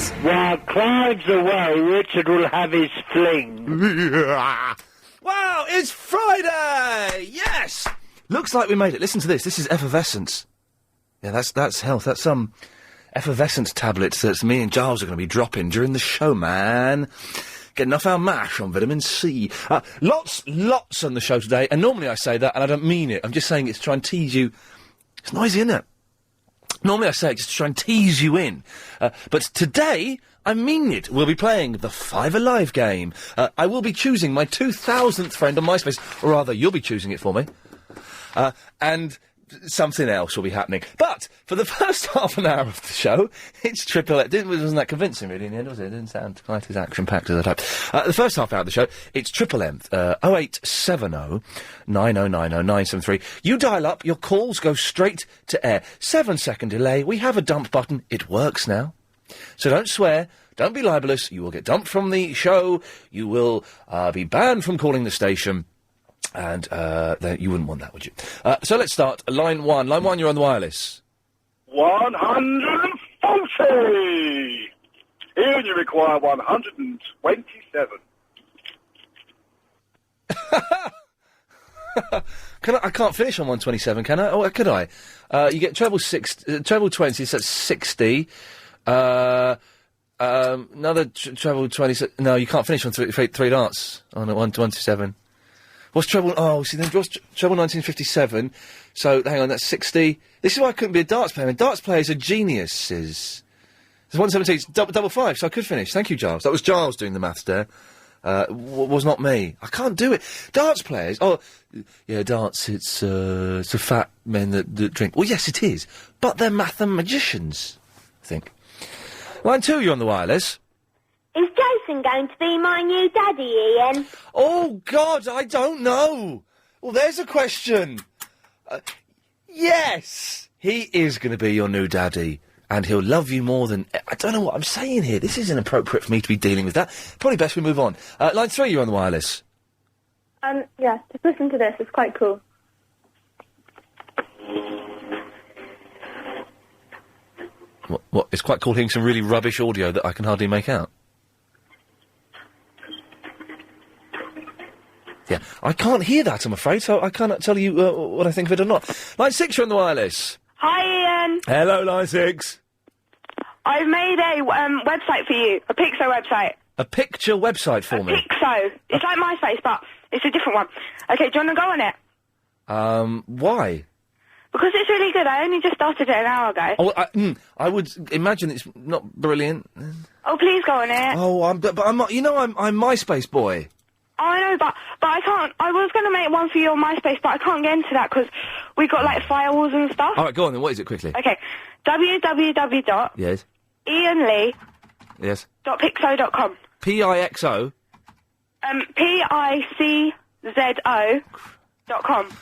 Yes. While Clive's away, Richard will have his fling. Wow, it's Friday! Yes! Looks like we made it. Listen to this. This is effervescence. Yeah, that's health. That's some effervescence tablets that me and Giles are going to be dropping during the show, man. Getting off our mash on vitamin C. Lots on the show today, and normally I say that, and I don't mean it. I'm just saying it to try and tease you. It's noisy, isn't it? Normally I say it just to try and tease you in. But today, I mean it. We'll be playing the Five Alive game. I will be choosing my 2000th friend on Myspace, or rather, you'll be choosing it for me. And something else will be happening. But for the first half an hour of the show, it's triple... Wasn't that convincing, really, in the end, was it? It didn't sound quite as action-packed as I hoped. The first half hour of the show, it's triple M, 0870 9090 973. You dial up, your calls go straight to air. 7-second delay, we have a dump button, it works now. So don't swear, don't be libelous, you will get dumped from the show, you will be banned from calling the station. And then you wouldn't want that, would you? So let's start. Line 1. Line 1, you're on the wireless. 140! Iain, you require 127. I can't finish on 127, can I? Oh, could I? You get treble 20, so that's 60. Another treble 20. No, you can't finish on three darts on 127. What's treble... Oh, see, then what's treble 1957? So, hang on, that's 60. This is why I couldn't be a darts player. I mean, darts players are geniuses. There's 117, it's double five, so I could finish. Thank you, Giles. That was Giles doing the maths there. Was not me. I can't do it. Darts players... Oh, yeah, darts, it's for fat men that drink. Well, yes, it is. But they're mathematicians, I think. Line 2, you're on the wireless. Is Jason going to be my new daddy, Iain? Oh, God, I don't know. Well, there's a question. Yes, he is going to be your new daddy, and he'll love you more than... I don't know what I'm saying here. This isn't appropriate for me to be dealing with that. Probably best we move on. Line 3, you're on the wireless. Yeah, just listen to this. It's quite cool. What? It's quite cool hearing some really rubbish audio that I can hardly make out. Yeah, I can't hear that, I'm afraid, so I cannot tell you what I think of it or not. Line 6, you're on the wireless. Hi, Iain. Hello, Line 6. I've made a website for you, a Pixo website. A picture website for me? Pixo. It's like MySpace, but it's a different one. Okay, do you want to go on it? Why? Because it's really good. I only just started it an hour ago. Oh, I would imagine it's not brilliant. Oh, please go on it. Oh, but I'm not... You know, I'm MySpace boy. Oh, I know, but I can't... I was going to make one for you on MySpace, but I can't get into that because we got, like, firewalls and stuff. All right, go on then. What is it, quickly? Okay. www. Yes. IainLee. Yes. .pixo.com. Pixo? PICZO.com.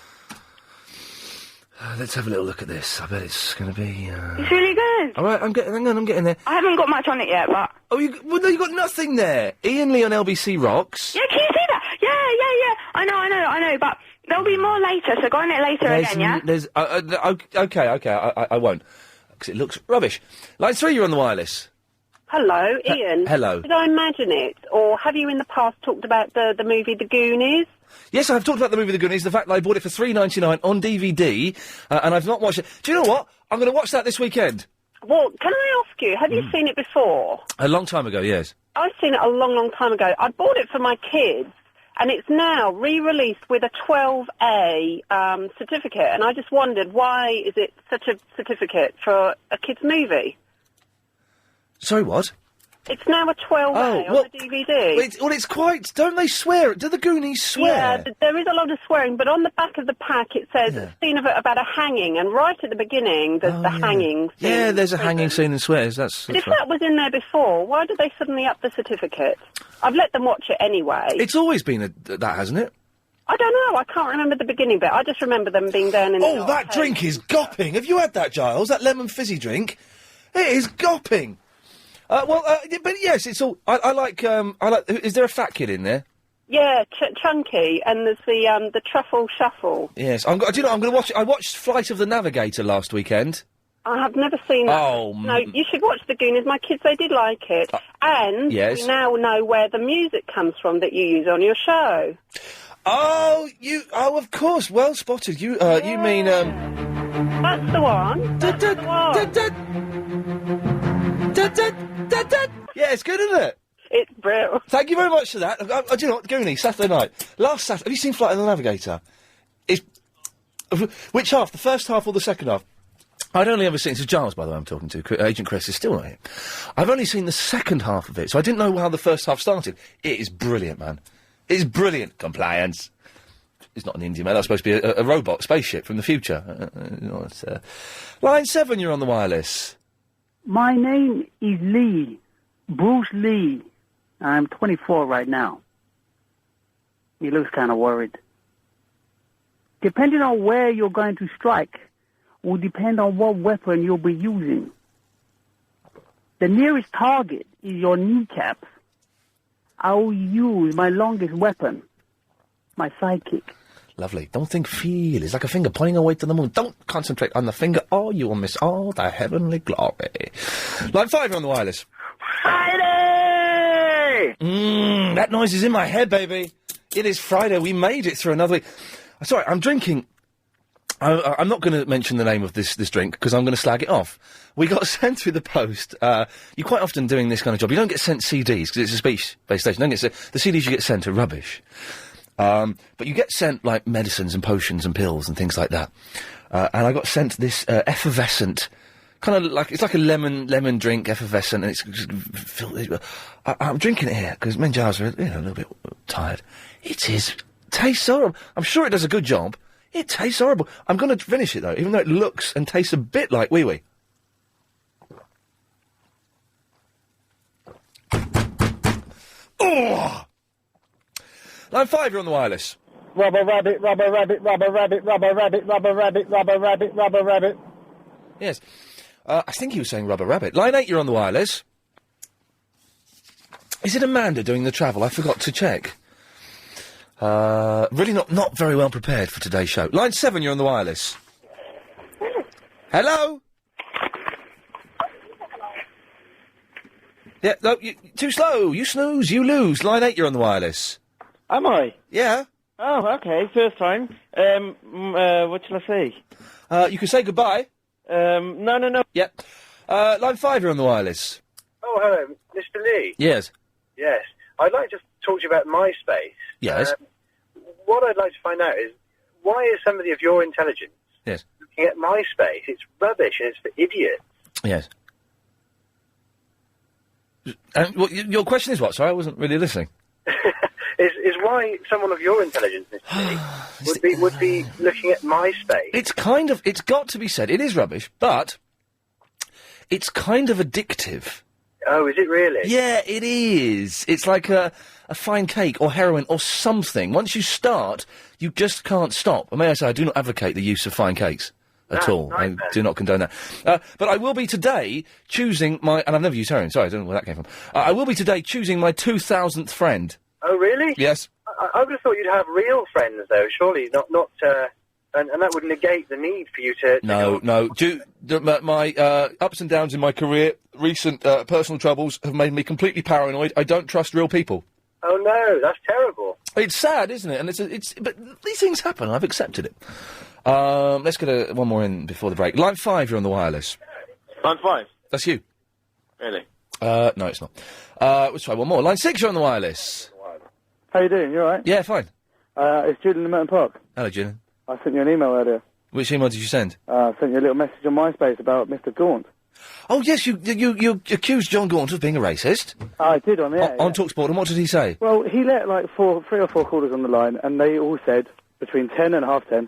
Let's have a little look at this. I bet it's going to be... It's really good. All right, I'm getting there. I haven't got much on it yet, but... Oh, well, no, you got nothing there. Iain Lee on LBC Rocks. Yeah, can you see that? Yeah. I know, but there'll be more later, so go on it later again, yeah? Okay, I won't. Because it looks rubbish. Line 3, you're on the wireless. Hello, Iain. Hello. Did I imagine it? Or have you in the past talked about the movie The Goonies? Yes, I've talked about the movie The Goonies, the fact that I bought it for $3.99 on DVD, and I've not watched it. Do you know what? I'm going to watch that this weekend. Well, can I ask you, have you seen it before? A long time ago, yes. I've seen it a long, long time ago. I bought it for my kids, and it's now re-released with a 12A certificate, and I just wondered, why is it such a certificate for a kid's movie? Sorry, what? It's now a 12A on the DVD. It's quite... Don't they swear? Do the Goonies swear? Yeah, there is a lot of swearing, but on the back of the pack it says a scene about a hanging, and right at the beginning there's the hanging scene. Yeah, there's a hanging scene and swears. That's if that was in there before, why did they suddenly up the certificate? I've let them watch it anyway. It's always been that, hasn't it? I don't know. I can't remember the beginning bit. I just remember them being down in the... Oh, that drink is gopping. Have you had that, Giles? That lemon fizzy drink? It is gopping. But yes, it's all... I like... Is there a fat kid in there? Yeah, Chunky, and there's the Truffle Shuffle. Yes, do you know, I'm going to watch it. I watched Flight of the Navigator last weekend. I have never seen that. Oh, No, you should watch The Goonies. My kids, they did like it. And yes. we now know where the music comes from that you use on your show. Oh, of course, well spotted. You mean, That's the one. Yeah, it's good, isn't it? It's brilliant. Thank you very much for that. Do you know what, Goonies, Saturday night. Last Saturday, have you seen Flight of the Navigator? Which half, the first half or the second half? I'd only ever seen, this is Giles, by the way, I'm talking to. Agent Chris is still not here. I've only seen the second half of it, so I didn't know how the first half started. It is brilliant, man. It is brilliant. Compliance. It's not an Indian man, that's supposed to be a robot spaceship from the future. Line 7, you're on the wireless. My name is Lee. Bruce Lee. I'm 24 right now. He looks kind of worried. Depending on where you're going to strike will depend on what weapon you'll be using. The nearest target is your kneecaps. I will use my longest weapon, my sidekick. Lovely. Don't think feel. It's like a finger pointing away to the moon. Don't concentrate on the finger or you will miss all the heavenly glory. Line 5, you're on the wireless. Friday! That noise is in my head, baby. It is Friday. We made it through another week. Sorry, I'm drinking. I'm not going to mention the name of this drink because I'm going to slag it off. We got sent through the post. You're quite often doing this kind of job. You don't get sent CDs because it's a speech-based station. You don't get the CDs you get sent are rubbish. But you get sent, like, medicines and potions and pills and things like that. And I got sent this effervescent, kind of like, it's like a lemon drink, effervescent, and it's just I'm drinking it here because me and Giles are, a little bit tired. Tastes horrible. I'm sure it does a good job. It tastes horrible. I'm going to finish it, though, even though it looks and tastes a bit like wee-wee. Oh! Line 5, you're on the wireless. Rubber rabbit, rubber rabbit, rubber rabbit, rubber rabbit, rubber rabbit, rubber rabbit, rubber rabbit. Yes. I think he was saying rubber rabbit. Line 8, you're on the wireless. Is it Amanda doing the travel? I forgot to check. Really not very well prepared for today's show. Line 7, you're on the wireless. Hello? Yeah, no, too slow. You snooze, you lose. Line 8, you're on the wireless. Am I? Yeah. Oh, okay, first time. What shall I say? You can say goodbye. No. Yep. Line 5, you're on the wireless. Oh, hello, Mr. Lee. Yes. Yes. I'd like to talk to you about MySpace. Yes. What I'd like to find out is, why is somebody of your intelligence Yes. looking at MySpace? It's rubbish and it's for idiots. Yes. And your question is what? Sorry, I wasn't really listening. Is why someone of your intelligence, Mr. Lee, would be looking at MySpace. It's got to be said, it is rubbish, but it's kind of addictive. Oh, is it really? Yeah, it is. It's like a fine cake or heroin or something. Once you start, you just can't stop. And may I say, I do not advocate the use of fine cakes at all. I do not condone that. But I will be today choosing and I've never used heroin, sorry, I don't know where that came from. I will be today choosing my 2000th friend. Oh, really? Yes. I would have thought you'd have real friends, though, surely, not and that would negate the need for you to... No. My ups and downs in my career, recent personal troubles have made me completely paranoid. I don't trust real people. Oh, no, that's terrible. It's sad, isn't it? And but these things happen. I've accepted it. Let's get one more in before the break. Line 5, you're on the wireless. Line 5? That's you. Really? No, it's not. Let's try one more. Line 6, you're on the wireless. How you doing? You all right? Yeah, fine. It's Julian in Merton Park. Hello, Julian. I sent you an email earlier. Which email did you send? I sent you a little message on MySpace about Mr. Gaunt. Oh, yes, you accused John Gaunt of being a racist. I did on there. On TalkSport, and what did he say? Well, he let like 3 or 4 callers on the line, and they all said, between 10 and half 10,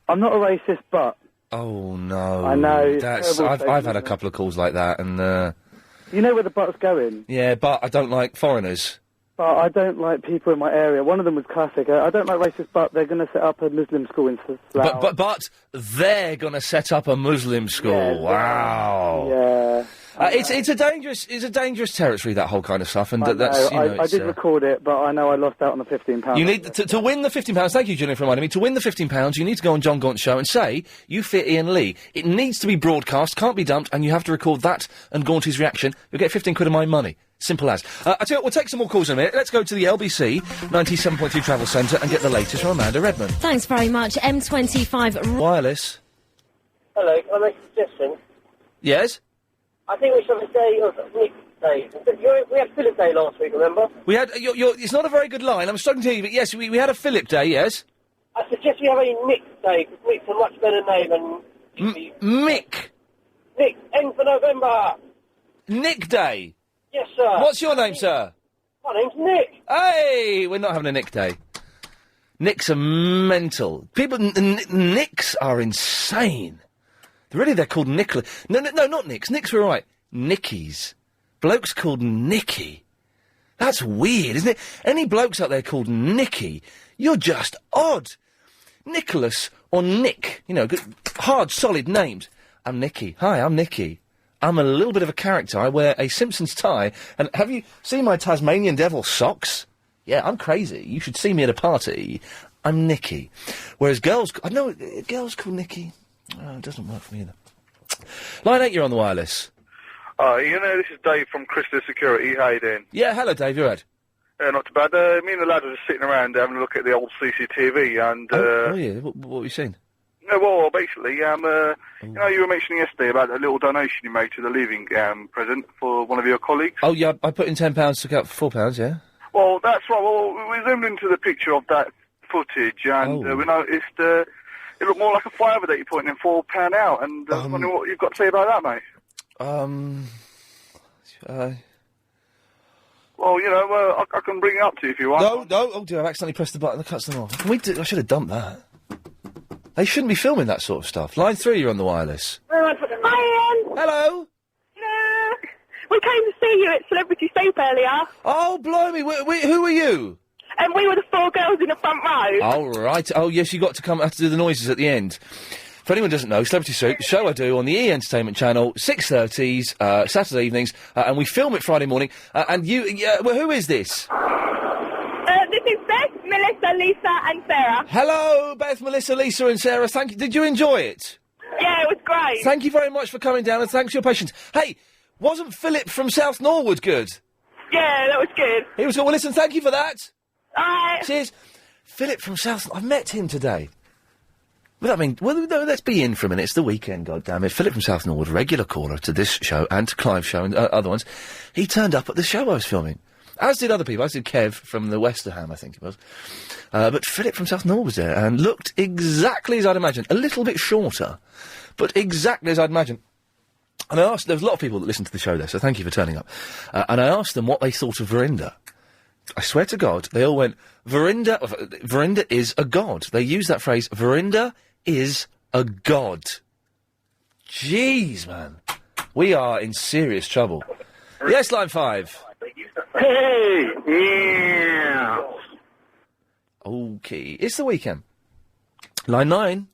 I'm not a racist, but... Oh, no. I know. I've had a couple of calls like that, and... You know where the butt's going? Yeah, but I don't like foreigners. But I don't like people in my area. One of them was classic. I don't like racists, but they're going to set up a Muslim school in Slough. But they're going to set up a Muslim school. Yeah, wow. Yeah. It's a dangerous territory, that whole kind of stuff, and I did record it, but I know I lost out on the £15. You need to win the £15. Thank you, Julian, for reminding me. To win the £15, you need to go on John Gaunt's show and say you fear Iain Lee. It needs to be broadcast, can't be dumped, and you have to record that and Gaunty's reaction. You'll get 15 quid of my money. Simple as. I tell you what, we'll take some more calls in a minute. Let's go to the LBC 97.3 Travel Centre and get the latest from Amanda Redmond. Thanks very much. M25 Wireless. Hello, can I make a suggestion? Yes. I think we should have a day of Nick Day. We had Philip Day last week, remember? We had. It's not a very good line. I'm struggling to hear you, but yes, we had a Philip Day. Yes. I suggest we have a Nick Day, because Nick's a much better name than... Mick. Nick, end for November. Nick Day. Yes, sir. What's your name, sir? My name's Nick. Hey, we're not having a Nick Day. Nicks are mental. People, Nicks are insane. They're called Nicola. No, not Nicks. Nicks were right. Nickies. Blokes called Nicky. That's weird, isn't it? Any blokes out there called Nicky, you're just odd. Nicholas or Nick, good, hard, solid names. I'm Nicky. Hi, I'm Nicky. I'm a little bit of a character. I wear a Simpsons tie, and have you seen my Tasmanian Devil socks? Yeah, I'm crazy. You should see me at a party. I'm Nicky. Whereas girls call Nicky. Oh, it doesn't work for me either. Line 8, you're on the wireless. This is Dave from Crystal Security. How you doing? Yeah, hello, Dave. You're right. Not too bad. Me and the lad were just sitting around having a look at the old CCTV, and... Oh, yeah. What have you seen? No, well, basically, you were mentioning yesterday about the little donation you made to the Leaving present for one of your colleagues. Oh, yeah, I put in £10, took out £4, yeah? Well, that's right. Well, we zoomed into the picture of that footage, and we noticed it looked more like a fiver that you're putting in £4 out, and I was wondering what you've got to say about that, mate. Well, I can bring it up to you if you want. No, oh dear, I've accidentally pressed the button that cuts them off. I should have dumped that. They shouldn't be filming that sort of stuff. Line 3, you're on the wireless. Hi, Ian. Hello. Yeah. We came to see you at Celebrity Soup earlier. Oh, blimey, who are you? And we were the 4 girls in the front row. Oh, right. Oh, yes, you got to have to do the noises at the end. For anyone who doesn't know, Celebrity Soup, the show I do on the E! Entertainment Channel, 6:30s, Saturday evenings, and we film it Friday morning. And who is this? This is Beth, Melissa, Lisa, and Sarah. Hello, Beth, Melissa, Lisa, and Sarah. Thank you. Did you enjoy it? Yeah, it was great. Thank you very much for coming down, and thanks for your patience. Hey, wasn't Philip from South Norwood good? Yeah, that was good. He was good. Well, listen, thank you for that. All right. Cheers. Philip from South... I've met him today. Well, no, let's be in for a minute. It's the weekend, goddammit. Philip from South Norwood, regular caller to this show and to Clive's show and other ones. He turned up at the show I was filming. As did other people. As did Kev from the Westerham, I think it was. But Philip from South Norwood was there and looked exactly as I'd imagined. A little bit shorter, but exactly as I'd imagined. And I asked... There was a lot of people that listened to the show there, so thank you for turning up. And I asked them what they thought of Verinda. I swear to God, they all went, Verinda is a god. They used that phrase, Verinda is a god. Jeez, man. We are in serious trouble. Yes, line 5. Hey! Yeah! Okay. It's the weekend. Line 9.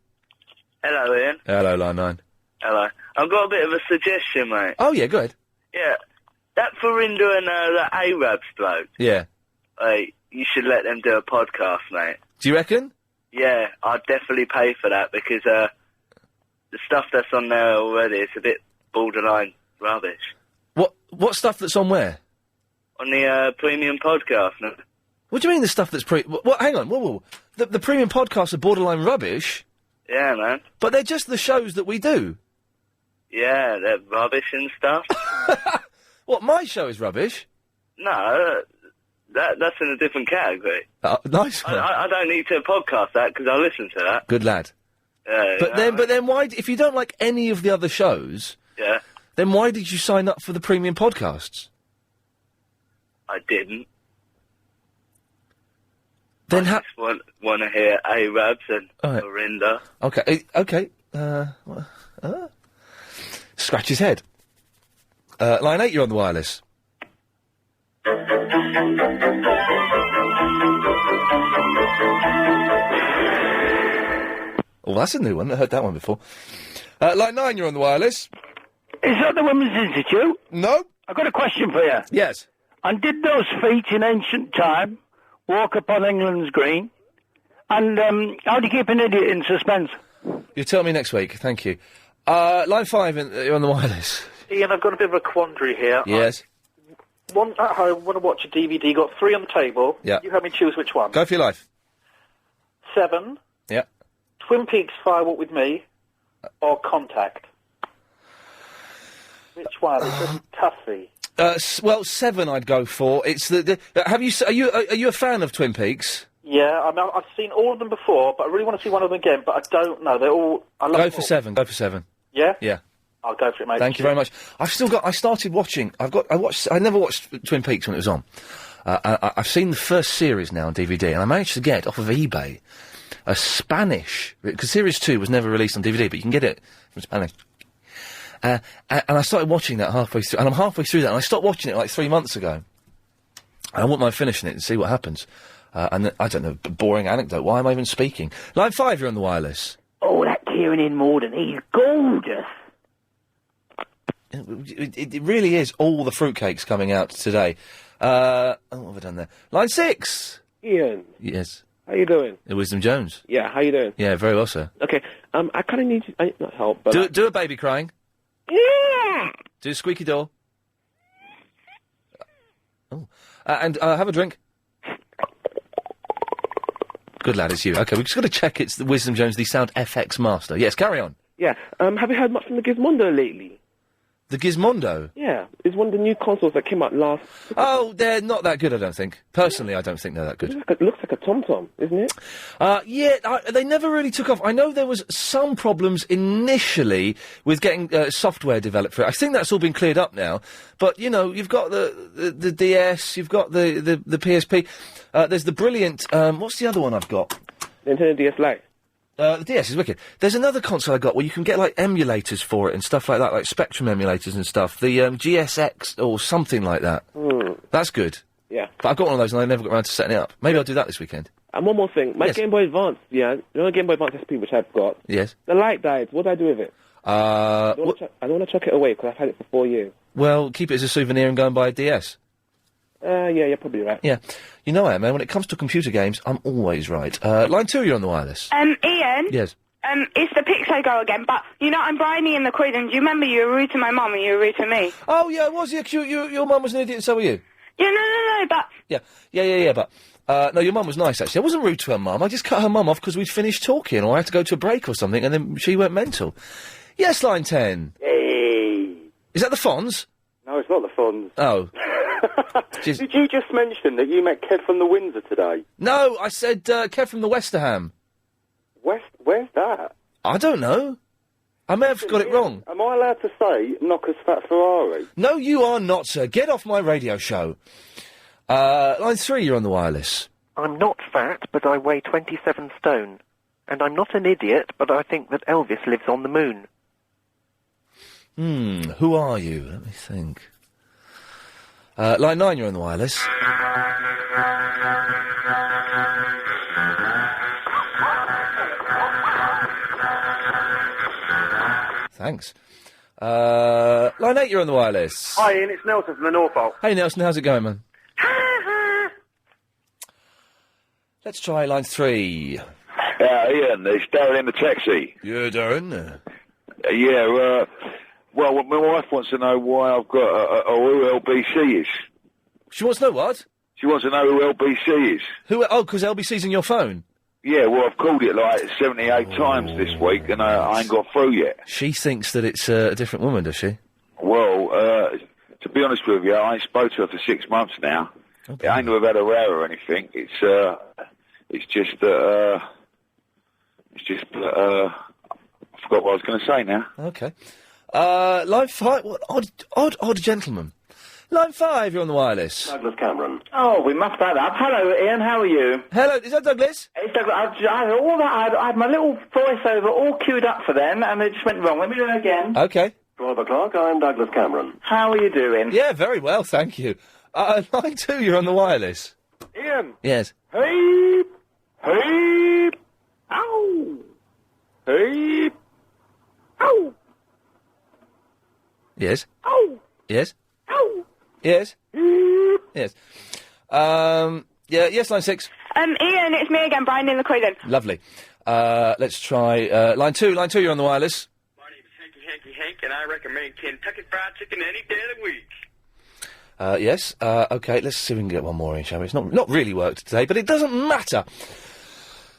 Hello, Ian. Hello, line 9. Hello. I've got a bit of a suggestion, mate. Oh, yeah, go ahead. Yeah. That Verinda and that Arabs bloke. Yeah. You should let them do a podcast, mate. Do you reckon? Yeah, I'd definitely pay for that because the stuff that's on there already is a bit borderline rubbish. What stuff that's on where? On the premium podcast. No? What do you mean the stuff that's hang on, whoa. The premium podcasts are borderline rubbish? Yeah, man. But they're just the shows that we do. Yeah, they're rubbish and stuff. What, my show is rubbish? No, that's in a different category. Nice one. I don't need to podcast that because I listen to that. Good lad. Yeah. But then why, if you don't like any of the other shows... Yeah. Then why did you sign up for the premium podcasts? I didn't. Then I just want to hear Arabs and Verinda. Okay. Scratch his head. Line 8, you're on the wireless. Oh, that's a new one. I heard that one before. Line 9, you're on the wireless. Is that the Women's Institute? No. I've got a question for you. Yes. And did those feet in ancient time walk upon England's green? And how do you keep an idiot in suspense? You tell me next week. Thank you. Line 5, you're on the wireless. Ian, I've got a bit of a quandary here. Yes. One at home, want to watch a DVD, got 3 on the table. Yeah. You help me choose which one. Go for your life. 7, Yeah. Twin Peaks Firewalk with Me, or Contact. Which one? It's a toughie. Well, 7 I'd go for. It's have you? Are you a fan of Twin Peaks? Yeah, I mean, I've seen all of them before, but I really want to see one of them again, but I don't know. They're all... I love Go them for all. 7. Go for 7. Yeah? Yeah. I'll go for it, mate. Thank you very much. I started watching. I never watched Twin Peaks when it was on. I've seen the first series now on DVD, and I managed to get off of eBay a Spanish, because series 2 was never released on DVD, but you can get it from Spanish. And I started watching that halfway through, and I'm halfway through that, and I stopped watching it like 3 months ago. And I wouldn't mind finishing it and see what happens. And I don't know, boring anecdote. Why am I even speaking? Line 5, you're on the wireless. Oh, that Kieran in Morden, he's gorgeous. It really is all the fruitcakes coming out today. What have I done there? Line 6! Ian. Yes. How you doing? Wisdom Jones. Yeah, how you doing? Yeah, very well, sir. Okay, I kind of need you... not help, but... Do a baby crying. Yeah! Do a squeaky door. Oh. And have a drink. Good lad, it's you. Okay, we've just got to check it's the Wisdom Jones, the Sound FX master. Yes, carry on. Yeah, have you heard much from the Gizmondo lately? The Gizmondo? Yeah, it's one of the new consoles that came out last... Oh, they're not that good, I don't think. Personally, I don't think they're that good. It looks like a TomTom, isn't it? Yeah, they never really took off. I know there was some problems initially with getting software developed for it. I think that's all been cleared up now. But, you know, you've got the DS, you've got the PSP. There's the brilliant... what's the other one I've got? Nintendo DS Lite. The DS is wicked. There's another console I got where you can get, like, emulators for it and stuff like that, like Spectrum emulators and stuff. The GSX or something like that. That's good. Yeah. But I've got one of those and I never got around to setting it up. Maybe I'll do that this weekend. And one more thing. My Yes. Game Boy Advance, yeah, you know the Game Boy Advance SP, which I've got? Yes. The light died. What do I do with it? I don't want to chuck it away because I've had it for 4 years. Well, keep it as a souvenir and go and buy a DS. Yeah, you're probably right. Yeah. You know, man, when it comes to computer games, I'm always right. Line 2, you're on the wireless. Ian? Yes. It's the Pixo girl again, but, you know, I'm Bryony in the quiz, and do you remember you were rude to my mum and you were rude to me? Oh, yeah, it was. Yeah, your mum was an idiot and so were you. Yeah, no, but... Yeah, but... no, your mum was nice, actually. I wasn't rude to her mum. I just cut her mum off because we'd finished talking, or I had to go to a break or something, and then she went mental. Yes, line 10. Hey. Is that the Fonz? No, it's not the Fonz. Oh. Did you just mention that you met Kev from the Windsor today? No, I said Kev from the Westerham. Where's that? I don't know. I may have got it wrong. Am I allowed to say Knocker's Fat Ferrari? No, you are not, sir. Get off my radio show. Line 3, you're on the wireless. I'm not fat, but I weigh 27 stone. And I'm not an idiot, but I think that Elvis lives on the moon. Who are you? Let me think. Line 9, you're on the wireless. Thanks. Line 8, you're on the wireless. Hi, Ian, it's Nelson from the Norfolk. Hey, Nelson, how's it going, man? Let's try line 3. Ian, it's Darren in the taxi. Yeah, Darren. Well, my wife wants to know why I've got who LBC is. She wants to know what? She wants to know who LBC is. Oh, because LBC's in your phone? Yeah, well, I've called it like 78 times this week, and I ain't got through yet. She thinks that it's a different woman, does she? Well, to be honest with you, I ain't spoke to her for 6 months now. Okay. I ain't never had a row or anything. It's just that, I forgot what I was going to say now. Okay. Line 5, what odd gentleman. Line 5, you're on the wireless. Douglas Cameron. Oh, we must have that. Hello, Ian, how are you? Hello, is that Douglas? It's Douglas. I had my little voiceover all queued up for them, and it just went wrong. Let me do it again. Okay. 12 o'clock, I'm Douglas Cameron. How are you doing? Yeah, very well, thank you. Line 2, you're on the wireless. Ian. Yes. Hey! Hey! Ow! Hey. Ow. Yes. Ow. Yes. Ow. Yes. Yes. Yeah. Yes. Line 6. Ian, it's me again, Brian in the Croydon. Lovely. Let's try line 2. Line 2. You're on the wireless. Hank, and I recommend Kentucky Fried Chicken any day of the week. Yes. Okay. Let's see if we can get one more in, shall we? It's not really worked today, but it doesn't matter.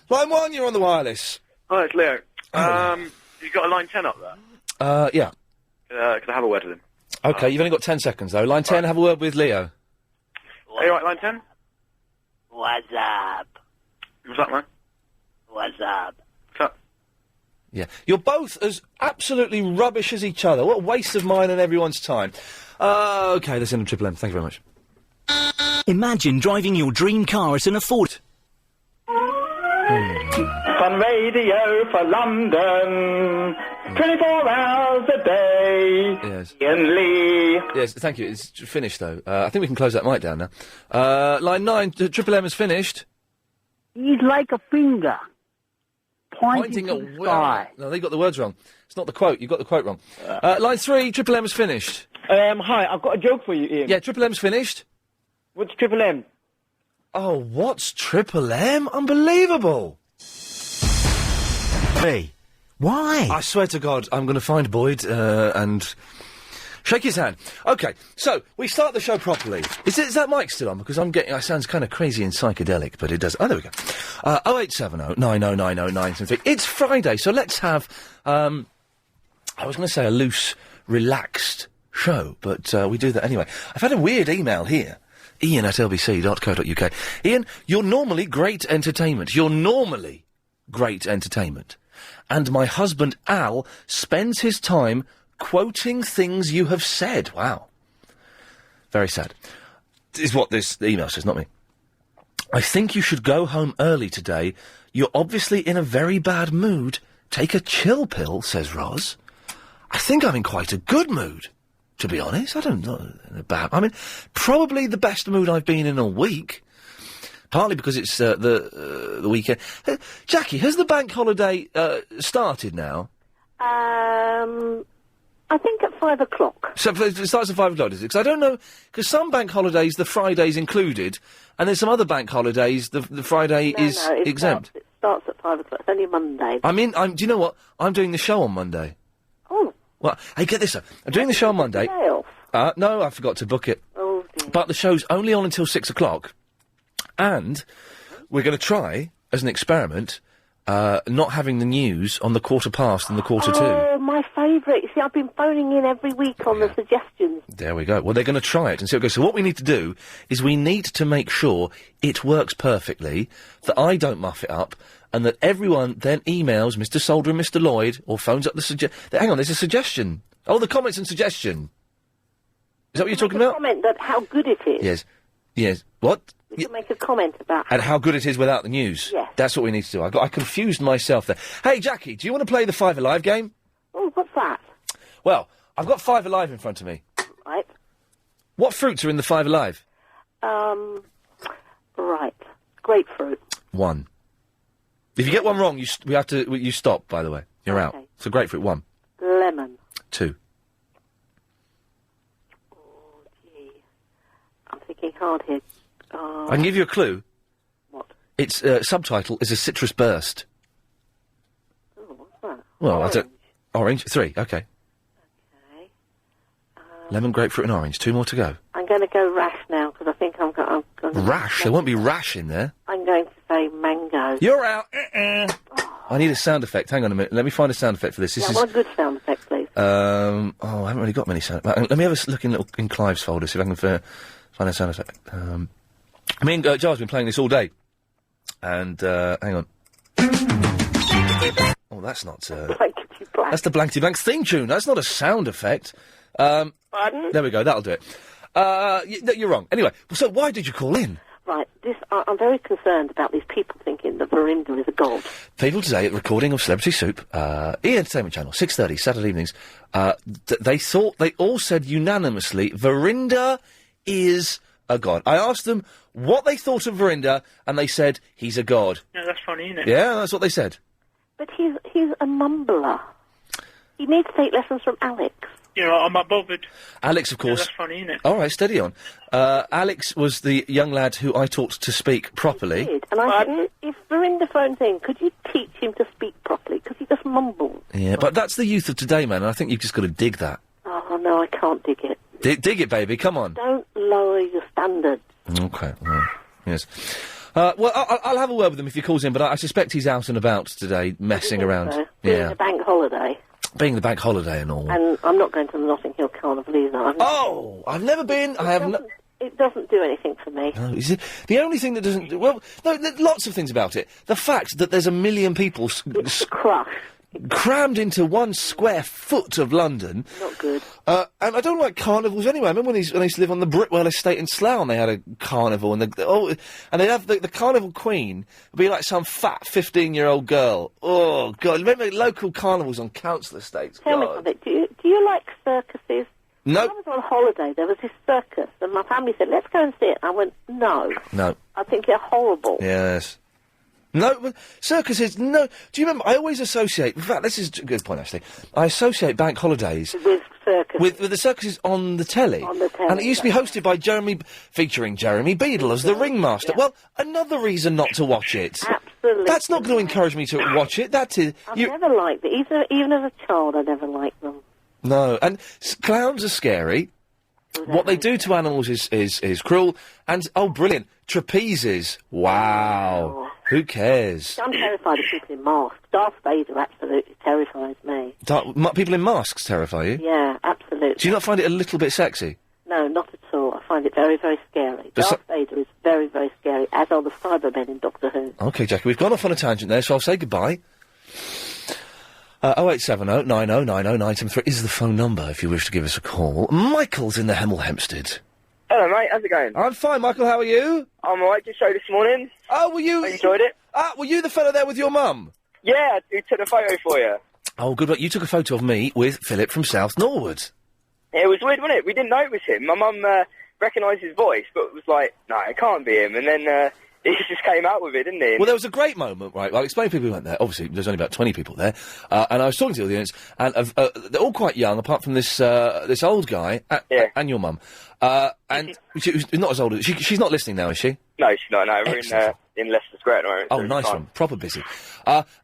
Line 1. You're on the wireless. Hi, it's Leo. You got a line 10 up there? Yeah. Can I have a word with him? Okay. You've only got 10 seconds though. Line 10. Have a word with Leo. Are you right, line 10? What's up? What's up, man? What's up? What's up? Yeah. You're both as absolutely rubbish as each other. What a waste of mine and everyone's time. Okay, let's end on Triple M. Thank you very much. Imagine driving your dream car at an afford. Fun radio for London. 24 hours a day. Yes. Iain Lee. Yes, thank you. It's finished, though. I think we can close that mic down now. Line 9, Triple M is finished. He's like a finger. Pointing to the sky. No, they got the words wrong. It's not the quote. You got the quote wrong. Line 3, Triple M is finished. Hi, I've got a joke for you, Ian. Yeah, Triple M's finished. What's Triple M? Oh, what's Triple M? Unbelievable. Hey, why? I swear to God, I'm going to find Boyd and shake his hand. Okay, so we start the show properly. Is that mic still on? Because I sounds kind of crazy and psychedelic, but it does. Oh, there we go. 0870 9090 973. It's Friday, so let's have, I was going to say a loose, relaxed show, but we do that anyway. I've had a weird email here. Iain at lbc.co.uk. Iain, you're normally great entertainment. And my husband, Al, spends his time quoting things you have said. Wow. Very sad. Is what this email says, not me. I think you should go home early today. You're obviously in a very bad mood. Take a chill pill, says Roz. I think I'm in quite a good mood, to be honest. I don't know. Probably the best mood I've been in a week. Partly because it's the weekend. Jackie, has the bank holiday started now? I think at 5 o'clock. So it starts at 5 o'clock, does it? Because I don't know, because some bank holidays, the Friday's included, and there's some other bank holidays, the Friday is exempt. It starts at 5 o'clock. It's only Monday. do you know what? I'm doing the show on Monday. Oh. Well, hey, get this up. I'm doing the show on Monday. Day off? No, I forgot to book it. Oh, dear. But the show's only on until 6 o'clock. And we're going to try, as an experiment, not having the news on the 2:15 and the 2:45. Oh, my favourite. You see, I've been phoning in every week on the suggestions. There we go. Well, they're going to try it and see how it goes. So what we need to do is we need to make sure it works perfectly, that I don't muff it up, and that everyone then emails Mr. Solder and Mr. Lloyd, or phones up the hang on, there's a suggestion. Oh, the comments and suggestion. Is that what you're talking about? Comment that how good it is. Yes. Yes. What? We can make a comment about And how good it is without the news. Yes. That's what we need to do. I confused myself there. Hey, Jackie, do you want to play the Five Alive game? Oh, what's that? Well, I've got Five Alive in front of me. Right. What fruits are in the Five Alive? Right. Grapefruit. 1. If you get one wrong, you stop, by the way. You're out. So grapefruit, 1. Lemon. 2. I'm thinking hard here. I can give you a clue. What? Its subtitle is a citrus burst. Oh, what's that? Well, I don't... Orange? 3, okay. Okay. Lemon, grapefruit and orange. 2 more to go. I'm going to go rash now, because I think I'm going to... Rash? There won't be rash in there. I'm going to say mango. You're out. I need a sound effect. Hang on a minute. Let me find a sound effect for this. I want a good sound effect, please. I haven't really got many sound... Let me have a look in Clive's folder, see if I can find a sound effect. Me and Giles have been playing this all day. And, hang on. Oh, that's not... Blankety blank. That's the Blankety Blank theme tune. That's not a sound effect. Pardon? There we go. That'll do it. You're wrong. Anyway, so why did you call in? Right. I'm very concerned about these people thinking that Verinda is a god. People today at the recording of Celebrity Soup, E! Entertainment Channel, 6:30, Saturday evenings, they all said unanimously, Verinda is a god. I asked them what they thought of Verinda, and they said, he's a god. Yeah, that's funny, isn't it? Yeah, that's what they said. But he's a mumbler. He needs to take lessons from Alex. Yeah, I'm not bothered. Alex, of course. That's funny, isn't it? All right, steady on. Alex was the young lad who I taught to speak properly. And I said, if Verinda phones in, could you teach him to speak properly? Because he just mumbles. Yeah, but that's the youth of today, man, and I think you've just got to dig that. Oh, no, I can't dig it. Dig it, baby, come on. Don't lower your standards. Okay, well, yes. Well, I'll have a word with him if he calls in, but I suspect he's out and about today, messing around. So, being a bank holiday. Being the bank holiday and all. And I'm not going to the Notting Hill Carnival either. I've never been. It doesn't do anything for me. No, is it the only thing that doesn't? Well, no, there's lots of things about it. The fact that there's 1 million people crammed into 1 square foot of London. Not good. And I don't like carnivals anyway. I remember when I used to live on the Britwell estate in Slough, and they had a carnival, and and they'd have the carnival queen would be like some fat 15-year-old girl. Oh God! Remember local carnivals on council estates? Tell me something. Do you like circuses? No. When I was on holiday, there was this circus, and my family said, let's go and see it. I went, no. No. I think they're horrible. Yes. No, but circuses, no. Do you remember, I always associate, in fact, this is a good point, actually. I associate bank holidays... With circuses. With the circuses on the telly. On the telly. And it used to be hosted by featuring Jeremy Beadle as the ringmaster. Yeah. Well, another reason not to watch it. Absolutely. That's not going to encourage me to watch it. That is... I've never liked it. Even as a child, I never liked them. No, and clowns are scary. What they do to animals is cruel. And, oh, brilliant, trapezes. Wow. Oh. Who cares? I'm terrified of people in masks. Darth Vader absolutely terrifies me. People in masks terrify you? Yeah, absolutely. Do you not find it a little bit sexy? No, not at all. I find it very, very scary. Darth Vader is very, very scary, as are the Cybermen in Doctor Who. OK, Jackie, we've gone off on a tangent there, so I'll say goodbye. 0870 90 90 973 is the phone number if you wish to give us a call. Michael's in the Hemel Hempstead. Hello, mate. How's it going? I'm fine, Michael. How are you? I'm alright. Just show this morning. Oh, were you? I enjoyed it. Were you the fellow there with your mum? Yeah, who took the photo for you. Oh, good. But you took a photo of me with Philip from South Norwood. It was weird, wasn't it? We didn't know it was him. My mum recognised his voice, but was like, no, it can't be him. And then he just came out with it, didn't he? Well, there was a great moment, right? I'll explain to people who went there. Obviously, there's only about 20 people there. And I was talking to the audience, and they're all quite young, apart from this old guy, and your mum. And she's not as old as... She's not listening now, is she? No, she's not. No, we're in Leicester Square at the moment. Oh, nice one. Proper busy.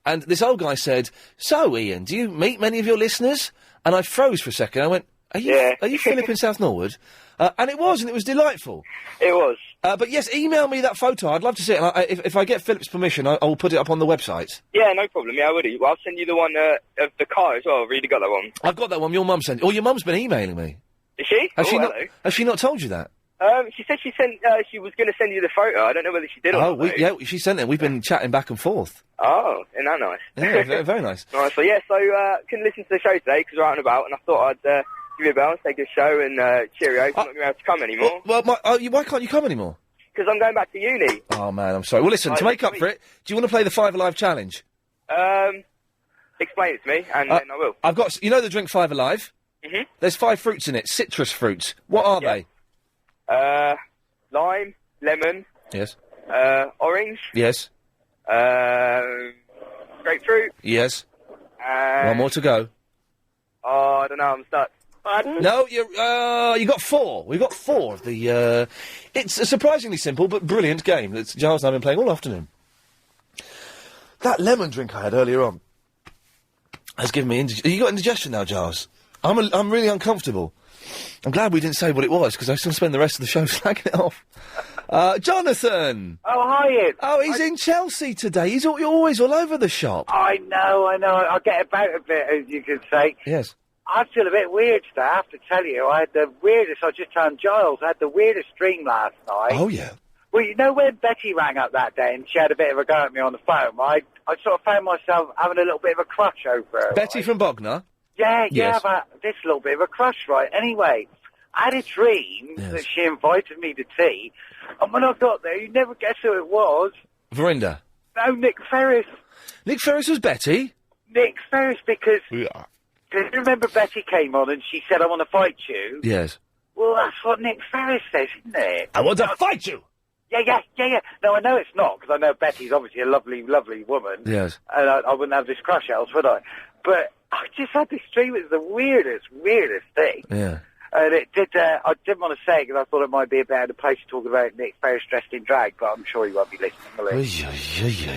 And this old guy said, so, Ian, do you meet many of your listeners? And I froze for a second. I went, are you Philip in South Norwood? And it was delightful. It was. But yes, email me that photo. I'd love to see it. And if I get Philip's permission, I'll put it up on the website. Yeah, no problem. Yeah, I would. Well, I'll send you the one of the car as well. I've really got that one. I've got that one. Your mum sent it. Oh, your mum's been emailing me. Is she? Has she not told you that? She said she was going to send you the photo. I don't know whether she did or not. She sent it. We've been chatting back and forth. Oh, isn't that nice? Yeah, very, very nice. Nice. So yeah, couldn't listen to the show today because we're out and about, and I thought I'd give you a bell and say good show and cheerio. I'm not going to be able to come anymore. Why can't you come anymore? Because I'm going back to uni. Oh man, I'm sorry. Well, listen, to make up for it, do you want to play the 5 Alive challenge? Explain it to me, and then I will. I've got, the drink 5 Alive. Mhm. There's 5 fruits in it, citrus fruits. What are they? Lime, lemon. Yes. Orange. Yes. Grapefruit. Yes. One more to go. Oh, I don't know. I'm stuck. Pardon? No, you got 4. We've got 4 of the, it's a surprisingly simple but brilliant game that Giles and I have been playing all afternoon. That lemon drink I had earlier on has given me you got indigestion now, Giles? I'm really uncomfortable. I'm glad we didn't say what it was, because I was going to spend the rest of the show slagging it off. Jonathan! Oh, hi, Ian. Oh, he's in Chelsea today. You're always all over the shop. I know. I get about a bit, as you could say. Yes. I feel a bit weird today, I have to tell you. I had the weirdest, I just turned Giles, I had the weirdest dream last night. Oh, yeah. Well, you know when Betty rang up that day and she had a bit of a go at me on the phone, I sort of found myself having a little bit of a crush over her. Betty from Bognor? Yeah, Yes. I've had this little bit of a crush, right? Anyway, I had a dream that she invited me to tea, and when I got there, you never guess who it was. Verinda? No, Nick Ferris. Nick Ferris was Betty? Nick Ferris, because... Yeah. Because you remember Betty came on and she said, I want to fight you? Yes. Well, that's what Nick Ferris says, isn't it? I want to fight you! Yeah. No, I know it's not, because I know Betty's obviously a lovely, lovely woman. Yes. And I wouldn't have this crush else, would I? But I just had this dream. It was the weirdest thing. Yeah. And it did, I didn't want to say it because I thought it might be a better place to talk about Nick Ferris dressed in drag, but I'm sure he won't be listening, will he? Seriously,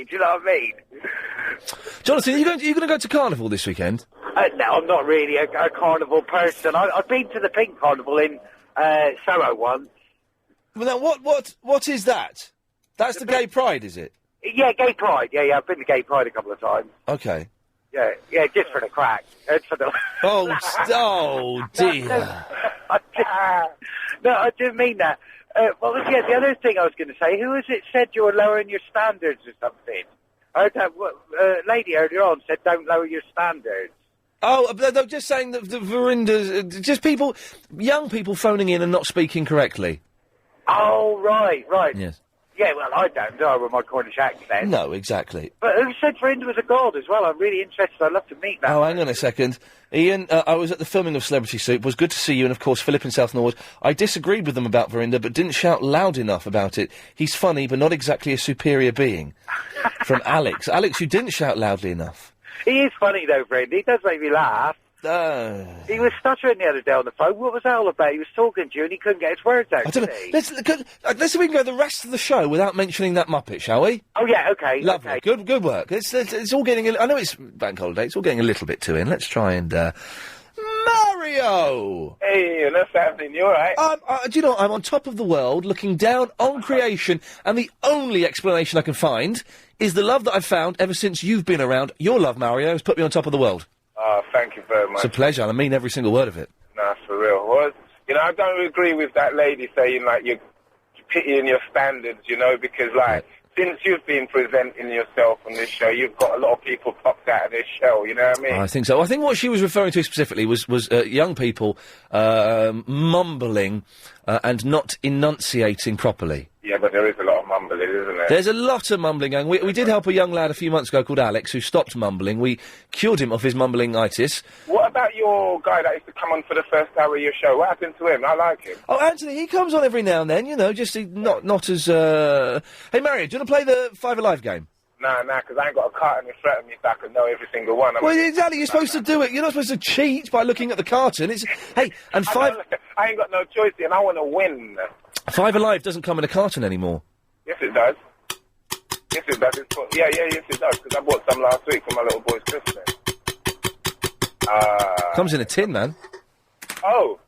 do you know what I mean? Jonathan, are you going to go to Carnival this weekend? No, I'm not really a carnival person. I've been to the Pink Carnival in Soho once. Well, now, what is that? That's the Gay Pride, is it? Yeah, Gay Pride. Yeah, I've been to Gay Pride a couple of times. Okay. Yeah, just for the crack. For the oh dear. No, I didn't mean that. What was the other thing I was going to say? Who was it said you were lowering your standards or something? I heard that lady earlier on said don't lower your standards. Oh, they're just saying that the Verindas, just people, young people phoning in and not speaking correctly. Oh, right. Yes. Yeah, well, I don't know with my Cornish accent. No, exactly. But who said Verinda was a god as well? I'm really interested. I'd love to meet that. Oh, hang on a second. Iain, I was at the filming of Celebrity Soup. It was good to see you, and of course, Philip in South Norwood. I disagreed with them about Verinda, but didn't shout loud enough about it. He's funny, but not exactly a superior being. From Alex. Alex, you didn't shout loudly enough. He is funny, though, Verinda. He does make me laugh. He was stuttering the other day on the phone. What was that all about? He was talking to you and he couldn't get his words out, I don't know. Let's see if we can go the rest of the show without mentioning that Muppet, shall we? Oh, yeah, okay. Lovely. Okay. Good work. It's all getting... I know it's bank holiday. It's all getting a little bit too in. Let's try and... Mario! Hey, what's happening? You all right? Do you know, I'm on top of the world, looking down on creation, and the only explanation I can find is the love that I've found ever since you've been around. Your love, Mario, has put me on top of the world. Oh, thank you very much. It's a pleasure, and I mean every single word of it. No, for real. Well, you know, I don't agree with that lady saying, like, you're pitying your standards, you know, because, like, since you've been presenting yourself on this show, you've got a lot of people popped out of this show, you know what I mean? I think so. I think what she was referring to specifically was young people mumbling and not enunciating properly. Yeah, but there is a lot of mumbling, isn't there? There's a lot of mumbling going. We did help a young lad a few months ago called Alex who stopped mumbling. We cured him of his mumbling-itis. What about your guy that used to come on for the first hour of your show? What happened to him? I like him. Oh, Anthony, he comes on every now and then, you know, just not as... Hey, Mario, do you want to play the Five Alive game? Nah, because I ain't got a carton in front of me so I can know every single one. Well, exactly, you're supposed to do it. You're not supposed to cheat by looking at the carton. It's... Hey, and I ain't got no choice, and I want to win. Five Alive doesn't come in a carton anymore. Yes, it does. Yes, it does. Yes, it does, because I bought some last week for my little boy's Christmas. Comes in a tin, man. Oh,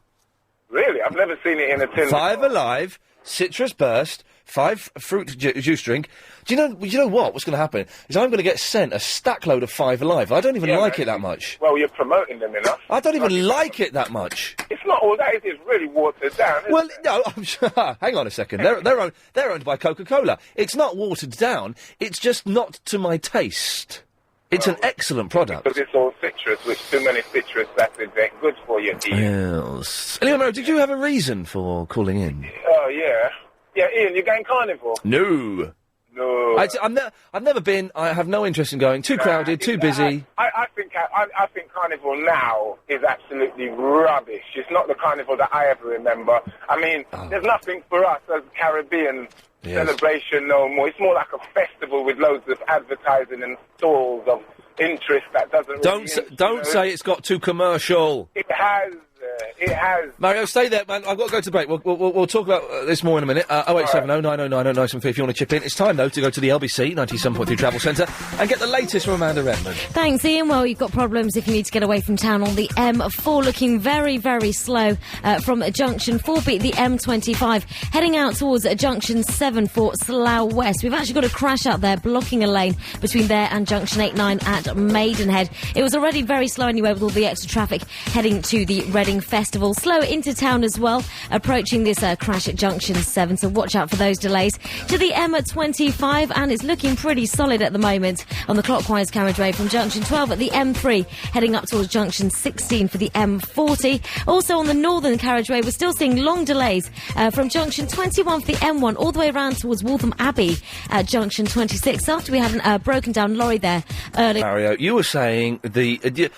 really? I've never seen it in a tin. Five Alive, Citrus Burst, 5 fruit juice drink. Do you know what? What's going to happen is I'm going to get sent a stack load of Five Alive. I don't even like it that much. Well, you're promoting them enough. I don't even like it that much. It's not all that. It's really watered down. Well, no, I'm sure. Hang on a second. They're owned by Coca-Cola. It's not watered down. It's just not to my taste. It's an excellent product. Because it's all citrus, which too many citrus acids ain't good for you, Yes. Anyway, Mary, did you have a reason for calling in? Oh, yeah. Yeah, Iain, you're going carnival? No. No. I've never been. I have no interest in going. Too crowded, too busy. I think carnival now is absolutely rubbish. It's not the carnival that I ever remember. I mean, there's nothing for us as Caribbean celebration no more. It's more like a festival with loads of advertising and stalls of interest that doesn't. Don't say it's got too commercial. It has. It has. Mario, stay there, man. I've got to go to break. We'll talk about this more in a minute. 0870 909 973 if you want to chip in. It's time, though, to go to the LBC 97.3 Travel Centre and get the latest from Amanda Redmond. Thanks, Iain. Well, you've got problems if you need to get away from town on the M4, looking very, very slow from Junction 4, beat the M25, heading out towards Junction 7 for Slough West. We've actually got a crash out there, blocking a lane between there and Junction 89 at Maidenhead. It was already very slow anyway with all the extra traffic heading to the Reading Festival. Slow into town as well, approaching this crash at Junction 7, so watch out for those delays. To the M25, and it's looking pretty solid at the moment on the clockwise carriageway from Junction 12 at the M3, heading up towards Junction 16 for the M40. Also on the northern carriageway, we're still seeing long delays from Junction 21 for the M1 all the way around towards Waltham Abbey at Junction 26, after we had a broken down lorry there earlier. Mario, you were saying the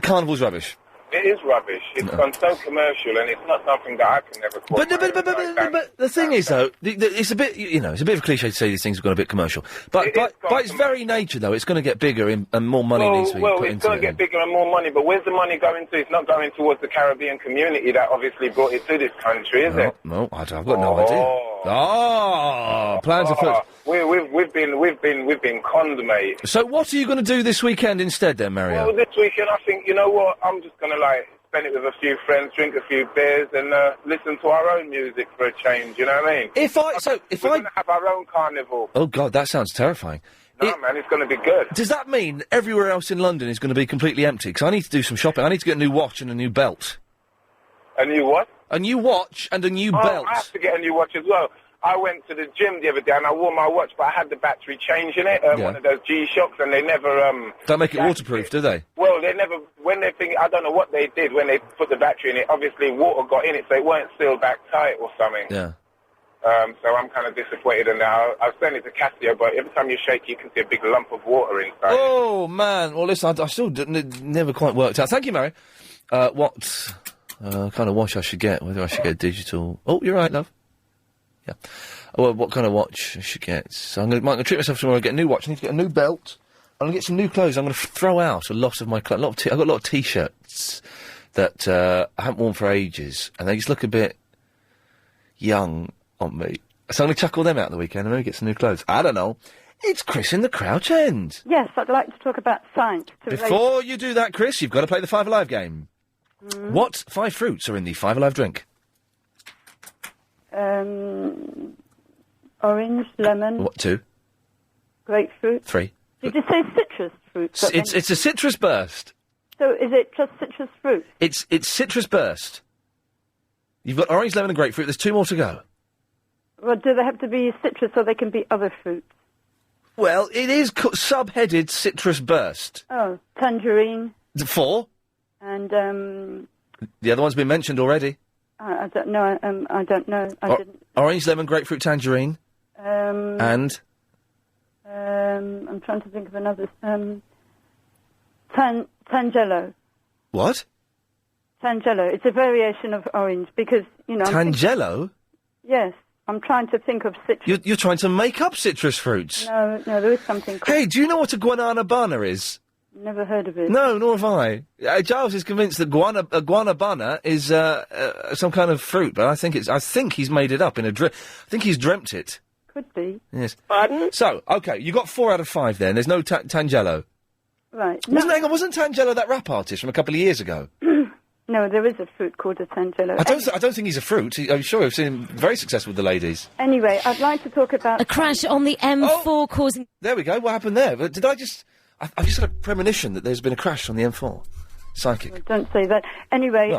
carnival's rubbish. It is rubbish. It's gone so commercial, and it's not something that I can never. But the thing is, though, it's a bit, it's a bit of a cliche to say these things have gone a bit commercial. But by its very nature, though, it's going to get bigger and more money needs to be put into it. Well, it's going to get bigger and more money, but where's the money going to? It's not going towards the Caribbean community that obviously brought it to this country, is it? No, I've got no idea. Plans afoot. We've been conned, mate. So what are you going to do this weekend instead, then, Mario? Well, this weekend, I think, you know what? I'm just going to, spend it with a few friends, drink a few beers, and listen to our own music for a change, you know what I mean? We're going to have our own carnival. Oh, God, that sounds terrifying. No, man, it's going to be good. Does that mean everywhere else in London is going to be completely empty? Because I need to do some shopping. I need to get a new watch and a new belt. A new what? A new watch and a new belt. I have to get a new watch as well. I went to the gym the other day and I wore my watch, but I had the battery change in it, one of those G-Shocks, and they never... Don't make it waterproof, do they? Well, they never... When they think... I don't know what they did when they put the battery in it. Obviously, water got in it, so it weren't sealed back tight or something. Yeah. So I'm kind of disappointed in that. I was saying it to Casio, but every time you shake, you can see a big lump of water inside. Oh, man. Well, listen, I still never quite worked out. Thank you, Mary. What kind of watch I should get? Whether I should get digital... Oh, you're right, love. Yeah. Well, what kind of watch I should get? So I'm going to treat myself tomorrow, get a new watch. I need to get a new belt. I'm going to get some new clothes. I'm going to throw out a lot of my clothes. I've got a lot of T-shirts that I haven't worn for ages, and they just look a bit young on me. So I'm going to chuck all them out the weekend and maybe get some new clothes. I don't know. It's Chris in the Crouch End. Yes, I'd like to talk about science. Before you do that, Chris, you've got to play the Five Alive game. What 5 fruits are in the Five Alive drink? Orange, lemon. What, 2? Grapefruit. 3. Did you say citrus fruit? It's a citrus burst. So is it just citrus fruit? It's citrus burst. You've got orange, lemon and grapefruit. There's 2 more to go. Well, do they have to be citrus or they can be other fruits? Well, it is subheaded citrus burst. Oh, tangerine. 4. And, The other one's been mentioned already. I don't know. I don't know. I didn't. Orange, lemon, grapefruit, tangerine. And? I'm trying to think of another. Tangelo. What? Tangelo. It's a variation of orange because, Tangelo? Yes. I'm trying to think of citrus. You're trying to make up citrus fruits? No, there is something called... Hey, do you know what a guanabana is? Never heard of it. No, nor have I. Giles is convinced that guanabana is some kind of fruit, but I think he's made it up in a I think he's dreamt it. Could be. Yes. Pardon? So, okay, you got 4 out of 5 then. There's no Tangelo. Right. Wasn't Tangelo that rap artist from a couple of years ago? No, there is a fruit called a Tangelo. I don't think he's a fruit. I'm sure I've seen him very successful with the ladies. Anyway, I'd like to talk about... A crash on the M4 causing... There we go. What happened there? Did I just... I've just had a premonition that there's been a crash on the M4. Psychic. Well, don't say that. Anyway,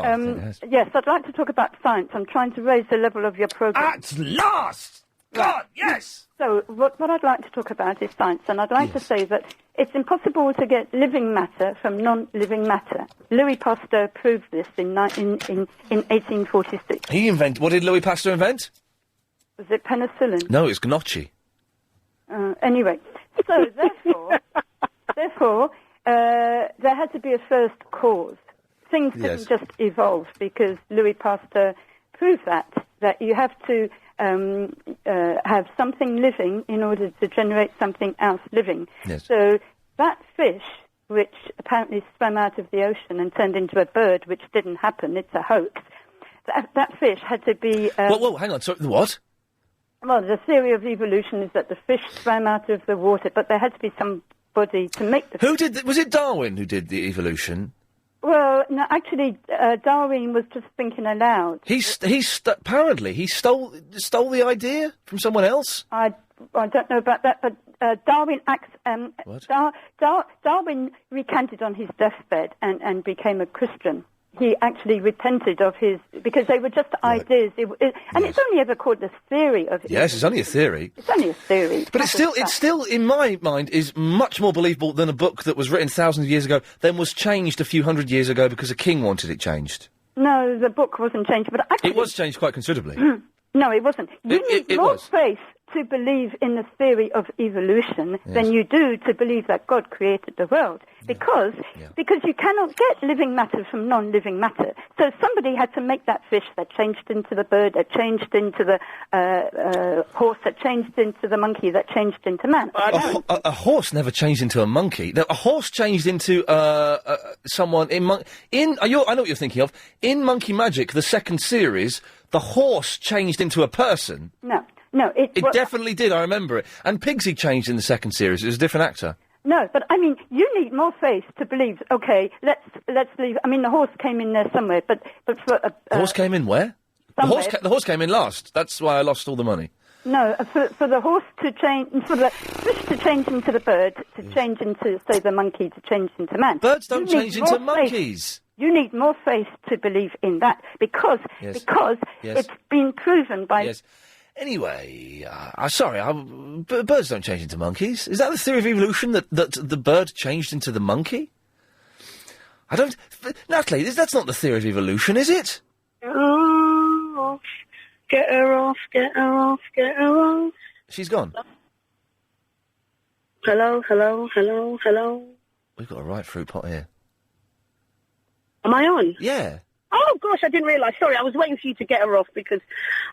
yes, I'd like to talk about science. I'm trying to raise the level of your program. At last! God, yes! So, what I'd like to talk about is science, and I'd like to say that it's impossible to get living matter from non-living matter. Louis Pasteur proved this in 1846. What did Louis Pasteur invent? Was it penicillin? No, it's gnocchi. Anyway, so therefore, there had to be a first cause. Things didn't just evolve because Louis Pasteur proved that you have to have something living in order to generate something else living. Yes. So that fish, which apparently swam out of the ocean and turned into a bird, which didn't happen, it's a hoax, that fish had to be... Whoa, hang on, so what? Well, the theory of evolution is that the fish swam out of the water, but there had to be somebody to make the fish. Was it Darwin who did the evolution? Well, no, actually, Darwin was just thinking aloud. Apparently he stole the idea from someone else. I don't know about that, but Darwin Darwin recanted on his deathbed and became a Christian. He actually repented of because they were just ideas. It's only ever called a theory of... Yes, it's only a theory. It's only a theory. But it's still, in my mind, is much more believable than a book that was written thousands of years ago, then was changed a few hundred years ago because a king wanted it changed. No, the book wasn't changed, but actually... It was changed quite considerably. No, it wasn't. You need more space to believe in the theory of evolution than you do to believe that God created the world. Because you cannot get living matter from non-living matter. So somebody had to make that fish that changed into the bird, that changed into the horse, that changed into the monkey, that changed into man. A horse never changed into a monkey. No, a horse changed into someone in I know what you're thinking of. In Monkey Magic, the second series, the horse changed into a person. No, it definitely did. I remember it. And Pigsy changed in the second series. It was a different actor. No, but I mean, you need more faith to believe. Okay, let's leave. I mean, the horse came in there somewhere, but for the horse came in where? The horse came in last. That's why I lost all the money. No, for the horse to change, for the fish to change into the bird, to change into, say, the monkey to change into man. Birds don't change into monkeys. You need more faith to believe in that because it's been proven by. Yes. Anyway, sorry, birds don't change into monkeys. Is that the theory of evolution, that the bird changed into the monkey? I don't... Natalie, that's not the theory of evolution, is it? Oh, get her off, get her off, get her off. She's gone. Hello, hello, hello, hello. We've got a right fruit pot here. Am I on? Yeah. Oh, gosh, I didn't realise. Sorry, I was waiting for you to get her off because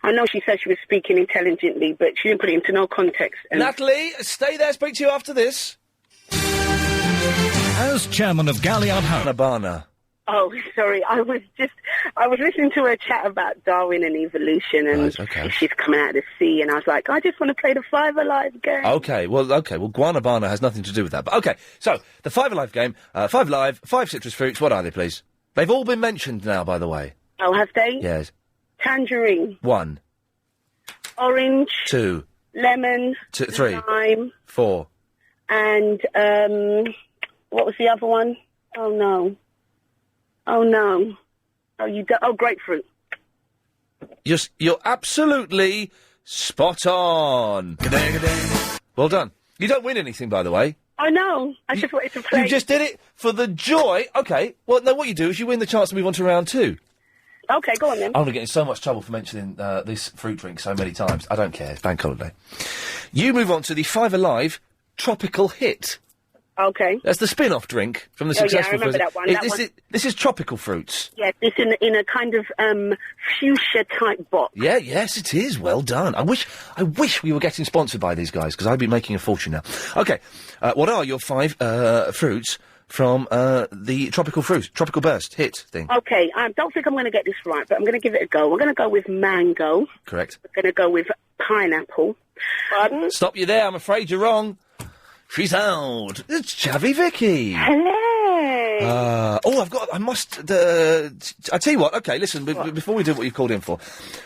I know she said she was speaking intelligently, but she didn't put it into no context. Natalie, stay there, speak to you after this. As chairman of Galliard House... Nabana. Oh, sorry, I was listening to her chat about Darwin and evolution, and she's coming out of the sea, and I was like, I just want to play the Five Alive game. Okay, well, Guanabana has nothing to do with that. But okay, so, the Five Alive game, 5 Alive, 5 citrus fruits, what are they, please? They've all been mentioned now, by the way. Oh, have they? Yes. Tangerine. 1. Orange. 2. Lemon. 3. Lime. 4. And, what was the other one? Oh, no. Oh, grapefruit. You're absolutely spot on. Well done. You don't win anything, by the way. I know. I just wanted to play. You just did it for the joy. Okay. Well, no, what you do is you win the chance to move on to round 2. Okay, go on then. I'm going to get in so much trouble for mentioning this fruit drink so many times. I don't care. It's bank holiday. You move on to the 5 Alive Tropical Hit. Okay. That's the spin-off drink from the successful... Yeah, I remember that one. This is tropical fruits. Yeah, it's in a kind of fuchsia-type box. Yeah, yes, it is. Well done. I wish we were getting sponsored by these guys, because I'd be making a fortune now. Okay, what are your 5 fruits from the Tropical Burst hit thing? Okay, I don't think I'm going to get this right, but I'm going to give it a go. We're going to go with mango. Correct. We're going to go with pineapple. Pardon? Stop you there. I'm afraid you're wrong. She's out. It's Chavvy Vicky. Hello. I tell you what, okay, listen, before we do what you've called in for,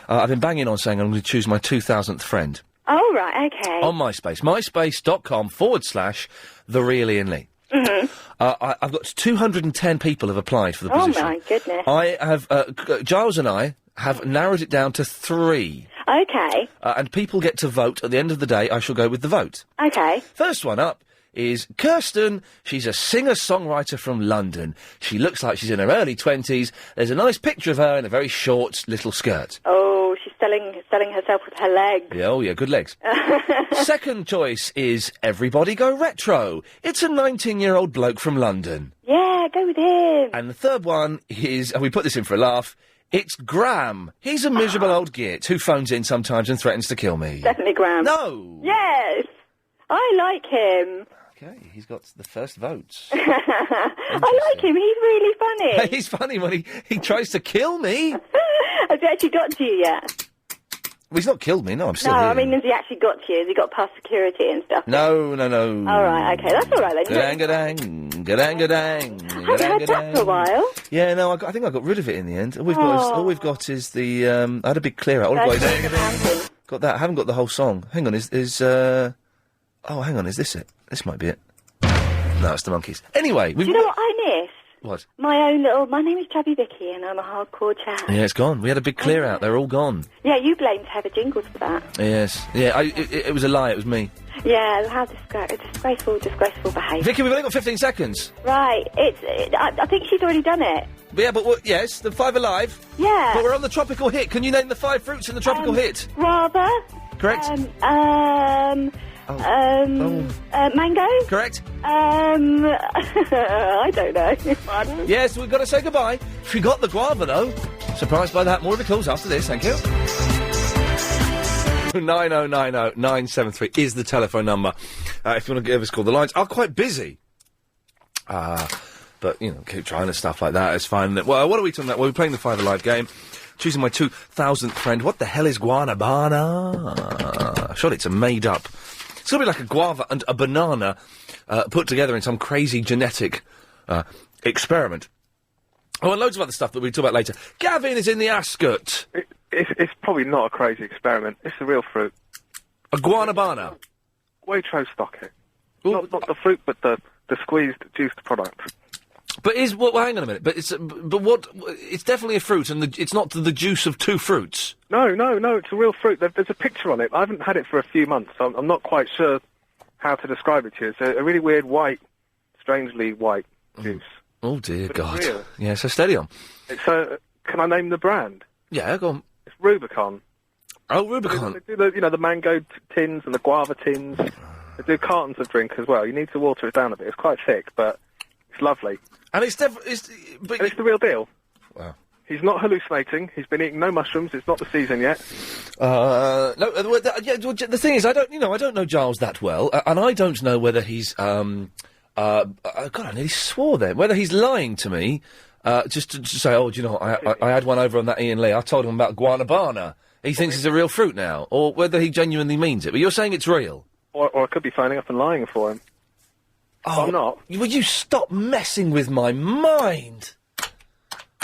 I've been banging on saying I'm going to choose my 2000th friend. Oh, right, okay. On MySpace. MySpace.com/The Real Iain Lee. Mm-hmm. I've got 210 people have applied for the position. Oh, my goodness. I have, Giles and I have narrowed it down to 3. Okay. And people get to vote. At the end of the day, I shall go with the vote. Okay. First one up is Kirsten. She's a singer-songwriter from London. She looks like she's in her early 20s. There's a nice picture of her in a very short little skirt. Oh, she's selling herself with her legs. Yeah, oh yeah, good legs. Second choice is Everybody Go Retro. It's a 19-year-old bloke from London. Yeah, go with him. And the third one is, and we put this in for a laugh, it's Graham. He's a miserable old git who phones in sometimes and threatens to kill me. Definitely Graham. No! Yes! I like him. Okay, he's got the first votes. I like him. He's really funny. He's funny when he tries to kill me. Has he actually got to you yet? Well, he's not killed me, no, I'm still No, here. I mean, has he actually got to you? Has he got past security and stuff? No. All right, okay, that's all right then. Gadang. Have you had that for a while? Yeah, no, I think I got rid of it in the end. All we've got is the, I had a big clear out. All I've got that. I haven't got the whole song. Hang on, is this it? This might be it. No, it's the Monkeys. Anyway, Do you know what I miss? What? My name is Chubby Vicky and I'm a hardcore chat. Yeah, it's gone. We had a big clear out. They're all gone. Yeah, you blamed Heather Jingles for that. Yes. Yeah, it was a lie. It was me. Yeah, how disgraceful behaviour. Vicky, we've only got 15 seconds. Right, I think she's already done it. Yeah, but yes, the 5 Alive. Yeah. But we're on the tropical hit. Can you name the 5 fruits in the tropical hit? Guava, Correct. Mango? Correct. I don't know. Pardon? Yes, we've got to say goodbye. Forgot the guava, though. Surprised by that. More of the calls after this, thank you. 9090973 is the telephone number. If you want to give us a call. The lines are quite busy. But, you know, keep trying and stuff like that. It's fine. Well, what are we talking about? Well, we're playing the Five Alive game. Choosing my 2,000th friend. What the hell is guanabana? Surely it's a made-up... It's going to be like a guava and a banana put together in some crazy genetic experiment. Oh, and loads of other stuff that we'll talk about later. Gavin is in the Ascot. It's probably not a crazy experiment. It's a real fruit. A guanabana? Waitrose stock it. Not the fruit, but the squeezed, juiced product. But well, hang on a minute. But it's definitely a fruit, and it's not the juice of two fruits. No, it's a real fruit. There's a picture on it. I haven't had it for a few months, so I'm not quite sure how to describe it to you. It's a really weird strangely white juice. Oh dear But God. it's real. Yeah, so steady on. It's can I name the brand? Yeah, go on. It's Rubicon. Oh, Rubicon. They do the mango tins and the guava tins. They do cartons of drink as well. You need to water it down a bit. It's quite thick, but it's lovely. And it's the real deal. Wow. He's not hallucinating. He's been eating no mushrooms. It's not the season yet. The thing is, I don't know Giles that well, and I don't know whether he's, God, I nearly swore then, whether he's lying to me, just to say, oh, do you know, I had one over on that Iain Lee, I told him about guanabana. He thinks it's a real fruit now, or whether he genuinely means it, but you're saying it's real. Or I could be phoning up and lying for him. Oh, I'm not. Will you stop messing with my mind?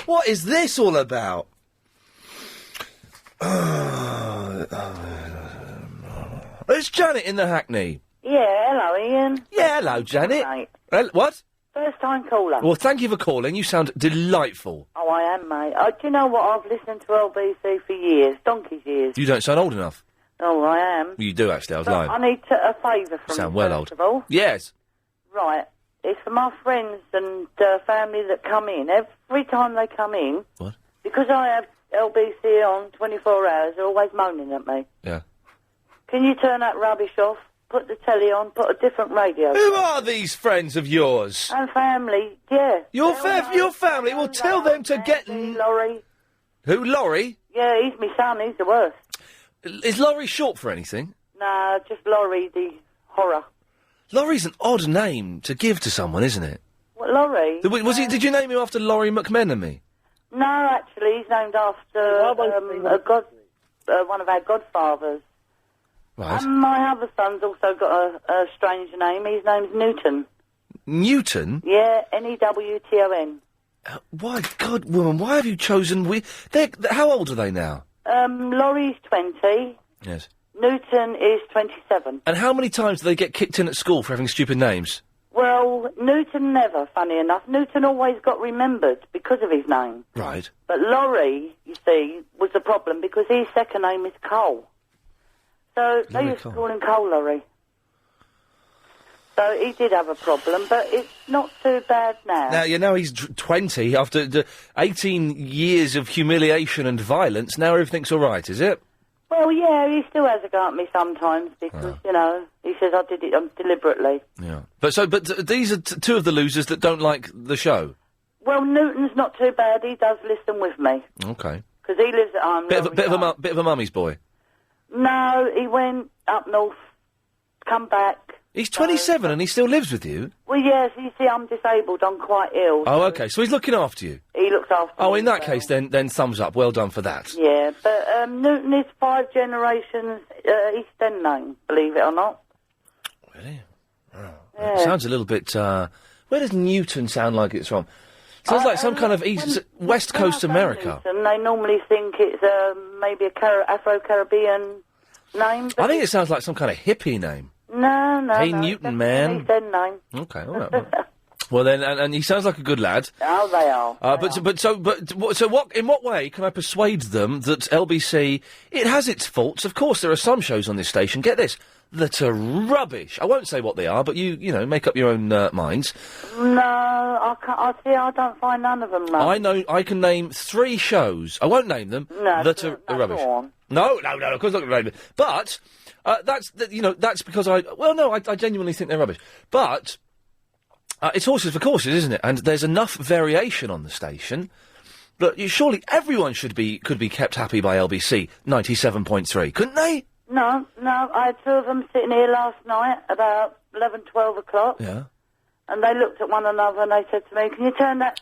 What is this all about? It's Janet in the Hackney. Yeah, hello, Ian. Yeah, hello, Janet. Mate. What? First time caller. Well, thank you for calling. You sound delightful. Oh, I am, mate. Do you know what? I've listened to LBC for years, donkey's years. You don't sound old enough. Oh, I am. Well, you do, actually. I was But lying. I need a favour from Sound you, well first old. of all. Yes. Right. It's for my friends and family that come in. Every time they come in... What? Because I have LBC on 24 hours, they're always moaning at me. Yeah. Can you turn that rubbish off, put the telly on, put a different radio Who on? are these friends of yours? And family, yeah. Your family will tell them to get... Laurie. Who, Laurie? Yeah, he's my son, he's the worst. Is Laurie short for anything? Nah, just Laurie, the horror. Laurie's an odd name to give to someone, isn't it? What, Laurie? Did you name him after Laurie McMenemy? No, actually, he's named after one of our godfathers. Right. And my other son's also got a strange name. His name's Newton. Newton? Yeah, Newton. Why, God, woman, why have you chosen... how old are they now? Laurie's 20. Yes. Newton is 27. And how many times do they get kicked in at school for having stupid names? Well, Newton never, funny enough. Newton always got remembered because of his name. Right. But Laurie, you see, was the problem because his second name is Cole. So they used to call him Cole Laurie. So he did have a problem, but it's not too bad now. Now, you know, he's 20, after 18 years of humiliation and violence, now everything's all right, is it? Well, yeah, he still has a go at me sometimes because, you know, he says I did it deliberately. Yeah. But these are two of the losers that don't like the show? Well, Newton's not too bad. He does listen with me. Okay. Because he lives at home. Bit of a mummy's boy. No, he went up north, come back. He's 27 and he still lives with you? Well, yes, you see, I'm disabled. I'm quite ill. Oh, okay. So he's looking after you? He looks after me. Oh, in that case, then thumbs up. Well done for that. Yeah, but Newton is 5 generations East End name, believe it or not. Really? Oh. Yeah. It sounds a little bit... where does Newton sound like it's from? Sounds like some kind of West Coast America. And they normally think it's maybe a Afro-Caribbean name. I think it sounds like some kind of hippie name. No. Hey, Newton, man. East End name. Okay, all right. Well then, and he sounds like a good lad. Oh, they are. So what? In what way can I persuade them that LBC it has its faults? Of course, there are some shows on this station. Get this, that are rubbish. I won't say what they are, but you know, make up your own minds. No, I can't. I don't find none of them rubbish. I can name 3 shows. I won't name them. That are rubbish. Go on. No, of course I'm not going to name them. But that's because I genuinely think they're rubbish. But it's horses for courses, isn't it? And there's enough variation on the station. But surely everyone could be kept happy by LBC 97.3, couldn't they? No, I had 2 of them sitting here last night about 11, 12 o'clock. Yeah. And they looked at one another and they said to me, "Can you turn that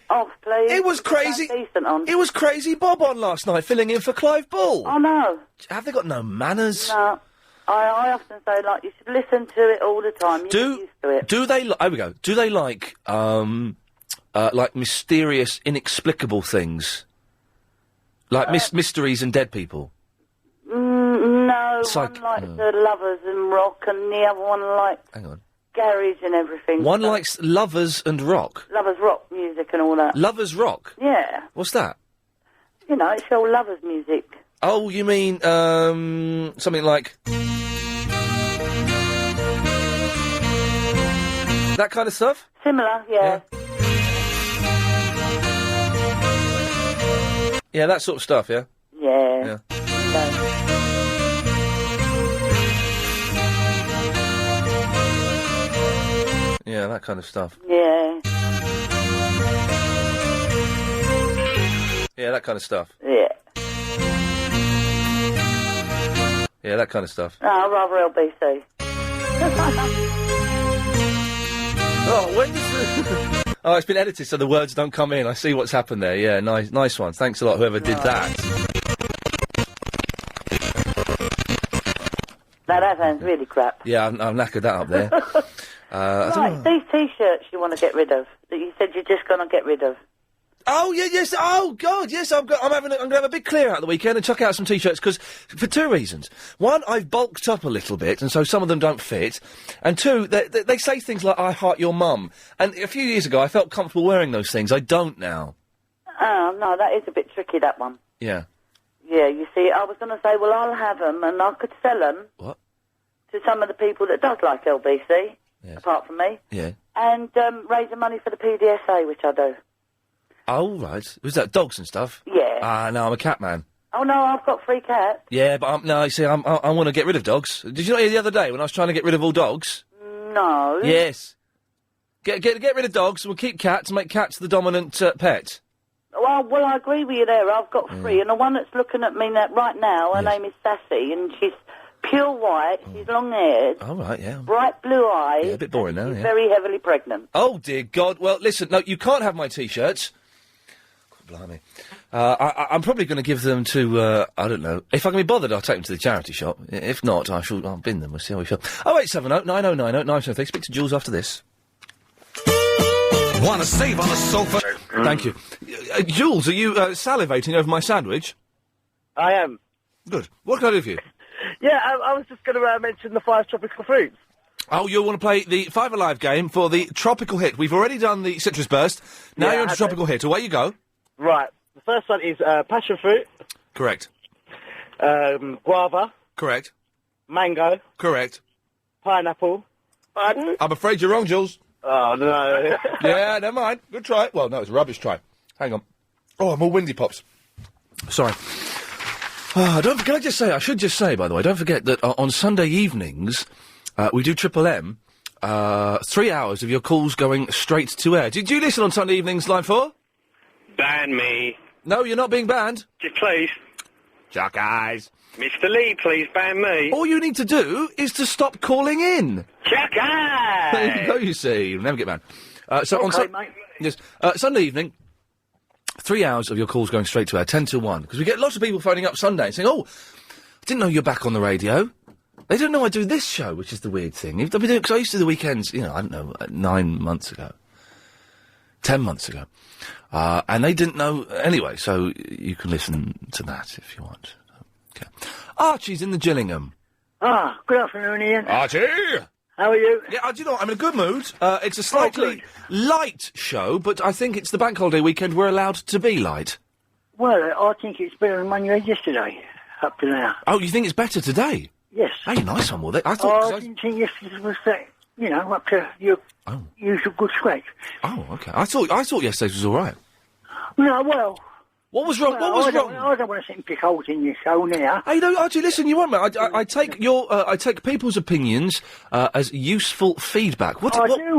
off, please?" It was crazy. Decent on. It was Crazy Bob on last night, filling in for Clive Bull. Oh, no. Have they got no manners? No. I often say, like, you should listen to it all the time. You get used to it. Do they... Here we go. Do they like mysterious, inexplicable things? Like mysteries and dead people? No, one likes the Lovers and rock, and the other one likes... Hang on. Garage and everything. One likes Lovers and rock? Lovers rock music and all that. Lovers rock? Yeah. What's that? You know, it's all Lovers music. Oh, you mean, something like... that kind of stuff? Similar, yeah. Yeah, that sort of stuff, yeah? Yeah. Yeah, that kind of stuff. Yeah. Yeah, that kind of stuff. Yeah. Yeah, that kind of stuff. No, I'd rather LBC. Oh, when does the... Oh, it's been edited so the words don't come in. I see what's happened there. Yeah, nice one. Thanks a lot, whoever did that. Now, that sounds really crap. Yeah, I've knackered that up there. Right, these T-shirts you want to get rid of, that you said you're just going to get rid of. Oh, yeah, yes, oh, God, yes, I'm going to have a big clear out the weekend and chuck out some T-shirts, because, for 2 reasons. One, I've bulked up a little bit, and so some of them don't fit. And 2, they say things like, "I heart your mum." And a few years ago, I felt comfortable wearing those things. I don't now. Oh, no, that is a bit tricky, that one. Yeah. Yeah, you see, I was going to say, well, I'll have them, and I could sell them. What? To some of the people that does like LBC, apart from me. Yeah. And raise the money for the PDSA, which I do. Oh, right. Was that dogs and stuff? Yeah. Ah, no, I'm a cat man. Oh, no, I've got 3 cats. Yeah, but no, you see, I want to get rid of dogs. Did you not hear the other day when I was trying to get rid of all dogs? No. Yes. Get rid of dogs, we'll keep cats, make cats the dominant pet. Well, I agree with you there. I've got 3, and the one that's looking at me right now, her name is Sassy, and she's pure white, she's long-haired. Oh, right, yeah. Bright blue eyes. Yeah, a bit boring now, she's yeah. very heavily pregnant. Oh, dear God. Well, listen, no, you can't have my T-shirts. God, blimey. I'm probably going to give them to, I don't know. If I can be bothered, I'll take them to the charity shop. If not, I'll bin them. We'll see how we feel. 0870 9090 973. Speak to Jules after this. Want to save on a sofa? Thank you. Jules, are you salivating over my sandwich? I am. Good. What can I do for you? Yeah, I was just going to mention the 5 tropical fruits. Oh, you want to play the 5 Alive game for the tropical hit. We've already done the citrus burst. Now you're into tropical hit. Away you go. Right. The first one is passion fruit. Correct. Guava. Correct. Mango. Correct. Pineapple. Pardon? I'm afraid you're wrong, Jules. Oh, no. Yeah, never mind. Good try. Well, no, it's a rubbish try. Hang on. Oh, I'm all windy pops. Sorry. Can I just say, I should just say, by the way, don't forget that on Sunday evenings, we do Triple M, 3 hours of your calls going straight to air. Did you listen on Sunday evenings, Line 4? Ban me. No, you're not being banned. Just please. Chuck eyes. Mr. Lee, please ban me. All you need to do is to stop calling in. Chuck eyes! There you go, you see. You'll never get banned. Mate. Yes, Sunday evening, 3 hours of your calls going straight to air, 10 till 1. Because we get lots of people phoning up Sunday and saying, "Oh, I didn't know you're back on the radio." They don't know I do this show, which is the weird thing. I've been doing, because I used to do the weekends, I don't know, 9 months ago. 10 months ago. And they didn't know anyway, so you can listen to that if you want. Okay. Archie's in the Gillingham. Ah, good afternoon, Ian. Archie! How are you? Yeah, do you know what? I'm in a good mood. It's a slightly light show, but I think it's the bank holiday weekend. We're allowed to be light. Well, I think it's better than one you had yesterday, up to now. Oh, you think it's better today? Yes. Hey, nice one, Will. I Oh, thought... I didn't think yesterday was that, up to your usual good scratch. Oh, okay. I thought yesterday's was all right. No, well... What was wrong? What was wrong? I don't want to sit and pick holes in your show now. Hey, no, Archie, listen, you won't, mate. I take I take people's opinions as useful feedback. I'll tell you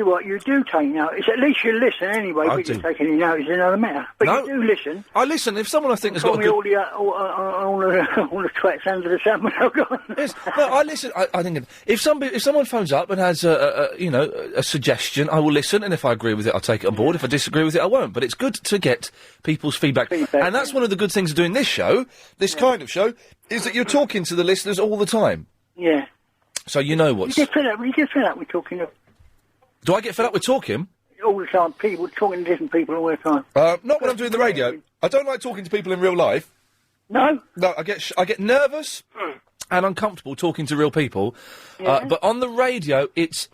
what, you do take notice. At least you listen anyway. I We do. just take any notice is another matter. But No. you do listen. I listen. If someone I think has Call got a me good... all the twats under the sun when I've gone. Yes, no, I listen. I think if someone phones up and has a suggestion, I will listen, and if I agree with it, I'll take it on board. If I disagree with it, I won't. But it's good to get people's feedback, and that's one of the good things of doing this show, this kind of show, is that you're talking to the listeners all the time. Yeah. So you know what's... You get fed up with talking Do I get fed up with talking? all the time, talking to different people all the time. Not when I'm doing the radio. I don't like talking to people in real life. No? No, I get nervous and uncomfortable talking to real people. Yeah. But on the radio, it's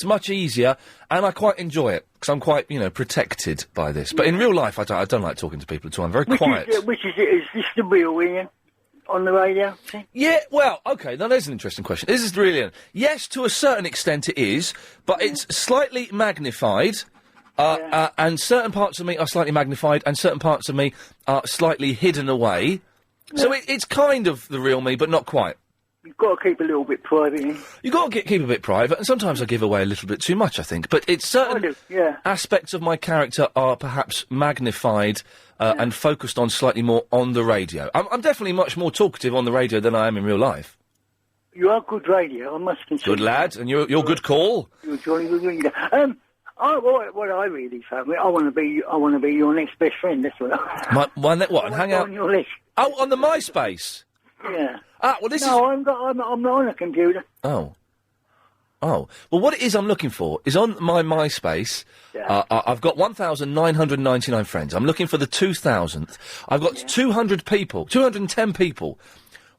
much easier, and I quite enjoy it, because I'm quite, protected by this. But in real life, I don't like talking to people at all. I'm very quiet. Is this the real Ian on the radio? Yeah, well, okay, now there's an interesting question. Is this really Ian? Yes, to a certain extent it is, but it's slightly magnified. And certain parts of me are slightly magnified, and certain parts of me are slightly hidden away. Yeah. So it's kind of the real me, but not quite. You've got to keep a little bit private. You've got to keep a bit private, and sometimes I give away a little bit too much, I think. But it's certain aspects of my character are perhaps magnified and focused on slightly more on the radio. I'm definitely much more talkative on the radio than I am in real life. You are good radio, I must consider. Good lad, and you're good call. You're jolly good radio. What I really found, I want to be your next best friend. That's what. And hang out on your list. Oh, on the MySpace. Yeah. Well, this is. I'm not on a computer. Oh. Well, what it is I'm looking for is on my MySpace. Yeah. I've got 1,999 friends. I'm looking for the 2,000th. I've got 210 people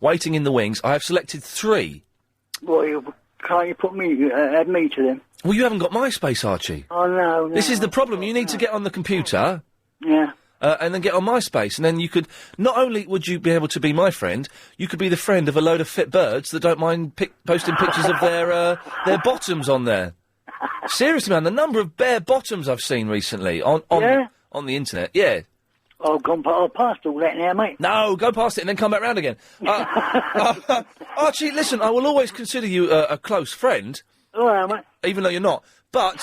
waiting in the wings. I have selected 3. Can't you add me to them? Well, you haven't got MySpace, Archie. Oh, no. This is the problem. You need to get on the computer. Yeah. And then get on MySpace, and then you could... Not only would you be able to be my friend, you could be the friend of a load of fit birds that don't mind posting pictures of their bottoms on there. Seriously, man, the number of bare bottoms I've seen recently on the internet, yeah. I've past all that now, mate. No, go past it and then come back round again. Archie, listen, I will always consider you a close friend. All right, mate. Even though you're not. But,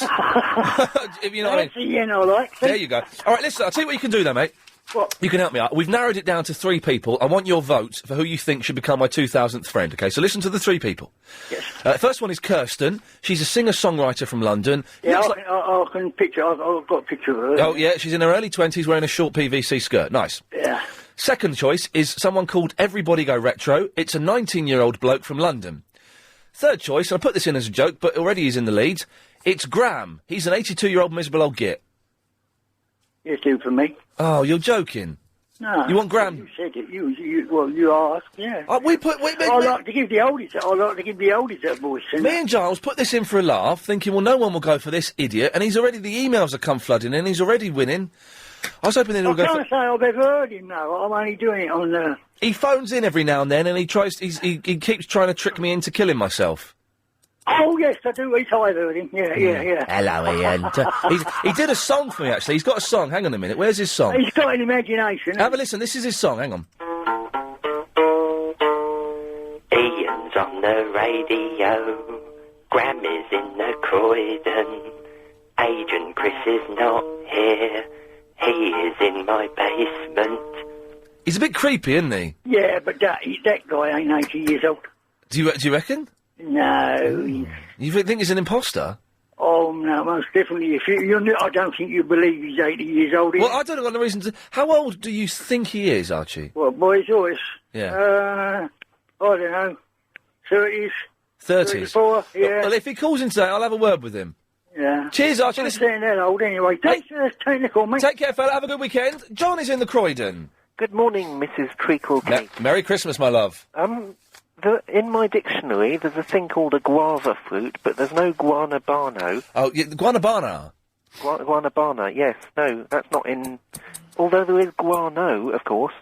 if you know what I mean. Yeah, no, like. There you go. All right, listen, I'll tell you what you can do, though, mate. What? You can help me out. We've narrowed it down to 3 people. I want your vote for who you think should become my 2,000th friend, OK? So listen to the 3 people. Yes. First one is Kirsten. She's a singer-songwriter from London. Yeah, I can picture... I've got a picture of her. Oh, yeah, she's in her early 20s wearing a short PVC skirt. Nice. Yeah. Second choice is someone called Everybody Go Retro. It's a 19-year-old bloke from London. Third choice, and I put this in as a joke, but already he's in the lead, it's Graham. He's an 82-year-old miserable old git. Yes, do for me. Oh, you're joking. No. You want Graham? You said it. You asked, yeah. I like to give the oldies that voice. Me and Giles put this in for a laugh, thinking, well, no one will go for this idiot, and he's already... The emails have come flooding in, he's already winning. I was hoping they'd all go for... I can't say I've ever heard him, no. I'm only doing it on... He phones in every now and then, and he keeps trying to trick me into killing myself. Oh, yes, I do. I've heard him. Yeah. Hello, Ian. He did a song for me, actually. He's got a song. Hang on a minute. Where's his song? He's got an imagination. Have a listen. This is his song. Hang on. Ian's on the radio. Grammy's in the Croydon. Agent Chris is not here. He is in my basement. He's a bit creepy, isn't he? Yeah, but that guy ain't 80 years old. Do you reckon? No. You think he's an imposter? Oh, no, most definitely. I don't think you believe he's 80 years old. Well, I don't know the reason to... How old do you think he is, Archie? Well, boy's voice. Yeah. I don't know. 30s. 30s? 34, yeah. Well, if he calls in today, I'll have a word with him. Yeah. Cheers, Archie. I'm saying that old anyway. Thanks for taking the call, mate. Take care, fella. Have a good weekend. John is in the Croydon. Good morning, Mrs. Treacle-Cake. Merry Christmas, my love. In my dictionary, there's a thing called a guava fruit, but there's no guanabano. Oh, yeah, guanabana? Guanabana, yes. No, that's not in... Although there is guano, of course.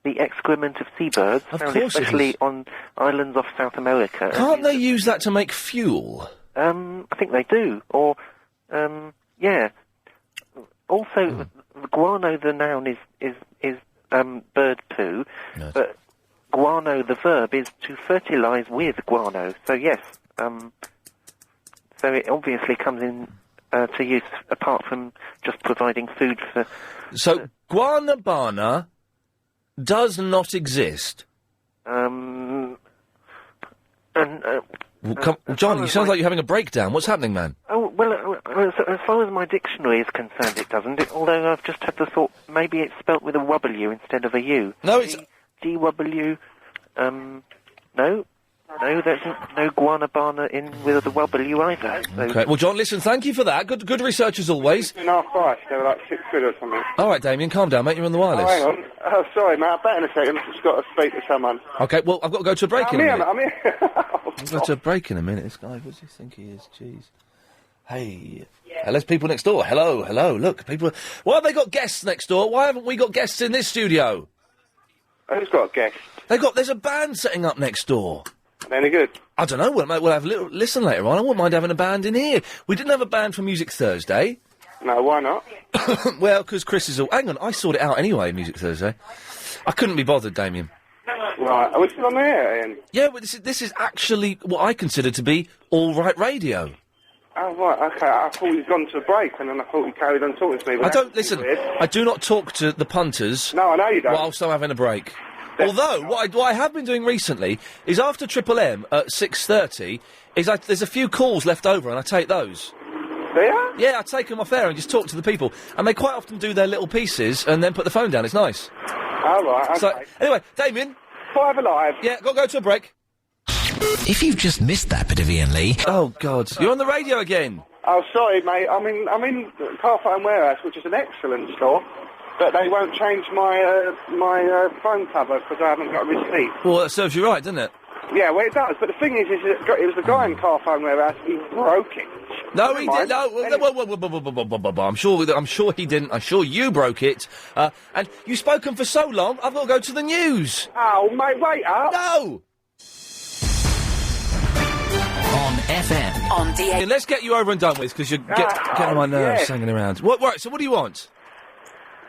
the excrement of seabirds, Of found course it especially is. on islands off South America. Can't they use that to make fuel? I think they do. Or, yeah. Also, the guano, the noun, is bird poo, but guano, the verb, is to fertilise with guano. So yes, so it obviously comes in to use apart from just providing food for. So guanabana does not exist. John, you sound like you're having a breakdown. What's happening, man? Oh, well, as far as my dictionary is concerned, it doesn't. Although I've just had the thought maybe it's spelt with a W instead of a U. No, it's... G-W... No, there's no guanabana in with the W either. So. Okay, well, John, listen, thank you for that. Good research as always. $2.5 price. They were like £6 or something. All right, Damien, calm down, mate. You're on the wireless. Oh, hang on. Oh, sorry, mate. I'll bet in a second. I've just got to speak to someone. Okay, well, I've got to go to a break in a minute. I'm here. I'll go to a break in a minute. This guy, what does he think he is? Jeez. Hey. There's people next door. Hello. Look, people... Why have they got guests next door? Why haven't we got guests in this studio? Who's got a guest? There's a band setting up next door. Any good? I don't know. We'll have a little listen later on. I wouldn't mind having a band in here. We didn't have a band for Music Thursday. No, why not? Well, because Chris is all... Hang on, I sorted it out anyway, Music Thursday. I couldn't be bothered, Damien. Right, are we still on the air, Ian? Yeah, but this is actually what I consider to be all-right radio. Oh, right, okay. I thought you'd gone to a break, and then I thought you carried on talking to me. I don't... Listen, I do not talk to the punters... No, I know you don't. ...whilst I'm having a break. Although, what I have been doing recently is after Triple M at 6:30, there's a few calls left over and I take those. Yeah? Yeah, I take them off air and just talk to the people. And they quite often do their little pieces and then put the phone down. It's nice. Oh, right, okay. So, anyway, Damien. 5 Alive. Yeah, got to go to a break. If you've just missed that bit of Iain Lee... Oh, God. You're on the radio again. Oh, sorry, mate. I'm in Carphone Warehouse, which is an excellent store. But they won't change my phone cover because I haven't got a receipt. Well, that serves you right, doesn't it? Yeah, well, it does. But the thing is it was the guy in Carphone Warehouse who broke it. No, he didn't. No, I'm sure he didn't. I'm sure you broke it. And you've spoken for so long, I've got to go to the news. Oh, mate, wait up. No! On FM. On DA. Let's get you over and done with, because you're getting on my nerves hanging around. Right, so what do you want?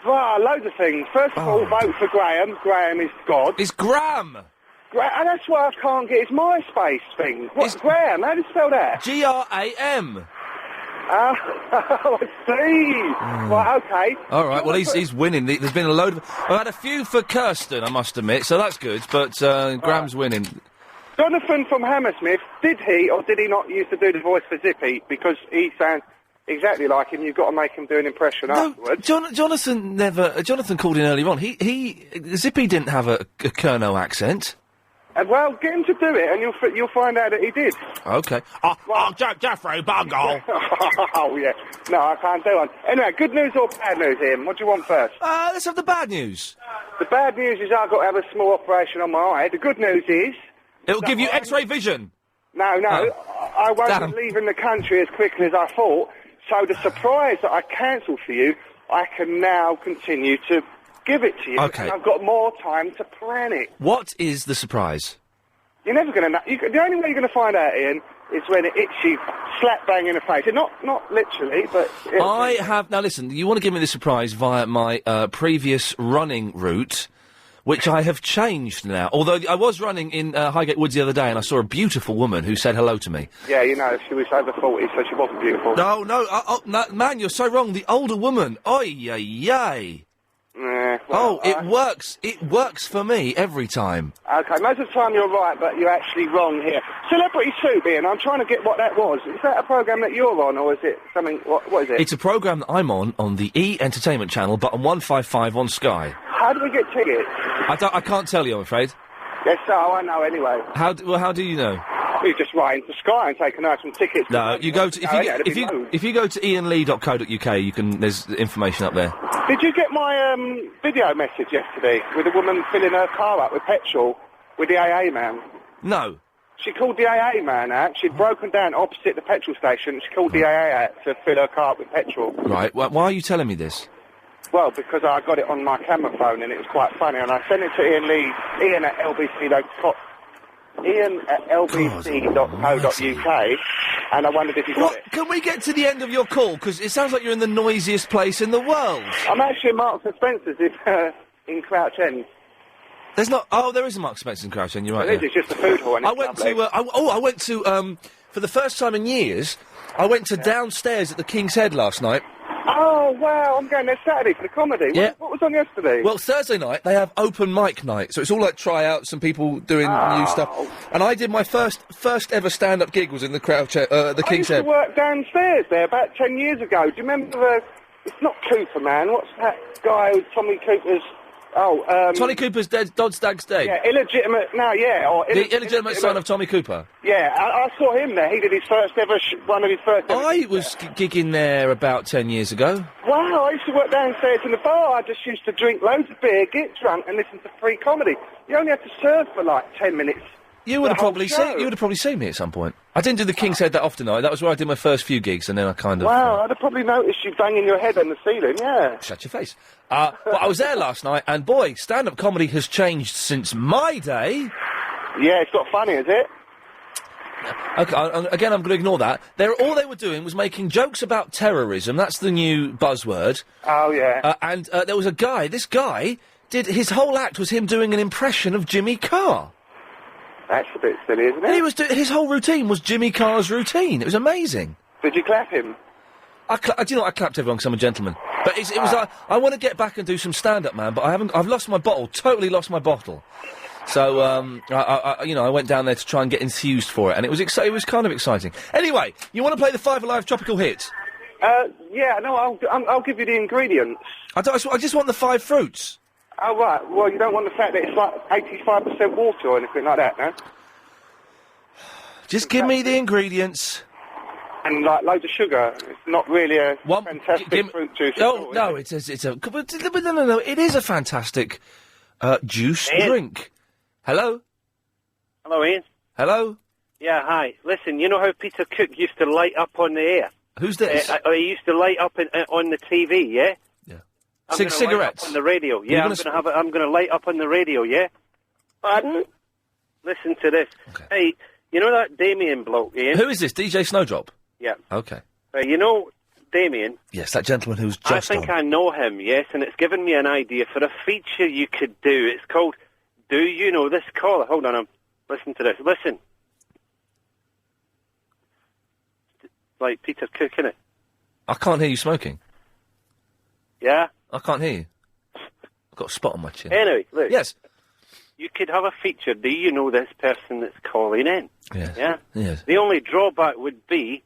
Well, loads of things. First of all, vote for Graham. Graham is God. It's Graham! And that's why I can't get his MySpace thing. What's Graham? How do you spell that? G-R-A-M. I see. Right, okay. All right, well, he's winning. There's been a load of... I've had a few for Kirsten, I must admit, so that's good, but Graham's winning. Jonathan from Hammersmith, did he or did he not used to do the voice for Zippy? Because he sounds exactly like him. You've got to make him do an impression afterwards. Jonathan called in earlier on. Zippy didn't have a Kerno accent. Well, get him to do it, and you'll find out that he did. Okay. Jeffrey Bungle. Oh yeah. No, I can't do one. Anyway, good news or bad news, Ian? What do you want first? Let's have the bad news. The bad news is I've got to have a small operation on my eye. The good news is it'll give you X-ray vision. No, I won't be leaving the country as quickly as I thought. So the surprise that I cancelled for you, I can now continue to give it to you. Okay. And I've got more time to plan it. What is the surprise? You're never going to know. The only way you're going to find out, Ian, is when it hits you slap bang in the face. Not literally, but... Now listen, you want to give me the surprise via my previous running route, which I have changed now. Although I was running in Highgate Woods the other day and I saw a beautiful woman who said hello to me. Yeah, she was over 40, so she wasn't beautiful. No, man, you're so wrong. The older woman. Oy. It works. It works for me every time. Okay, most of the time you're right, but you're actually wrong here. Celebrity Soup, Ian, I'm trying to get what that was. Is that a programme that you're on, or is it something... What is it? It's a programme that I'm on the E! Entertainment channel, but on 155 on Sky. How do we get tickets? I can't tell you, I'm afraid. Yes, sir, I know anyway. How do you know? You just write into Sky and take a nice some tickets. No, you go to... If you go to iainlee.co.uk, there's information up there. Did you get my video message yesterday with a woman filling her car up with petrol with the AA man? No. She called the AA man out. She'd broken down opposite the petrol station. She called the AA out to fill her car up with petrol. Right. Why are you telling me this? Well, because I got it on my camera phone and it was quite funny, and I sent it to Ian Lee, Ian at lbc.co.uk, and I wondered if he got it. Can we get to the end of your call? Because it sounds like you're in the noisiest place in the world. I'm actually at Marks and Spencer's in Crouch End. There's not... Oh, there is a Marks and Spencer's in Crouch End, you're right. It is, it's just a food hall, and I it's went lovely. I went to, for the first time in years, I went to downstairs at the King's Head last night. Oh, wow, I'm going there Saturday for the comedy. Yeah. What was on yesterday? Well, Thursday night, they have open mic night, so it's all like tryouts and people doing new stuff. And I did my first ever stand-up gig was in the Crouch, the King's Head. I used to work downstairs there about 10 years ago. Do you remember it's not Cooper, man. What's that guy who Tommy Cooper's... Tommy Cooper's dead, Dod Stag's Day. Yeah, illegitimate... No, yeah. Or The illegitimate son of Tommy Cooper. Yeah, I saw him there. He did his first ever... one of his first ever... I was gigging there about 10 years ago. Wow, I used to work downstairs in the bar. I just used to drink loads of beer, get drunk, and listen to free comedy. You only had to serve for like 10 minutes. You would have probably seen me at some point. I didn't do the King's Head that often, though. That was where I did my first few gigs, and then I kind of... Wow, I'd have probably noticed you banging your head on the ceiling, yeah. Shut your face. But I was there last night, and boy, stand-up comedy has changed since my day. Yeah, it's got funny, is it? Okay, again, I'm going to ignore that. All they were doing was making jokes about terrorism. That's the new buzzword. Oh, yeah. And there was a guy. This guy did... His whole act was him doing an impression of Jimmy Carr. That's a bit silly, isn't it? And he was his whole routine was Jimmy Carr's routine. It was amazing. Did you clap him? I clapped everyone because I'm a gentleman. But it was like, I want to get back and do some stand-up, man, but I've lost my bottle, totally lost my bottle. So, I went down there to try and get enthused for it, and it was kind of exciting. Anyway, you want to play the 5 Alive Tropical Hit? Yeah, no, I'll give you the ingredients. I just want the 5 fruits. Oh, right. Well, you don't want the fact that it's like 85% water or anything like that, no? Just give me the ingredients. And, like, loads of sugar. It's not really a fantastic fruit juice. No, no, it's a... But no, it is a fantastic juice drink. Hello? Hello, Ian. Hello? Yeah, hi. Listen, you know how Peter Cook used to light up on the air? Who's this? He used to light up on the TV, yeah? Cigarettes? Light up on the radio. Yeah, I'm going to light up on the radio, yeah? Pardon? Listen to this. Okay. Hey, you know that Damien bloke, Ian? Who is this? DJ Snowdrop? Yeah. Okay. You know Damien? Yes, that gentleman who's just I think I know him, yes, and it's given me an idea for a feature you could do. It's called Do You Know This Caller? Hold on, listen to this. Listen. Like Peter Cook, innit? I can't hear you smoking. Yeah? I can't hear you. I've got a spot on my chin. Anyway, look. Yes. You could have a feature, do you know this person that's calling in? Yes. Yeah? Yes. The only drawback would be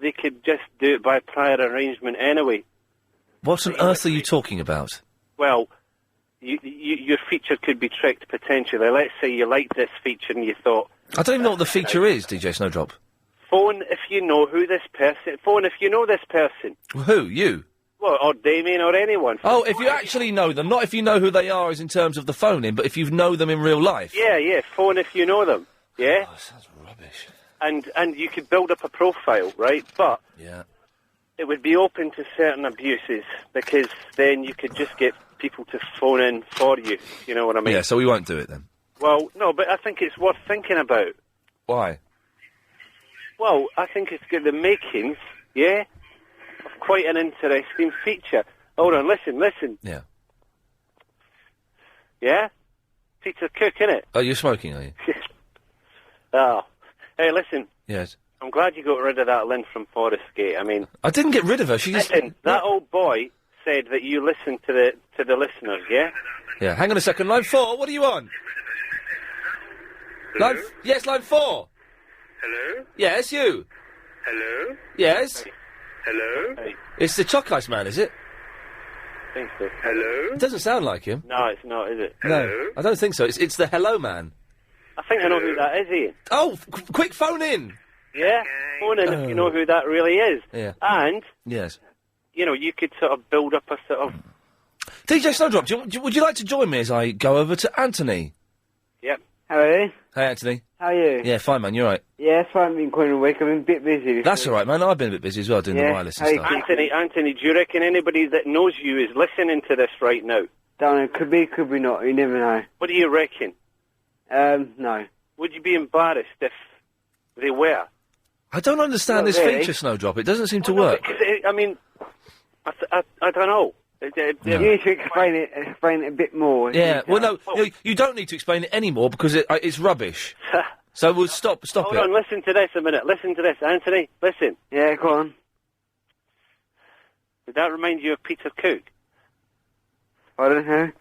they could just do it by prior arrangement anyway. What on earth are you talking about? Well, your feature could be tricked potentially. Let's say you liked this feature and you thought... I don't even know what the feature is, DJ Snowdrop. Phone if you know who this person... Phone if you know this person. Who? You? Well, or Damien or anyone. Oh, if you actually know them. Not if you know who they are as in terms of the phone-in, but if you know them in real life. Yeah, phone if you know them. Yeah? Oh, that sounds rubbish. And you could build up a profile, right? But... Yeah. It would be open to certain abuses, because then you could just get people to phone in for you, you know what I mean? Yeah, so we won't do it then. Well, no, but I think it's worth thinking about. Why? Well, I think it's got the makings, yeah, of quite an interesting feature. Hold on, listen. Yeah. Yeah? Peter Cook, innit? Oh, you're smoking, are you? Oh. Hey, listen. Yes. I'm glad you got rid of that Lynn from Forest Gate. I mean... I didn't get rid of her, she just... Listen, that old boy said that you listen to the listeners, yeah? Yeah, hang on a second. Line 4, what are you on? Hello? Yes, line 4. Hello? Yes, you. Hello? Yes? Hello? Hey. It's the Chalk Ice Man, is it? I think so. Hello? It doesn't sound like him. No, it's not, is it? No, I don't think so. It's the Hello Man. I think I know who that is, Ian. Oh, quick phone in! Yeah, phone in if you know who that really is. Yeah. And, Yes. you know, you could sort of build up a sort of... DJ Snowdrop, would you like to join me as I go over to Anthony? Yep. Hello. Hey, Anthony. How are you? Yeah, fine, man. You're right. Yeah, that's why I've been calling a week. I've been a bit busy. That's all right, man. I've been a bit busy as well doing the wireless and stuff. Anthony, do you reckon anybody that knows you is listening to this right now? Don't know. Could be not. You never know. What do you reckon? No. Would you be embarrassed if they were? I don't understand this feature, Snowdrop. It doesn't seem to work. Because I don't know. You need to explain it a bit more. Yeah, well, no, you don't need to explain it anymore because it's rubbish. So we'll stop Hold it. on, listen to this a minute. Listen to this, Anthony. Listen. Yeah, go on. Did that remind you of Peter Cook? I don't know.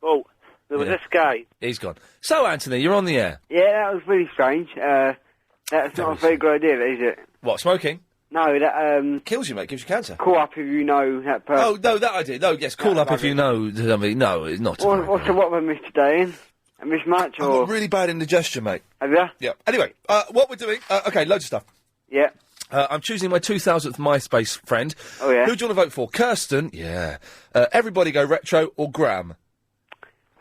Oh, there was this guy. He's gone. So, Anthony, you're on the air. Yeah, that was really strange. That's not a very good idea, is it? What, smoking? No, that, kills you, mate. Gives you cancer. Call up if you know that person. Oh, no, that I did. No, yes, call up if you know somebody. No, it's not. What's the what I missed today, Ian? I missed much, I've or...? got really bad indigestion, mate. Have you? Yeah. Anyway, what we're doing... okay, loads of stuff. Yeah. I'm choosing my 2000th MySpace friend. Oh, yeah? Who do you want to vote for? Kirsten? Yeah. Everybody Go Retro or Graham?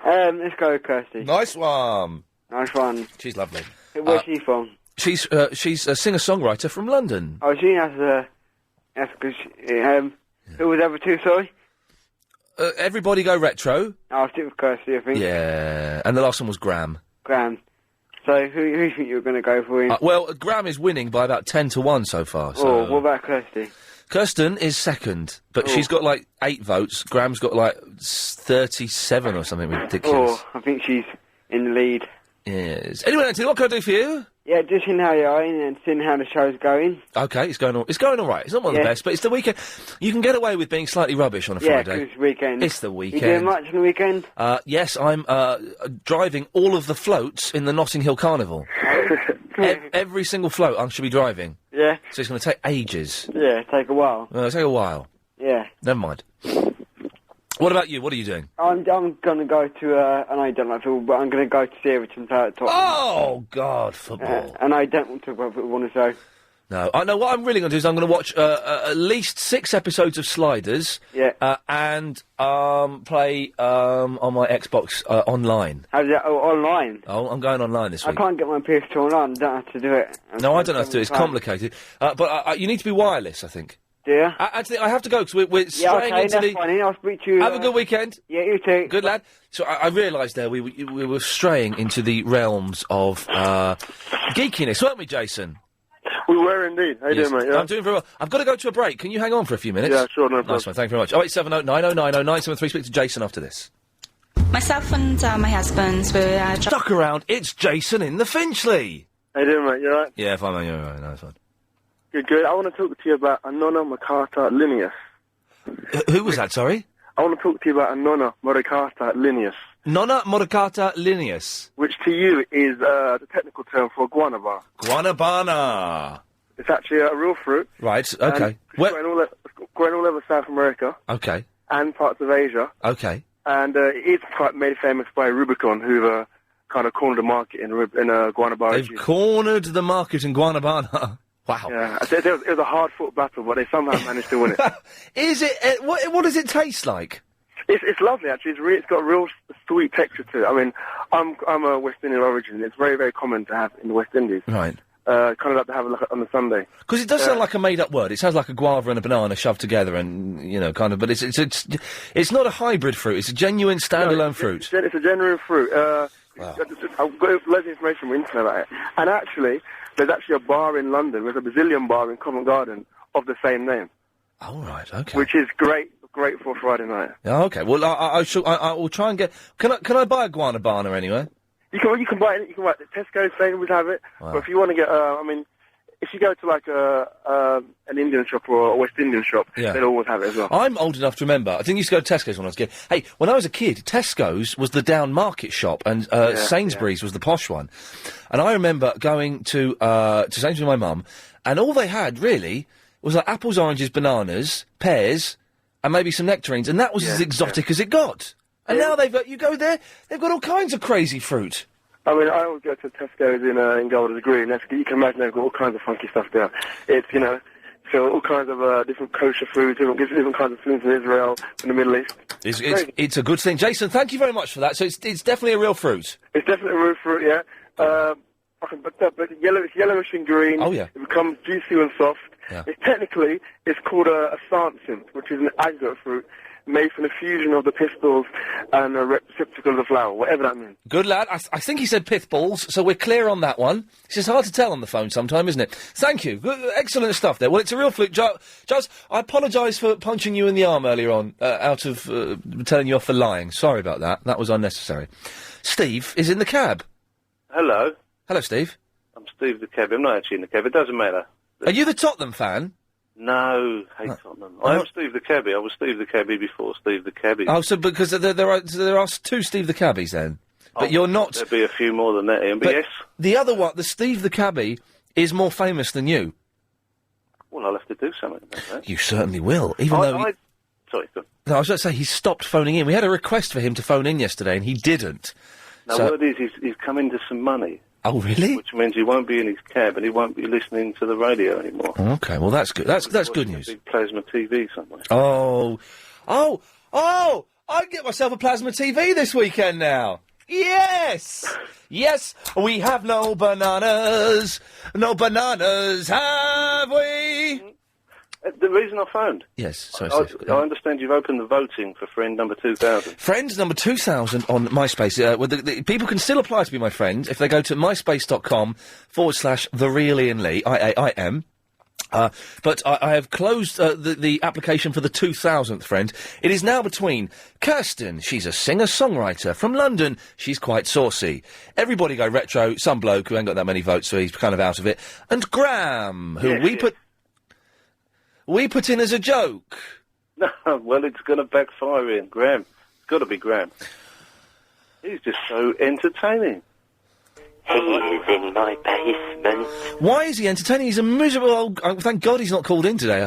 Let's go with Kirsty. Nice one. Nice one. She's lovely. Where's she from? She's a singer-songwriter from London. Oh, she has that's good. Who was the other two, sorry? Everybody Go Retro. I'll stick with Kirsty, I think. Yeah. And the last one was Graham. Graham. So, who do you think you were going to go for? Well, Graham is winning by about 10-1 so far. So. Oh, what about Kirsty? Kirsten is second, but she's got like 8 votes. Graham's got like 37 or something ridiculous. Oh, I think she's in the lead. Yes. Anyway, Anthony, what can I do for you? Yeah, just seeing how you are and seeing how the show's going. Okay, it's going all right. It's not one of the best, but it's the weekend. You can get away with being slightly rubbish on a Friday. Yeah, 'cause it's weekend. It's the weekend. You doing much on the weekend? Yes, I'm driving all of the floats in the Notting Hill Carnival. Every single float I should be driving. Yeah. So it's going to take ages. Yeah, take a while. It'll take a while. Yeah. Never mind. What about you? What are you doing? I'm going to go to, I know you don't like football, but I'm going to go to see Everton play at Tottenham. Oh, God, football. And I don't want to talk about football, so... No, I know what I'm really going to do is I'm going to watch at least 6 episodes of Sliders. Yeah. And play on my Xbox online. How's that? Oh, online? Oh, I'm going online this week. I can't get my PS2 online. I don't have to do it. No, I don't have to do it. It's complicated. But you need to be wireless, I think. Yeah. Anthony, I have to go because we're straying into that's the... fine. I'll speak to you. Have a good weekend. Yeah, you too. Good lad. So I realised there we were straying into the realms of geekiness, weren't we, Jason? We were indeed. How you doing, mate? Yeah? I'm doing very well. I've got to go to a break. Can you hang on for a few minutes? Yeah, sure, no problem. Nice one, thank you very much. 0870 9090 973. Speak to Jason after this. Myself and my husband were... Stuck around, it's Jason in the Finchley. How you doing, mate? You alright? Yeah, fine, man, you're alright, no, it's fine. Good. I want to talk to you about Anona Makata Linnaeus. Who was that, sorry? I want to talk to you about Anona Morikata Linnaeus. Nonna Morikata Linnaeus. Which to you is the technical term for guanaba. Guanabana. It's actually a real fruit. Right, okay. It's grown all over South America. Okay. And parts of Asia. Okay. And it is quite made famous by Rubicon, who've kind of cornered the market in Guanabara. They've cornered the market in Guanabana. Wow. Yeah, it was a hard-fought battle, but they somehow managed to win it. Is it? What does it taste like? It's lovely, actually. It's got a real sweet texture to it. I mean, I'm a West Indian origin. It's very, very common to have in the West Indies. Right. Kind of like to have it on a Sunday. Because it does sound like a made-up word. It sounds like a guava and a banana shoved together, and kind of. But it's not a hybrid fruit. It's a genuine standalone fruit. It's a genuine fruit. Wow. I've got loads of information from the internet about it. And actually, there's actually a bar in London. There's a Brazilian bar in Covent Garden of the same name. Oh, right, okay. Which is great for Friday night. Oh, okay. Well, I will try and get. Can I buy a guanabana anywhere? You can buy it. You can buy it. Tesco, Sainsbury's have it. Wow. But if you want to get, if you go to like an Indian shop or a West Indian shop, they'll always have it as well. I'm old enough to remember. I think I used to go to Tesco's when I was a kid. Hey, when I was a kid, Tesco's was the down market shop, and Sainsbury's was the posh one. And I remember going to Sainsbury's with my mum, and all they had really was like apples, oranges, bananas, pears, and maybe some nectarines, and that was as exotic as it got. And now you go there, they've got all kinds of crazy fruit. I mean, I always go to Tesco's in Golders Green. You can imagine they've got all kinds of funky stuff there. It's, So all kinds of different kosher foods, different kinds of foods in Israel, in the Middle East. It's a good thing. Jason, thank you very much for that. So it's definitely a real fruit. It's definitely a real fruit, yeah. But it's yellowish and green. Oh, yeah. It becomes juicy and soft. Yeah. It's called a sansim, which is an agate fruit made from the fusion of the pistils and the receptacle of the flower, whatever that means. Good lad. I think he said pith balls, so we're clear on that one. It's just hard to tell on the phone sometime, isn't it? Thank you. Good, excellent stuff there. Well, it's a real fluke. Giles, I apologise for punching you in the arm earlier on, out of telling you off for lying. Sorry about that. That was unnecessary. Steve is in the cab. Hello. Hello, Steve. I'm Steve the cabbie. I'm not actually in the cab. It doesn't matter. Are you the Tottenham fan? No, hate Tottenham. I am Steve the cabbie. I was Steve the cabbie before Steve the cabbie. Oh, so because there are two Steve the cabbies then, but you're not. There'll be a few more than that, Ian. But yes. The other one, the Steve the cabbie, is more famous than you. Well, I'll have to do something about that. You certainly will, even though. Sorry, go on. No, I was going to say he stopped phoning in. We had a request for him to phone in yesterday, and he didn't. Now, word is he's come into some money. Oh, really? Which means he won't be in his cab and he won't be listening to the radio anymore. Okay, well that's good. That's good news. A big plasma TV somewhere. Oh! I can get myself a plasma TV this weekend now. Yes! Yes, we have no bananas. No bananas, have we? The reason I phoned. Yes, sorry, I understand you've opened the voting for friend number 2000. Friend number 2000 on MySpace. Well, the people can still apply to be my friend if they go to myspace.com/The Real Iain Lee, IAIM. But I have closed the application for the 2000th friend. It is now between Kirsten, she's a singer-songwriter from London, she's quite saucy. Everybody go retro, some bloke who ain't got that many votes, so he's kind of out of it. And Graham, who we put in as a joke. No, well, it's going to backfire in. Graham. It's got to be Graham. He's just so entertaining. He is in my basement. Why is he entertaining? He's a miserable old... thank God he's not called in today.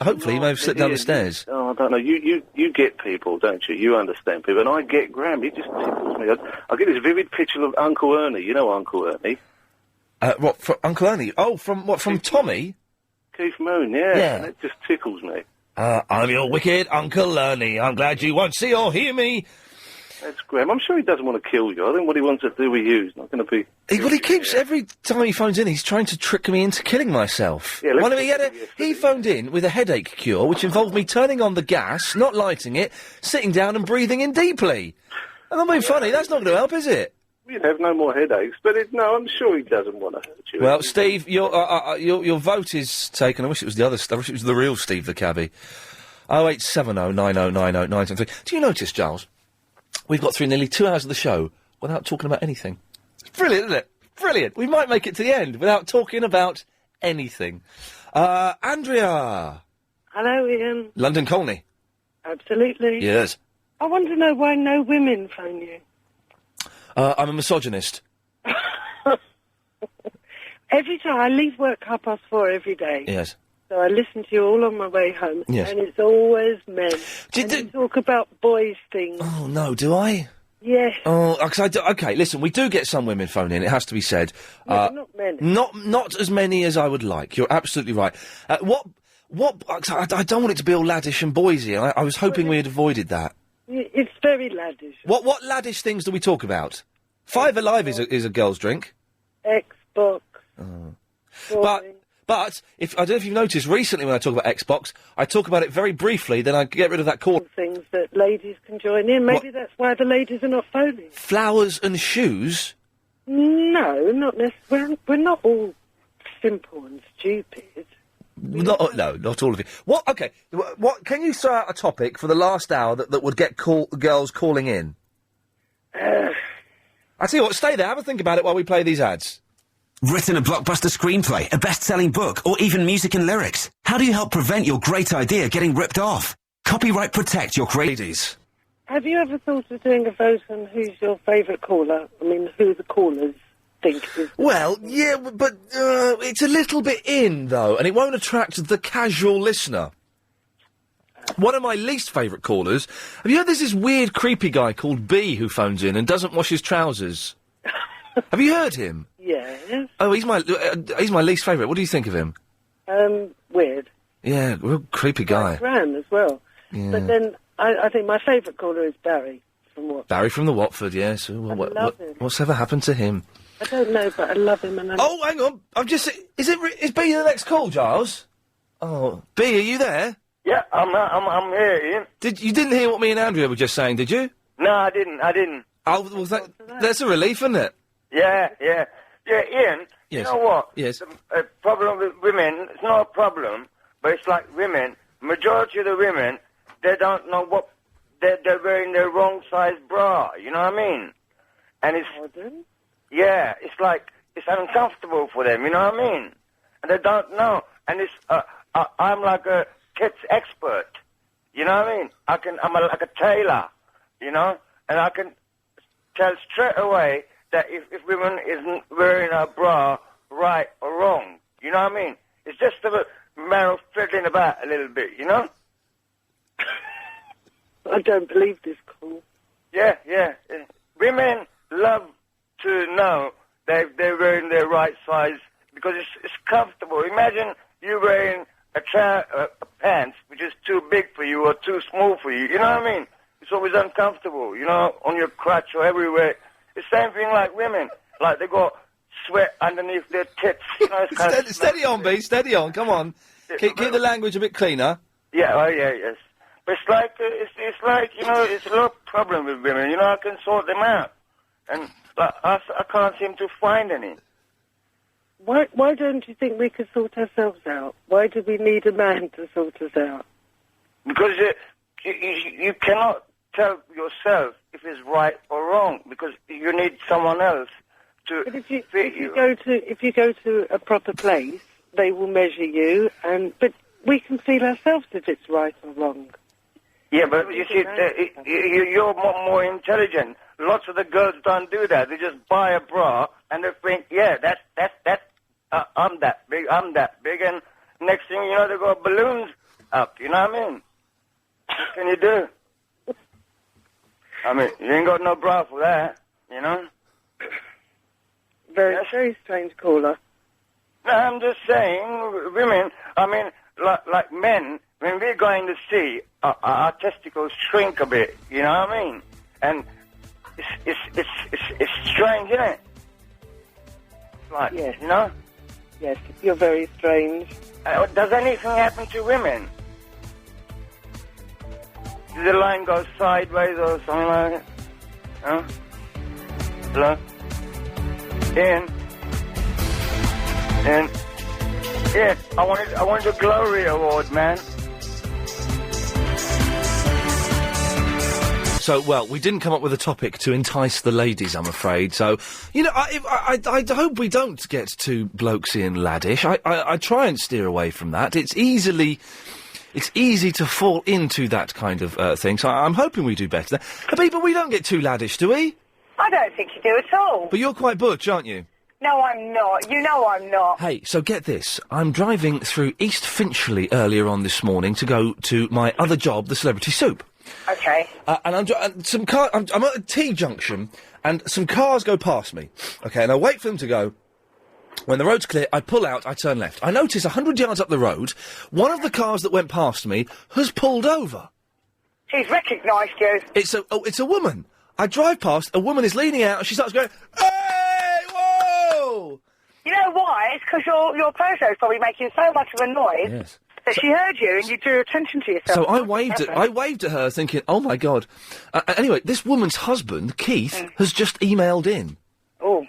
Hopefully he may have slipped down the stairs. Oh, I don't know. You get people, don't you? You understand people. And I get Graham. He just tickles me. I get this vivid picture of Uncle Ernie. You know Uncle Ernie? What, from Uncle Ernie? Oh, from Tommy? Keith Moon, yeah. And it just tickles me. I'm your wicked Uncle Ernie. I'm glad you won't see or hear me. That's Graham. I'm sure he doesn't want to kill you. I think what he wants to do with you is not going to be... He keeps, every time he phones in, he's trying to trick me into killing myself. Yeah, he phoned in with a headache cure, which involved me turning on the gas, not lighting it, sitting down and breathing in deeply. And I'm being funny, that's not going to help, is it? You'd have no more headaches, but no, I'm sure he doesn't want to hurt you. Well, Steve, your vote is taken. I wish it was the other. I wish it was the real Steve the cabbie. 08709090973. Do you notice, Giles? We've got through nearly 2 hours of the show without talking about anything. It's brilliant, isn't it? Brilliant. We might make it to the end without talking about anything. Andrea. Hello, Ian. London Colney. Absolutely. Yes. I want to know why no women phone you. I'm a misogynist. Every time I leave work 4:30 every day. Yes. So I listen to you all on my way home. Yes. And it's always men. You talk about boys things. Oh, no, do I? Yes. Oh, okay, listen, we do get some women phone in, it has to be said. Yeah, but not many. Not as many as I would like. You're absolutely right. I don't want it to be all laddish and boysy. I was hoping we had avoided that. It's very laddish. What laddish things do we talk about? Five Alive is a girl's drink. Xbox. But if I don't know if you've noticed recently when I talk about Xbox, I talk about it very briefly. Then I get rid of that call. Things that ladies can join in. Maybe that's why the ladies are not phoning. Flowers and shoes. No, not necessarily. We're not all simple and stupid. No, not all of you. What? Okay. What? Can you throw out a topic for the last hour that would get girls calling in? I tell you what. Stay there. Have a think about it while we play these ads. Written a blockbuster screenplay, a best-selling book, or even music and lyrics? How do you help prevent your great idea getting ripped off? Copyright protect your creatives. Have you ever thought of doing a vote on who's your favourite caller? I mean, who the callers think is... Well, yeah, but it's a little bit in, though, and it won't attract the casual listener. One of my least favourite callers... Have you heard there's this weird, creepy guy called B who phones in and doesn't wash his trousers? Have you heard him? Yes. Oh, he's my least favourite. What do you think of him? Weird. Yeah, real creepy guy. Gran as well. Yeah. But then I think my favourite caller is Barry from what? Barry from the Watford, yes. Ooh, love him. What's ever happened to him? I don't know, but I love him. And Oh, hang on. Is B the next call, Giles? Oh, B, are you there? Yeah, I'm here, Ian. You didn't hear what me and Andrea were just saying, did you? No, I didn't. Oh, was that's a relief, isn't it? Yeah, Ian, Yes. you know what? Yes. The problem with women, it's not a problem, but it's like women, majority of the women, they don't know what, they're wearing the wrong size bra, you know what I mean? And it's, yeah, it's like, it's uncomfortable for them, you know what I mean? And they don't know. And it's, I'm like a kids expert, you know what I mean? I'm like a tailor, you know? And I can tell straight away that if women isn't wearing a bra right or wrong, you know what I mean? It's just a matter of fiddling about a little bit, you know? I don't believe this call. Yeah. Women love to know they're wearing their right size because it's comfortable. Imagine you wearing a pants which is too big for you or too small for you, you know what I mean? It's always uncomfortable, you know, on your crotch or everywhere. The same thing like women, like they got sweat underneath their tits. You know, it's steady on, B, steady on, come on. Keep the language a bit cleaner. Yeah, yes. But it's like, you know, it's a lot of problem with women. You know, I can sort them out. And like, I can't seem to find any. Why don't you think we could sort ourselves out? Why do we need a man to sort us out? Because you cannot tell yourself if it's right or wrong, because you need someone else to But if you go to a proper place, they will measure you, but we can feel ourselves if it's right or wrong. Yeah, but you see, you're more intelligent. Lots of the girls don't do that. They just buy a bra and they think, yeah, that's I'm that big, and next thing you know, they got balloons up. You know what I mean? What can you do? I mean, you ain't got no bra for that, you know? Very strange caller. No, I'm just saying, women, I mean, like men, when we're going to see, our testicles shrink a bit, you know what I mean? And it's strange, isn't it? Like, yes. You know? Yes, you're very strange. Does anything happen to women? Does the line go sideways or something like that? Huh? Hello? Ian? Yeah, I wanted a Glory Award, man. So, well, we didn't come up with a topic to entice the ladies, I'm afraid. So, you know, I hope we don't get too blokesy and laddish. I try and steer away from that. It's easy to fall into that kind of thing. So I'm hoping we do better. But we don't get too laddish, do we? I don't think you do at all. But you're quite butch, aren't you? No, I'm not. You know I'm not. Hey, so get this. I'm driving through East Finchley earlier on this morning to go to my other job, the Celebrity Soup. Okay. And I'm at a T-junction, and some cars go past me. Okay, and I wait for them to go. When the road's clear, I pull out, I turn left. I notice 100 yards up the road, one of the cars that went past me has pulled over. She's recognised you. It's a woman. I drive past, a woman is leaning out, and she starts going, "Hey, whoa!" You know why? It's because your Peugeot's probably making so much of a noise. Yes. That she heard you and you drew attention to yourself. So I waved at her thinking, oh my God. Anyway, this woman's husband, Keith, has just emailed in. Oh.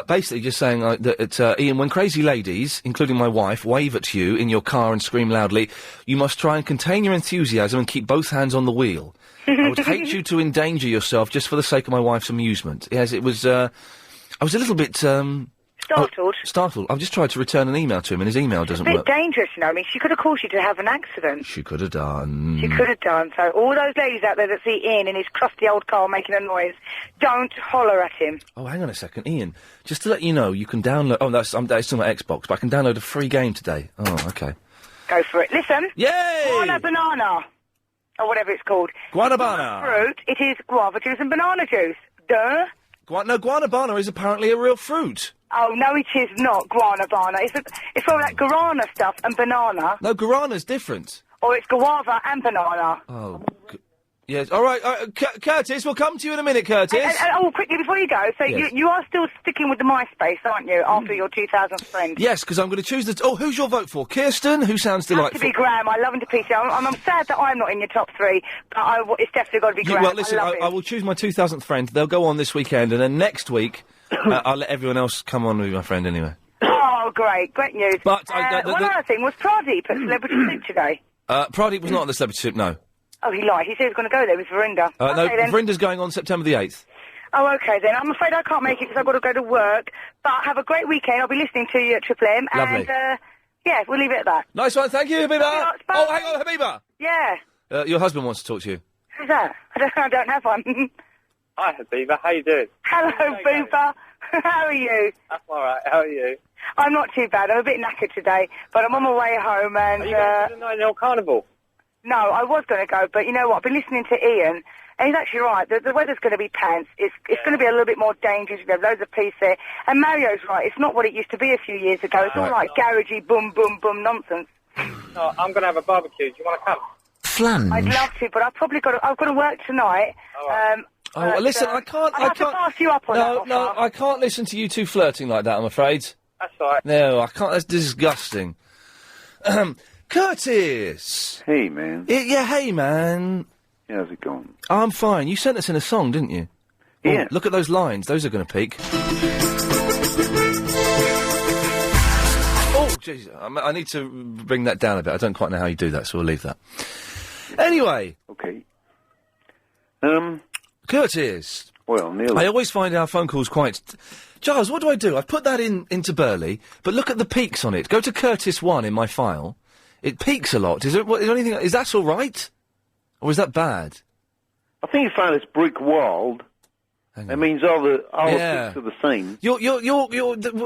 Basically just saying that, Ian, when crazy ladies, including my wife, wave at you in your car and scream loudly, you must try and contain your enthusiasm and keep both hands on the wheel. I would hate you to endanger yourself just for the sake of my wife's amusement. Yes, it was, I was a little bit, startled. Startled. I've just tried to return an email to him and his email doesn't It's a work. bit dangerous, you know. I mean, she could have caused you to have an accident. She could have done. She could have done. So all those ladies out there that see Ian in his crusty old car making a noise, don't holler at him. Oh, hang on a second, Ian. Just to let you know, you can download... Oh, that's on my Xbox, but I can download a free game today. Oh, okay. Go for it. Listen. Yay! Guana banana. Or whatever it's called. Guanabana. Fruit, it is guava juice and banana juice. Duh. No, guanabana is apparently a real fruit. Oh, no, it is not guanabana. It's all that guarana stuff and banana. No, guarana's different. Or it's guava and banana. Oh, yes. All right, Curtis, we'll come to you in a minute, Curtis. And quickly, before you go, so Yes. you are still sticking with the MySpace, aren't you, after your 2000th friend? Yes, because I'm going to choose the... Oh, who's your vote for? Kirsten, who sounds Has to delightful. be Graham. I love him to pieces. I'm sad that I'm not in your top 3, but it's definitely got to be Graham. Well, listen, I love I him. will choose my 2000th friend. They'll go on this weekend, and then next week, I'll let everyone else come on with my friend anyway. Oh, great news. But one other thing was Pradeep at Celebrity Soup today. Pradeep was not on the Celebrity Soup, no. Oh, he lied. He said he was going to go there with Verinda. No, Okay, then. Verinda's going on September the 8th. Oh, okay then. I'm afraid I can't make it because I've got to go to work. But have a great weekend. I'll be listening to you at Triple M. Lovely. And, yeah, we'll leave it at that. Nice one, thank you, Habiba. Oh, hang on, Habiba. Yeah. Your husband wants to talk to you. Who's that? I don't have one. Hi, Habiba. How you doing? Hello, Booper. How are you? I'm all right. How are you? I'm not too bad. I'm a bit knackered today, but I'm on my way home and... Are you going to the Nine Hill Carnival? No, I was going to go, but you know what? I've been listening to Ian, and he's actually right. The weather's going to be pants. It's going to be a little bit more dangerous. There's loads of police there. And Mario's right. It's not what it used to be a few years ago. It's all like garagey, boom, boom, boom nonsense. No, I'm going to have a barbecue. Do you want to come? Flange. I'd love to, but I've got to work tonight. Listen, I can't... I'll have to pass you up on that. No, I can't listen to you two flirting like that, I'm afraid. That's all right. No, I can't. That's disgusting. Curtis! Hey, man. Yeah, hey, man. How's it going? I'm fine. You sent us in a song, didn't you? Yeah. Oh, look at those lines. Those are going to peak. Oh, jeez. I need to bring that down a bit. I don't quite know how you do that, so we'll leave that. Anyway. Okay. Curtis. Well, nearly. I always find our phone calls quite... Giles, what do? I've put that into Burley, but look at the peaks on it. Go to Curtis 1 in my file. It peaks a lot. Is there anything... Is that all right? Or is that bad? I think you find it's brick walled. That means all the peaks are the same.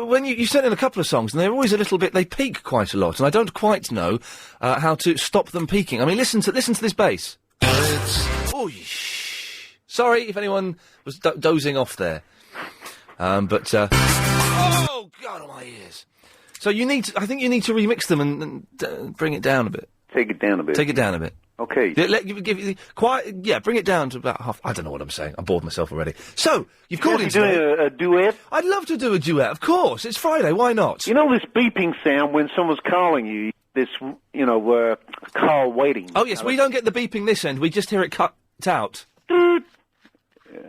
When you sent in a couple of songs, and they're always a little bit... They peak quite a lot, and I don't quite know how to stop them peaking. I mean, listen to this bass. Oh, sorry if anyone was dozing off there. Oh, God, on my ears. So I think you need to remix them and bring it down a bit. Take it down a bit. Take it down a bit. Okay. Bring it down to about half. I don't know what I'm saying. I'm bored myself already. So, you've called in doing today. a duet? I'd love to do a duet, of course. It's Friday, why not? You know this beeping sound when someone's calling you? This, call waiting. Oh, yes, we don't get the beeping this end. We just hear it cut out.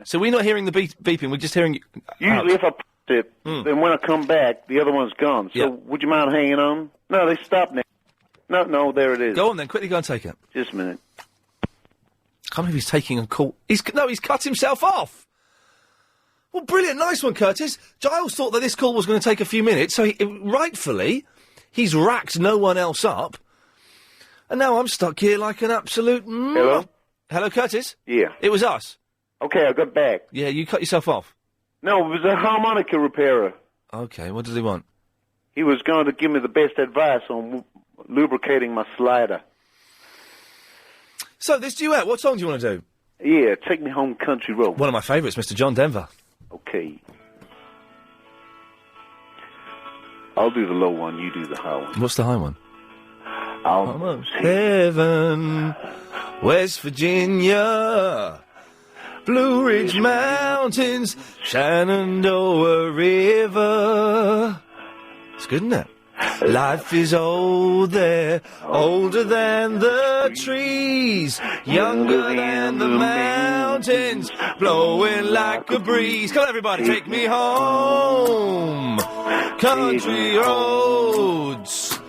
So we're not hearing the beeping, we're just hearing... Usually if I put it, then when I come back, the other one's gone. So would you mind hanging on? No, they stopped now. No, there it is. Go on then, quickly go and take it. Just a minute. I can't believe he's taking a call. He's cut himself off. Well, brilliant, nice one, Curtis. Giles thought that this call was going to take a few minutes, so rightfully, he's racked no one else up. And now I'm stuck here like an absolute... Hello? Hello, Curtis? Yeah. It was us. Okay, I got back. Yeah, you cut yourself off. No, it was a harmonica repairer. Okay, what does he want? He was going to give me the best advice on lubricating my slider. So, this duet, what song do you want to do? Yeah, Take Me Home Country Road. One of my favourites, Mr. John Denver. Okay. I'll do the low one, you do the high one. What's the high one? Almost Heaven, West Virginia, Blue Ridge Mountains, Shenandoah River. It's good, isn't it? Life is old there, older than the trees, younger than the mountains, blowing like a breeze. Come on, everybody, take me home. Country roads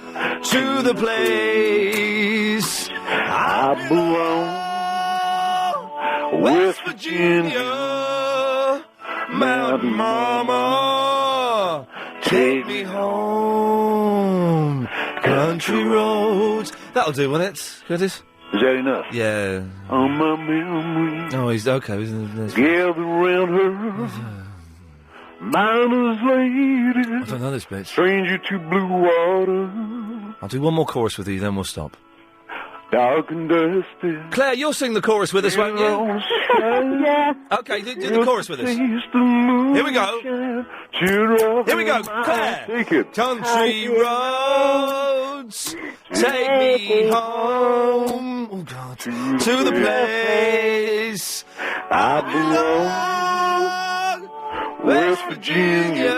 to the place I belong. West Virginia, Mountain Mama, take me home. Country roads. That'll do, won't it, Curtis? Is that enough? Yeah. On my memory. Oh, he's okay. Gather around her. Miner's lady. I don't know this bit. Stranger to blue water. I'll do one more chorus with you, then we'll stop. dark and dusty. Claire, you'll sing the chorus with us, won't you? Yeah. Okay, do the chorus with us. Here we go. Here we go, Claire. Take it. Country roads, take me home. Oh God, to the place I belong. West Virginia,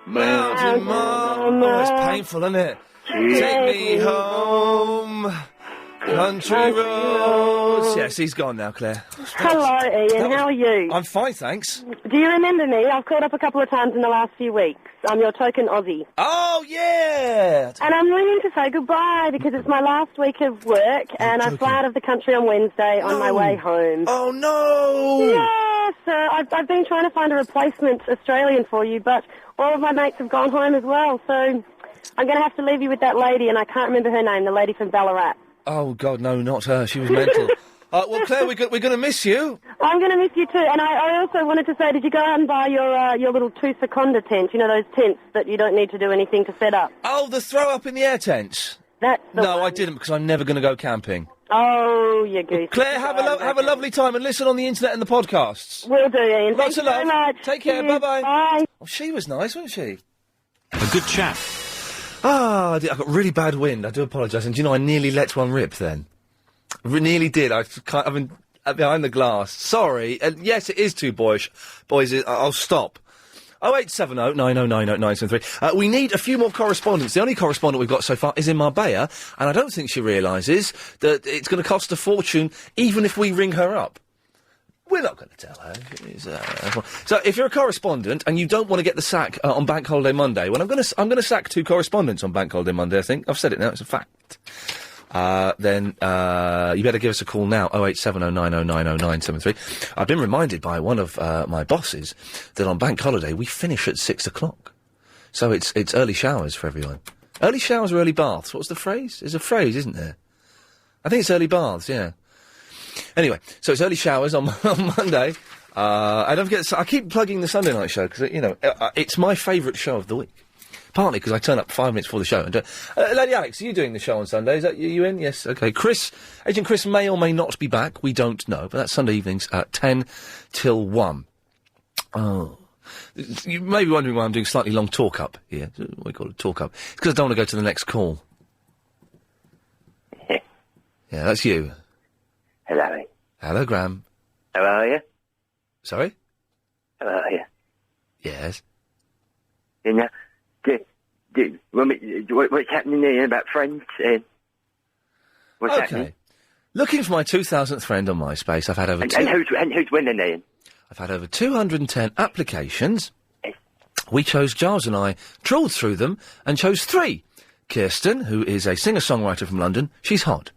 Mountain Mom. Oh, it's painful, isn't it? Take me home. Country roads. Yes, he's gone now, Claire. Hello, Ian. How are you? I'm fine, thanks. Do you remember me? I've called up a couple of times in the last few weeks. I'm your token Aussie. Oh, yeah! And I'm ringing to say goodbye because it's my last week of work and I fly out of the country on Wednesday on my way home. Oh, no! Yeah, so I've been trying to find a replacement Australian for you, but all of my mates have gone home as well, so I'm going to have to leave you with that lady, and I can't remember her name, the lady from Ballarat. Oh, God, no, not her. She was mental. Well, Claire, we're going to miss you. I'm going to miss you too. And I also wanted to say, did you go out and buy your little two-seconda tent? You know, those tents that you don't need to do anything to set up? Oh, the throw-up-in-the-air tents? That's the No, one. I didn't, because I'm never going to go camping. Oh, you goose. Claire, have a lovely time and listen on the internet and the podcasts. Will do, Ian. Lots Thank of you love. very much. Take care. Cheers. Bye-bye. Bye. Oh, she was nice, wasn't she? A good chat. Ah, I got really bad wind. I do apologise. And do you know, I nearly let one rip then. Nearly did. I've been behind the glass. Sorry. Yes, it is too boyish. Boys, I'll stop. 0870 9090 973. We need a few more correspondents. The only correspondent we've got so far is in Marbella, and I don't think she realises that it's going to cost a fortune even if we ring her up. We're not going to tell her. So if you're a correspondent and you don't want to get the sack on Bank Holiday Monday, well, I'm going to sack 2 correspondents on Bank Holiday Monday, I think. I've said it now, it's a fact. Then you better give us a call now, 0870 9090 973. I've been reminded by one of my bosses that on Bank Holiday we finish at 6 o'clock. So it's early showers for everyone. Early showers or early baths? What's the phrase? There's a phrase, isn't there? I think it's early baths, yeah. Anyway, so it's early showers on Monday. I don't forget, I keep plugging the Sunday night show because, you know, it's my favourite show of the week. Partly because I turn up 5 minutes before the show. And Lady Alex, are you doing the show on Sunday? Is that you in? Yes, OK. Agent Chris may or may not be back. We don't know. But that's Sunday evenings at 10 till 1. Oh. You may be wondering why I'm doing slightly long talk-up here. What we call it, talk-up. It's because I don't want to go to the next call. Yeah, that's you. Hello. Hello, Graham. How are you? Sorry? How are you? Yes. You know, what's happening there about friends? What's happening? Looking for my 2000th friend on MySpace. I've had over And who's winning, Ian? I've had over 210 applications. We chose, Giles and I, trawled through them and chose 3. Kirsten, who is a singer-songwriter from London. She's hot.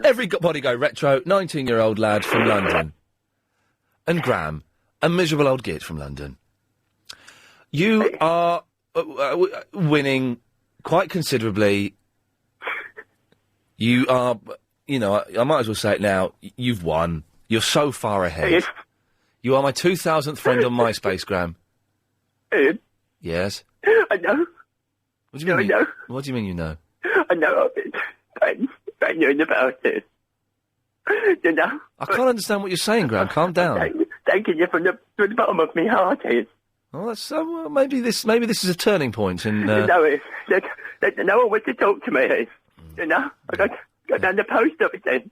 Everybody go retro, 19-year-old lad from London. And Graham, a miserable old git from London. You are winning quite considerably. You are, you know, I might as well say it now, you've won. You're so far ahead. Ian? You are my 2000th friend on MySpace, Graham. Ian? Yes? I know. What do you mean? I know. What do you mean you know? I know I've been banging about it. You know? I can't understand what you're saying, Graham. Calm down. Thanking you from the bottom of my heart, Ian. Well, that's well, maybe this is a turning point in. You know, no one wants to talk to me, Ian. You know? I got down the post office then.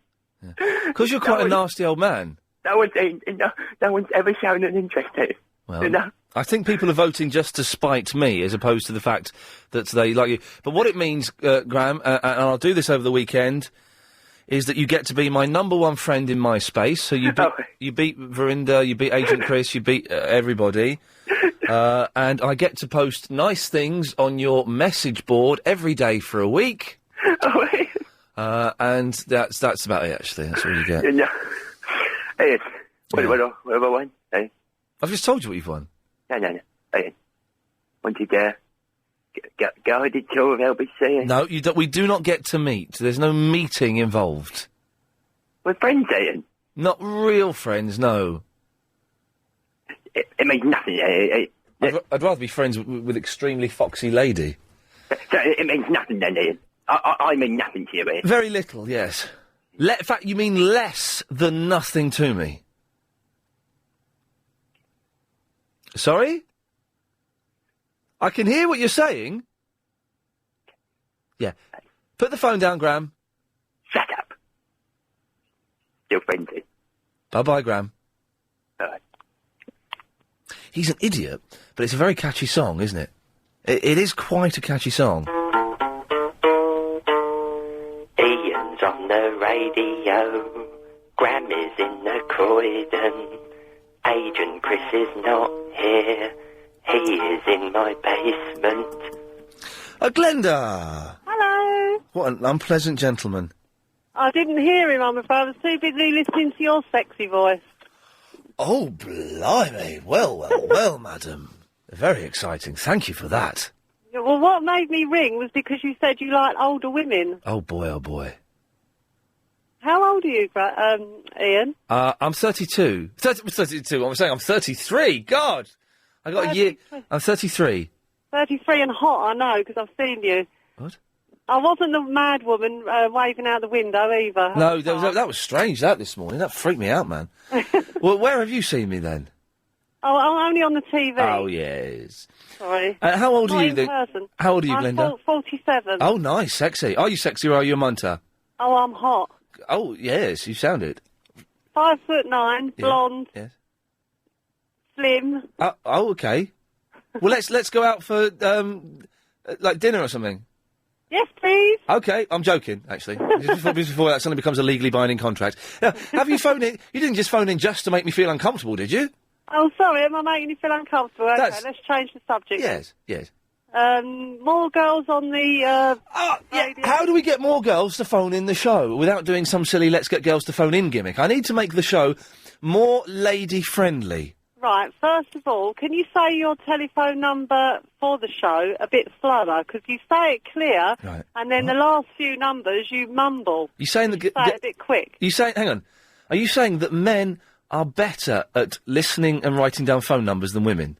Because you're quite a nasty old man. No one's ever shown an interest in it. Well, You know? I think people are voting just to spite me, as opposed to the fact that they like you. But what it means, Graham, and I'll do this over the weekend, is that you get to be my number 1 friend in MySpace. So you beat Verinda, you beat Agent Chris, you beat everybody. And I get to post nice things on your message board every day for a week. And that's about it, actually. That's all you get. You know? Hey, what have I won? Hey? I've just told you what you've won. No. Hey, wanted to guided tour of LBC. No, we do not get to meet. There's no meeting involved. We're friends, Ian. Not real friends, no. It means nothing. I'd rather be friends with extremely foxy lady. So it means nothing then, Ian. I mean nothing to you, Ian. Very little, yes. In fact, you mean less than nothing to me. Sorry? I can hear what you're saying. Yeah. Put the phone down, Graham. Shut up. You're friendly. Bye-bye, Graham. Bye. He's an idiot, but it's a very catchy song, isn't it? It is quite a catchy song. Ian's on the radio. Grammy's in the Croydon. Agent Chris is not here. He is in my basement. Glenda! Hello. What an unpleasant gentleman. I didn't hear him, I'm afraid. I was too busy listening to your sexy voice. Oh, blimey. Well, madam. Very exciting. Thank you for that. Yeah, well, what made me ring was because you said you like older women. Oh, boy, oh, boy. How old are you, Ian? I'm 32. 32, I'm saying I'm 33. God! I got a year... I'm 33. 33 and hot, I know, because I've seen you. What? I wasn't the mad woman waving out the window either. No, that was strange, this morning. That freaked me out, man. Well, where have you seen me, then? Oh, I'm only on the TV. Oh, yes. Sorry. How old are Not you, in then? person. How old are you, I'm Glenda? 47. Oh, nice, sexy. Are you sexy or are you a munter? Oh, I'm hot. Oh, yes, you sound it. 5'9", blonde. Yes. Slim. Oh, okay. Well, let's go out for, like dinner or something. Yes, please. Okay, I'm joking, actually. just before that suddenly becomes a legally binding contract. Now, have you phoned in? You didn't just phone in just to make me feel uncomfortable, did you? Oh, sorry, am I making you feel uncomfortable? Okay, let's change the subject. Yes. More girls on the, radio. How do we get more girls to phone in the show without doing some silly let's get girls to phone in gimmick? I need to make the show more lady-friendly. Right, first of all, can you say your telephone number for the show a bit slower? Because you say it clear, right. And then the last few numbers you mumble. You saying say it a bit quick. Hang on. Are you saying that men are better at listening and writing down phone numbers than women?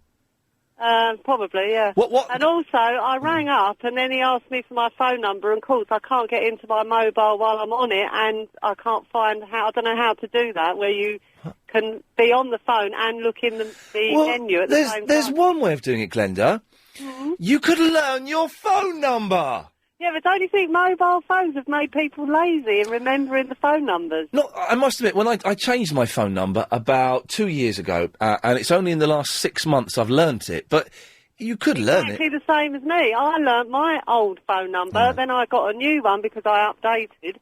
Probably, yeah. What? And also, I rang up and then he asked me for my phone number, and of course I can't get into my mobile while I'm on it, and I can't find how. I don't know how to do that, where you can be on the phone and look in the menu at the same time. There's one way of doing it, Glenda. Mm-hmm. You could learn your phone number. Yeah, but don't you think mobile phones have made people lazy in remembering the phone numbers? No, I must admit, when I changed my phone number about 2 years ago, and it's only in the last 6 months I've learnt it, but you could learn it. Exactly the same as me. I learnt my old phone number, then I got a new one because I updated,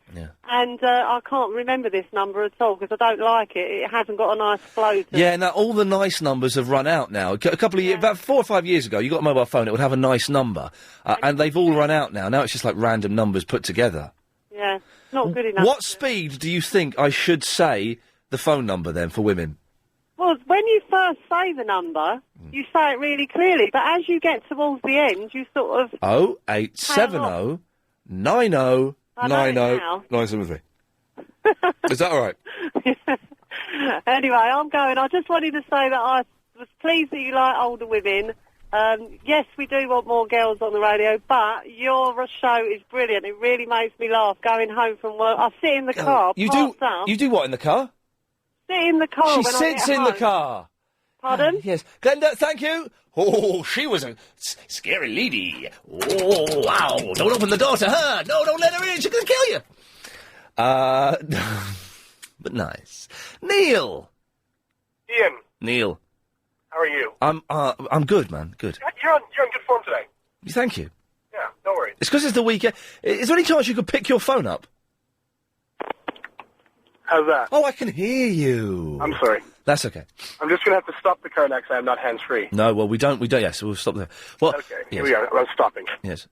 and I can't remember this number at all because I don't like it. It hasn't got a nice flow to it. Yeah, now all the nice numbers have run out now. A couple of years, about 4 or 5 years ago, you got a mobile phone, it would have a nice number, and they've all run out now. Now it's just like random numbers put together. Yeah, not good enough. What speed do you think I should say the phone number then for women? Well, when you first say the number, you say it really clearly, but as you get towards the end, you sort of... 0870 90 90 973. Is that all right? Anyway, I'm going. I just wanted to say that I was pleased that you like older women. Yes, we do want more girls on the radio, but your show is brilliant. It really makes me laugh going home from work. I sit in the car, You passed do what in the car? Sit in the car She when I sits get in the home. car. Pardon? Yes. Glenda, thank you. Oh, she was a scary lady. Oh, wow. Don't open the door to her. No, don't let her in. She's going to kill you. But nice. Neil. Ian, Neil. how are you? I'm good, man. Good. You're on good form today. Thank you. Yeah, no worries. It's because it's the weekend. Is there any chance you could pick your phone up? How's that? Oh, I can hear you. I'm sorry. That's okay. I'm just going to have to stop the car now because I'm not hands-free. No, well, we don't, yes, we'll stop there. Well, Okay, here yes. we are. I'm stopping. Yes.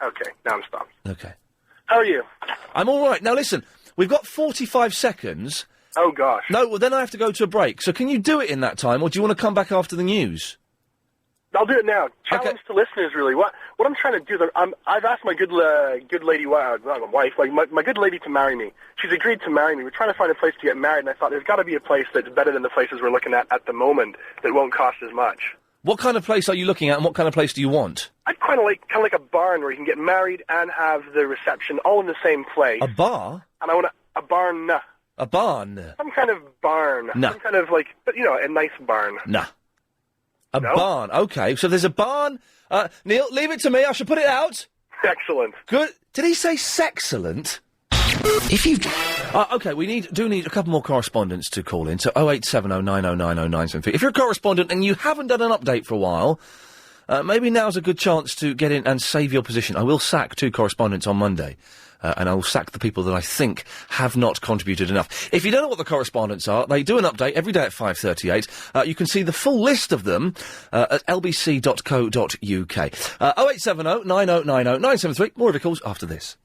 Okay, now I'm stopped. Okay. How are you? I'm all right. Now, listen, we've got 45 seconds. Oh, gosh. No, well, then I have to go to a break. So can you do it in that time, or do you want to come back after the news? I'll do it now. Challenge to listeners, really. What I'm trying to do, I've asked my good lady, not my wife, like my good lady to marry me. She's agreed to marry me. We're trying to find a place to get married, and I thought there's got to be a place that's better than the places we're looking at the moment that won't cost as much. What kind of place are you looking at, and what kind of place do you want? I'd kind of like a barn where you can get married and have the reception all in the same place. A bar? And I want a barn. A barn? Some kind of barn. No. Some kind of like, but, you know, a nice barn. Nah. A barn. Okay, so there's a barn. Neil, leave it to me. I shall put it out. Excellent. Good. Did he say sexcellent? If you... OK, we do need a couple more correspondents to call in, so 08709090973. If you're a correspondent and you haven't done an update for a while, maybe now's a good chance to get in and save your position. I will sack 2 correspondents on Monday, and I will sack the people that I think have not contributed enough. If you don't know what the correspondents are, they do an update every day at 5:38. You can see the full list of them at lbc.co.uk. 08709090973. More of your calls after this.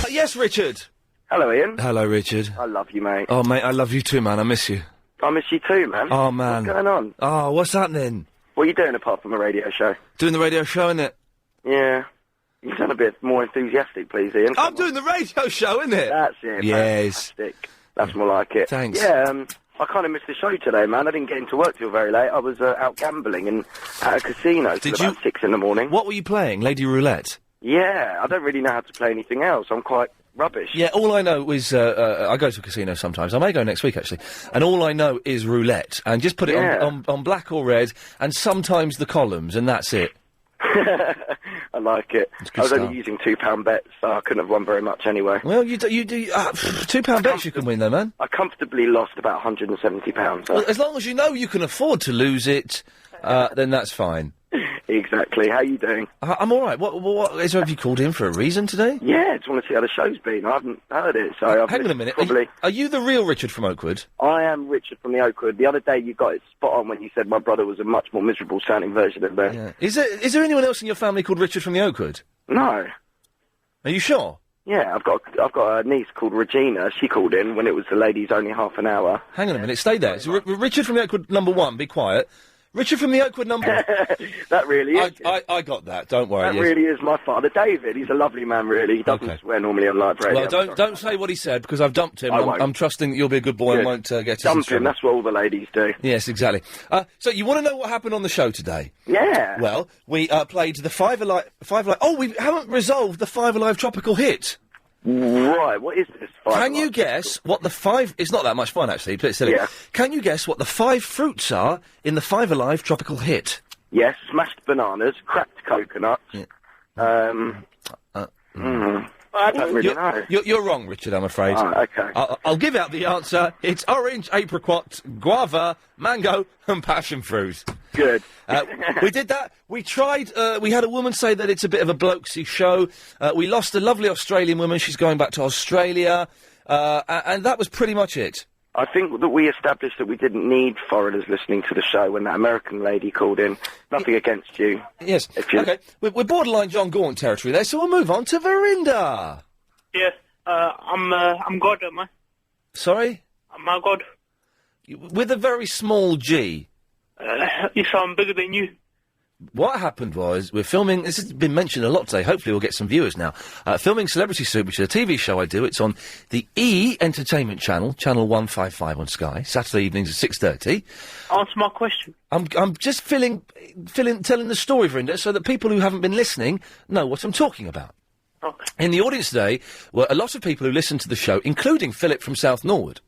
Yes, Richard. Hello, Ian. Hello, Richard. I love you, mate. Oh, mate, I love you too, man. I miss you. I miss you too, man. Oh, man. What's going on? Oh, what's happening? What are you doing apart from a radio show? Doing the radio show, innit? Yeah. You sound a bit more enthusiastic, please, Ian. I'm doing the radio show, innit? That's it. Yes. Fantastic. That's more like it. Thanks. Yeah, I kind of missed the show today, man. I didn't get into work till very late. I was out gambling and at a casino till about 6 in the morning. What were you playing? Lady Roulette? Yeah, I don't really know how to play anything else. I'm quite rubbish. Yeah, all I know is, I go to a casino sometimes. I may go next week, actually. And all I know is roulette. And just put it on black or red, and sometimes the columns, and that's it. I like it. I was only using £2 bets, so I couldn't have won very much anyway. Well, you do £2 bets you can win, though, man. I comfortably lost about £170. So. Well, as long as you know you can afford to lose it, then that's fine. Exactly. How you doing? I'm all right. What have you called in for a reason today? Yeah, just want to see how the show's been. I haven't heard it, so I've Hang on a minute. Probably. Are you the real Richard from Oakwood? I am Richard from the Oakwood. The other day you got it spot on when you said my brother was a much more miserable sounding version of me. Yeah. Is there anyone else in your family called Richard from the Oakwood? No. Are you sure? Yeah, I've got a niece called Regina. She called in when it was the lady's only half an hour. Hang on a minute. Stay there. So Richard from the Oakwood, number 1. Be quiet. Richard from the Oakwood number... That really is. I got that, don't worry. That really is my father, David. He's a lovely man, really. He doesn't swear normally on live radio. Well, don't say what he said, because I've dumped him. I'm trusting that you'll be a good boy and won't get us in trouble. Dump him, that's what all the ladies do. Yes, exactly. So you want to know what happened on the show today? Yeah. Well, we played the Five Alive... Oh, we haven't resolved the Five Alive tropical hit. Right, what is this? Can you guess what the 5... It's not that much fun, actually, but it's silly. Yeah. Can you guess what the 5 fruits are in the Five Alive tropical hit? Yes, smashed bananas, cracked coconuts, I don't really know. You're wrong, Richard, I'm afraid. Oh, okay. I'll give out the answer. It's orange, apricot, guava, mango, and passion fruit. Good. We did that. We tried. We had a woman say that it's a bit of a blokesy show. We lost a lovely Australian woman. She's going back to Australia. And that was pretty much it. I think that we established that we didn't need foreigners listening to the show when that American lady called in. Nothing against you. Yes. Okay. We're borderline John Gaunt territory there, so we'll move on to Verinda. Yes. I'm God, am I? Sorry? Am I God? With a very small G. You sound bigger than you. What happened was, we're filming, this has been mentioned a lot today, hopefully we'll get some viewers now, filming Celebrity Soup, which is a TV show I do. It's on the E! Entertainment channel, channel 155 on Sky, Saturday evenings at 6:30. Answer my question. I'm just telling the story, Verinda, so that people who haven't been listening know what I'm talking about. Okay. In the audience today were a lot of people who listened to the show, including Philip from South Norwood.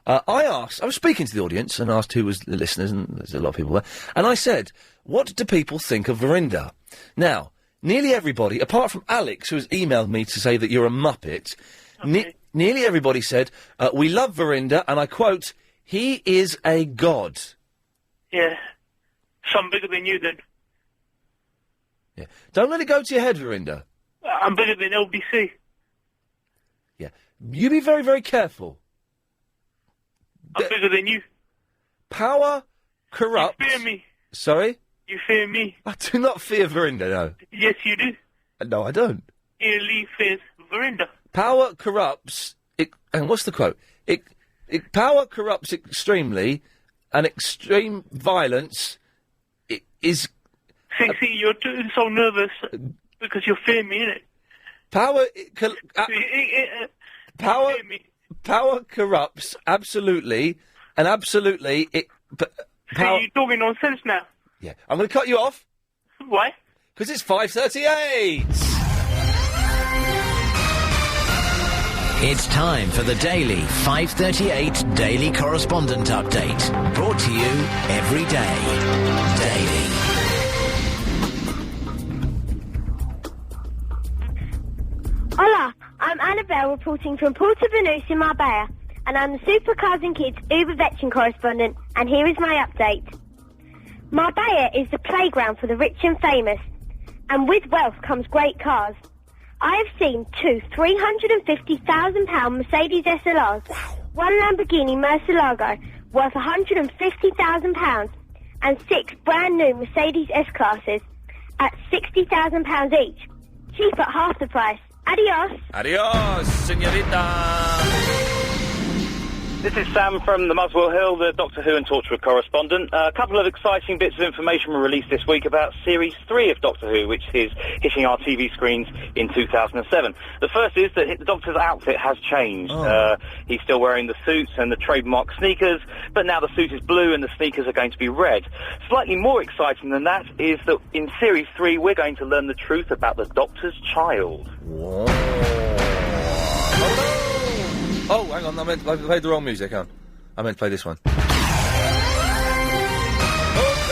I was speaking to the audience and asked who was the listeners, and there's a lot of people there, and I said, what do people think of Verinda? Now, nearly everybody, apart from Alex, who has emailed me to say that you're a muppet, nearly everybody said, we love Verinda, and I quote, he is a god. Yeah. Some bigger than you, then. Yeah. Don't let it go to your head, Verinda. I'm bigger than LBC. Yeah. You be very, very careful. I'm bigger than you. Power corrupts... You fear me. Sorry? You fear me. I do not fear Verinda, no. Yes, you do. No, I don't. Ian Lee fears Verinda. Power corrupts... and what's the quote? Power corrupts extremely, and extreme violence is... See, you're so nervous because you fear me, innit? Power corrupts absolutely, and absolutely Power... you're talking nonsense now. Yeah. I'm going to cut you off. Why? Because it's 5:38. It's time for the daily 5:38 Daily Correspondent Update. Brought to you every day. Daily. Hola, I'm Annabelle reporting from Porto Banús in Marbella, and I'm the Supercars and Kids Uber Veteran correspondent, and here is my update. Marbella is the playground for the rich and famous, and with wealth comes great cars. I have seen two £350,000 Mercedes SLRs, one Lamborghini Murcielago worth £150,000, and 6 brand new Mercedes S-Classes at £60,000 each, cheap at half the price. Adios. Adios, señorita. This is Sam from the Muswell Hill, the Doctor Who and Torchwood correspondent. A couple of exciting bits of information were released this week about Series 3 of Doctor Who, which is hitting our TV screens in 2007. The first is that the Doctor's outfit has changed. He's still wearing the suits and the trademark sneakers, but now the suit is blue and the sneakers are going to be red. Slightly more exciting than that is that in Series 3 we're going to learn the truth about the Doctor's child. Whoa. Oh, hang on, I played the wrong music, hang on. I meant to play this one.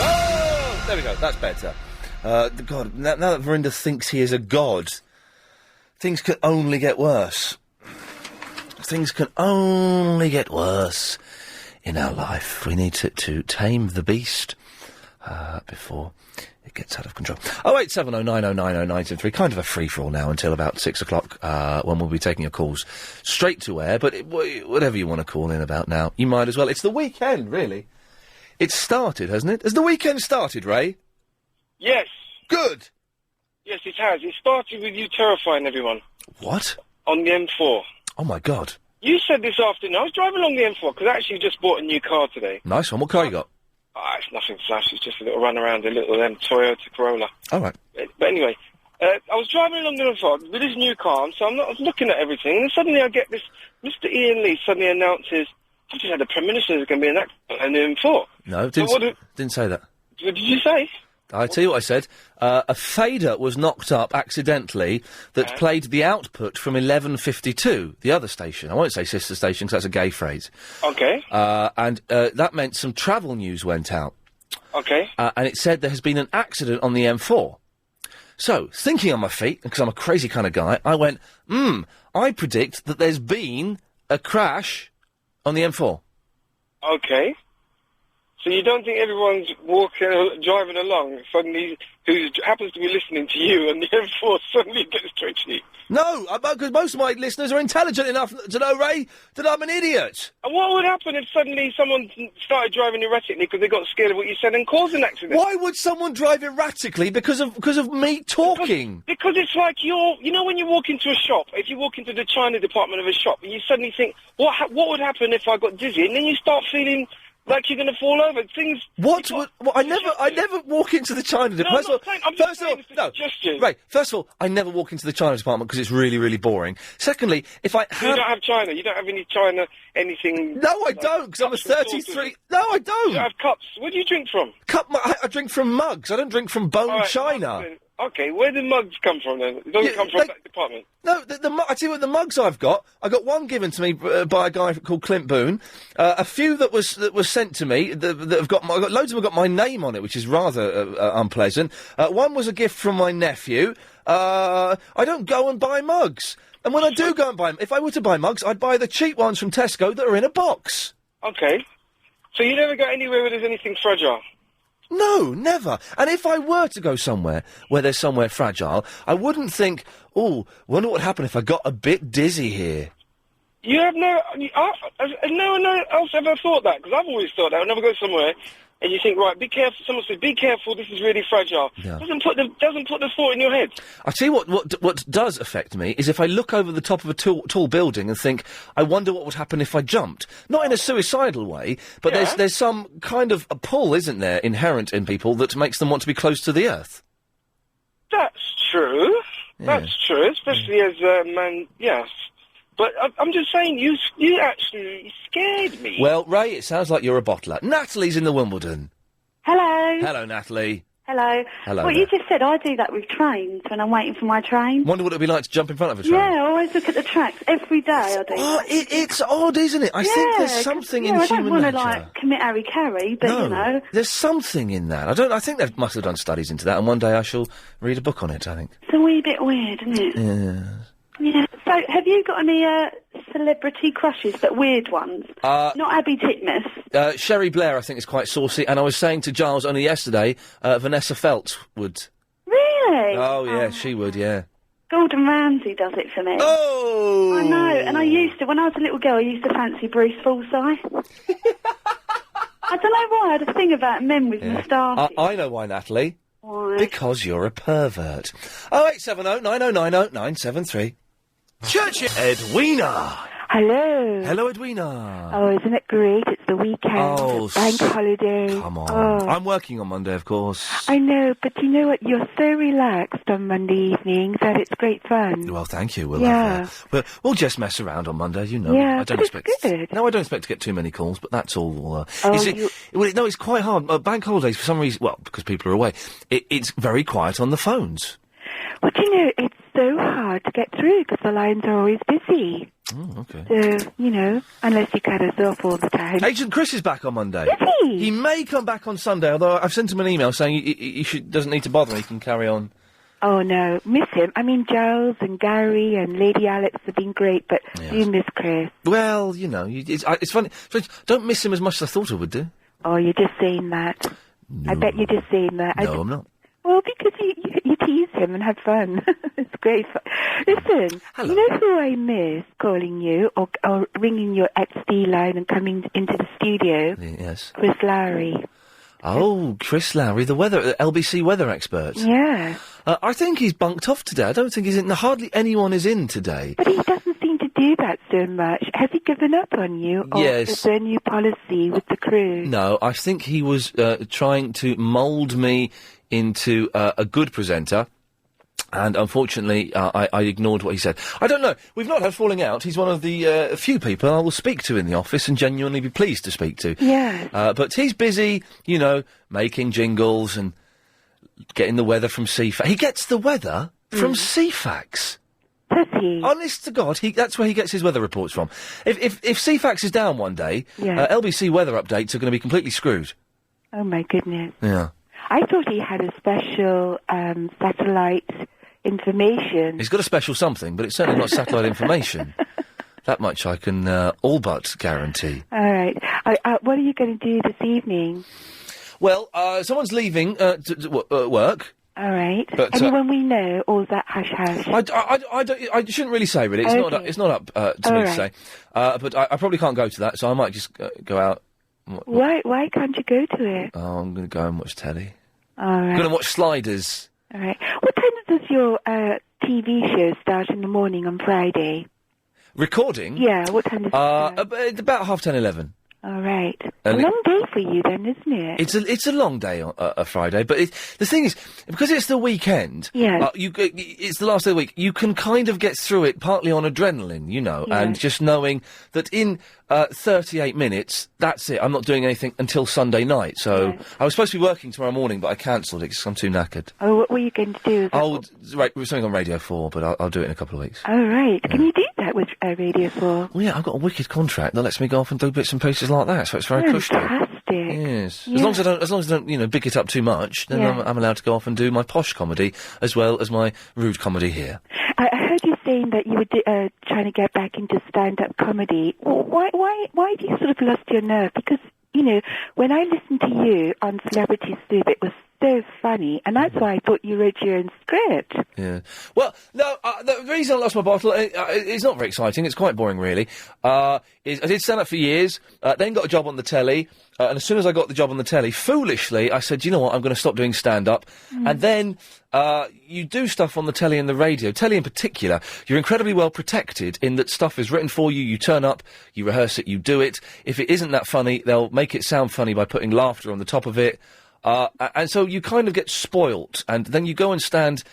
Oh, there we go, that's better. God, now that Verinda thinks he is a god, things can only get worse. Things can only get worse in our life. We need to tame the beast before it gets out of control. 08709090973. Kind of a free-for-all now until about 6 o'clock, when we'll be taking your calls straight to air. But whatever you want to call in about now, you might as well. It's the weekend, really. It's started, hasn't it? Has the weekend started, Ray? Yes. Good. Yes, it has. It started with you terrifying everyone. What? On the M4. Oh, my God. You said this afternoon, I was driving along the M4, because I actually just bought a new car today. Nice one. What car you got? It's nothing flash, it's just a little run around, a little Toyota Corolla. All right. But anyway, I was driving along the M4 with this new car, so I was looking at everything, and then suddenly I get this, Mr. Iain Lee suddenly announces, I just had the Prime Minister is going to be an accident on the M4. No, didn't say that. What did you say? I tell you what I said. A fader was knocked up accidentally that played the output from 1152, the other station. I won't say sister station because that's a gay phrase. Okay. And that meant some travel news went out. Okay. And it said there has been an accident on the M4. So, thinking on my feet, because I'm a crazy kind of guy, I went, I predict that there's been a crash on the M4. Okay. So you don't think everyone's driving along, suddenly, who happens to be listening to you, and the M4 suddenly gets twitchy? No, because most of my listeners are intelligent enough to know, Ray, that I'm an idiot. And what would happen if suddenly someone started driving erratically because they got scared of what you said and caused an accident? Why would someone drive erratically because of me talking? Because it's like you know when you walk into a shop, if you walk into the China department of a shop, and you suddenly think, what would happen if I got dizzy? And then you start feeling like you're going to fall over. I never walk into the China department. First of all, I never walk into the China department because it's really, really boring. Secondly, if I have... You don't have China. You don't have any China, anything... No, I don't, because I'm a 33... No, I don't. You have cups. Where do you drink from? I drink from mugs. I don't drink from bone china. Okay, where do mugs come from then? It doesn't come from that department. No, I tell you what, the mugs I've got. I got one given to me by a guy called Clint Boone. A few that was sent to me that have got loads of them have got my name on it, which is rather unpleasant. One was a gift from my nephew. I don't go and buy mugs, and when I do go and buy them, if I were to buy mugs, I'd buy the cheap ones from Tesco that are in a box. Okay, so you never go anywhere where there's anything fragile. No, never. And if I were to go somewhere where there's somewhere fragile, I wouldn't think, wonder what would happen if I got a bit dizzy here. You have has no one else ever thought that? Because I've always thought that. I'll never go somewhere and you think, right, be careful. Someone says, be careful, this is really fragile. Yeah. Doesn't put the thought in your head. I tell you what does affect me is if I look over the top of a tall building and think, I wonder what would happen if I jumped. Not in a suicidal way, but there's some kind of a pull, isn't there, inherent in people that makes them want to be close to the earth. That's true. Yeah. That's true, especially as a man, yes. But I'm just saying, you actually scared me. Well, Ray, it sounds like you're a bottler. Natalie's in the Wimbledon. Hello. Hello, Natalie. Hello. Hello Well, there. you just said I do that with trains when I'm waiting for my train. Wonder what it'd be like to jump in front of a train. Yeah, I always look at the tracks every day. I do. Oh, it's odd, isn't it? I think there's something in I human don't want to nature. like commit Harry Carey, but No, you know. there's something in that. I think they must have done studies into that, and one day I shall read a book on it, I think. It's a wee bit weird, isn't it? Yeah. Yeah. So, have you got any celebrity crushes, but weird ones? Not Abby Titmus. Sherry Blair, I think, is quite saucy, and I was saying to Giles only yesterday, Vanessa Feltz would. Really? Oh, yeah, she would, yeah. Gordon Ramsay does it for me. Oh! I know, and I used to, when I was a little girl, I used to fancy Bruce Forsyth. I don't know why, I had a thing about men with moustaches. I know why, Natalie. Why? Because you're a pervert. 0870 9090 973. Church Edwina! Hello. Hello, Edwina. Oh, isn't it great? It's the weekend. Oh, Bank holiday. Come on. Oh. I'm working on Monday, of course. I know, but you know what? You're so relaxed on Monday evenings that it's great fun. Well, thank you. We'll Yeah. we'll just mess around on Monday, you know. Yeah, I don't but it's expect. good. No, I don't expect to get too many calls, but that's all. Oh, is it? Well, no, it's quite hard. Bank holidays, for some reason, well, because people are away, it's very quiet on the phones. Well, you know, it's so hard to get through because the lines are always busy. Oh, okay. So, you know, unless you cut us off all the time. Agent Chris is back on Monday. Is he? He may come back on Sunday, although I've sent him an email saying he doesn't need to bother. He can carry on. Oh, no. Miss him. I mean, Giles and Gary and Lady Alex have been great, but you miss Chris. Well, you know, it's funny. Don't miss him as much as I thought I would do. Oh, you're just saying that. I bet you're just saying that. No, I'm not. Well, because you tease him and have fun. It's great fun. Listen, you know who I miss calling you or ringing your XD line and coming into the studio? Yes. Chris Lowry. Oh, Chris Lowry, the LBC weather expert. Yeah. I think he's bunked off today. I don't think he's in. Hardly anyone is in today. But he doesn't seem to do that so much. Has he given up on you? Or Yes. is there a new policy with the crew? No, I think he was trying to mould me into a good presenter. And unfortunately, I ignored what he said. I don't know. We've not had falling out. He's one of the few people I will speak to in the office and genuinely be pleased to speak to. Yes. But he's busy, you know, making jingles and getting the weather from CFAX. He gets the weather from CFAX. Does he? Honest to God, that's where he gets his weather reports from. If CFAX is down one day, Yeah. LBC weather updates are going to be completely screwed. Oh, my goodness. Yeah. I thought he had a special satellite information. He's got a special something, but it's certainly not satellite information. That much I can all but guarantee. All right. What are you going to do this evening? Well, someone's leaving work. All right. But, Anyone we know, or is that hush-hush? I shouldn't really say, really. It's Okay. not up to All me to right. say. But I probably can't go to that, so I might just go out. Why can't you go to it? Oh, I'm going to go and watch telly. All I'm right. going to watch Sliders. All right. What time does your TV show start in the morning on Friday? Recording? Yeah, what time does it start? About 10:30, 11. All right. And a long day for you then, isn't it? It's a long day on a Friday, but the thing is, because it's the weekend, Yes. it's the last day of the week, you can kind of get through it partly on adrenaline, you know, and Yes. just knowing that in 38 minutes, that's it, I'm not doing anything until Sunday night, so I was supposed to be working tomorrow morning, but I cancelled it because I'm too knackered. Oh, what were you going to do? Right, we're something on Radio 4, but I'll do it in a couple of weeks. All right. Can you do that with Radio 4? Well, yeah, I've got a wicked contract that lets me go off and do bits and pieces like that, so it's very cushy. Fantastic. Yes. Yeah. As long as I don't, you know, big it up too much, then Yeah. I'm allowed to go off and do my posh comedy as well as my rude comedy here. I heard you saying that you were trying to get back into stand-up comedy. Well, why do you sort of lost your nerve? Because, you know, when I listened to you on Celebrity Soup, it was so funny, and that's why I thought you wrote your own script. Yeah. Well, no, the reason I lost my bottle, it's not very exciting, it's quite boring really, is I did stand up for years, then got a job on the telly, and as soon as I got the job on the telly, foolishly, I said, you know what, I'm going to stop doing stand-up, and then you do stuff on the telly and the radio, telly in particular, you're incredibly well protected in that stuff is written for you, you turn up, you rehearse it, you do it. If it isn't that funny, they'll make it sound funny by putting laughter on the top of it. And so you kind of get spoilt, and then you go and stand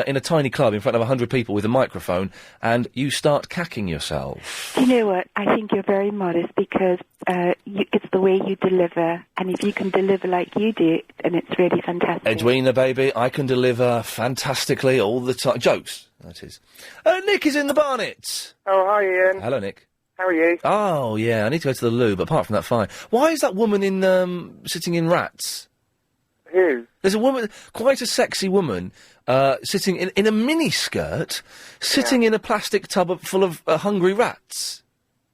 in a tiny club in front of 100 people with a microphone, and you start cacking yourself. Do you know what? I think you're very modest because it's the way you deliver, and if you can deliver like you do, then it's really fantastic. Edwina, baby, I can deliver fantastically all the time. Jokes, that is. Nick is in the Barnet. Oh, hi, Ian. Hello, Nick. How are you? Oh, yeah, I need to go to the loo, but apart from that, fine. Why is that woman sitting in Rats? Who? There's a woman, quite a sexy woman, sitting in a mini-skirt, sitting in a plastic tub full of hungry rats.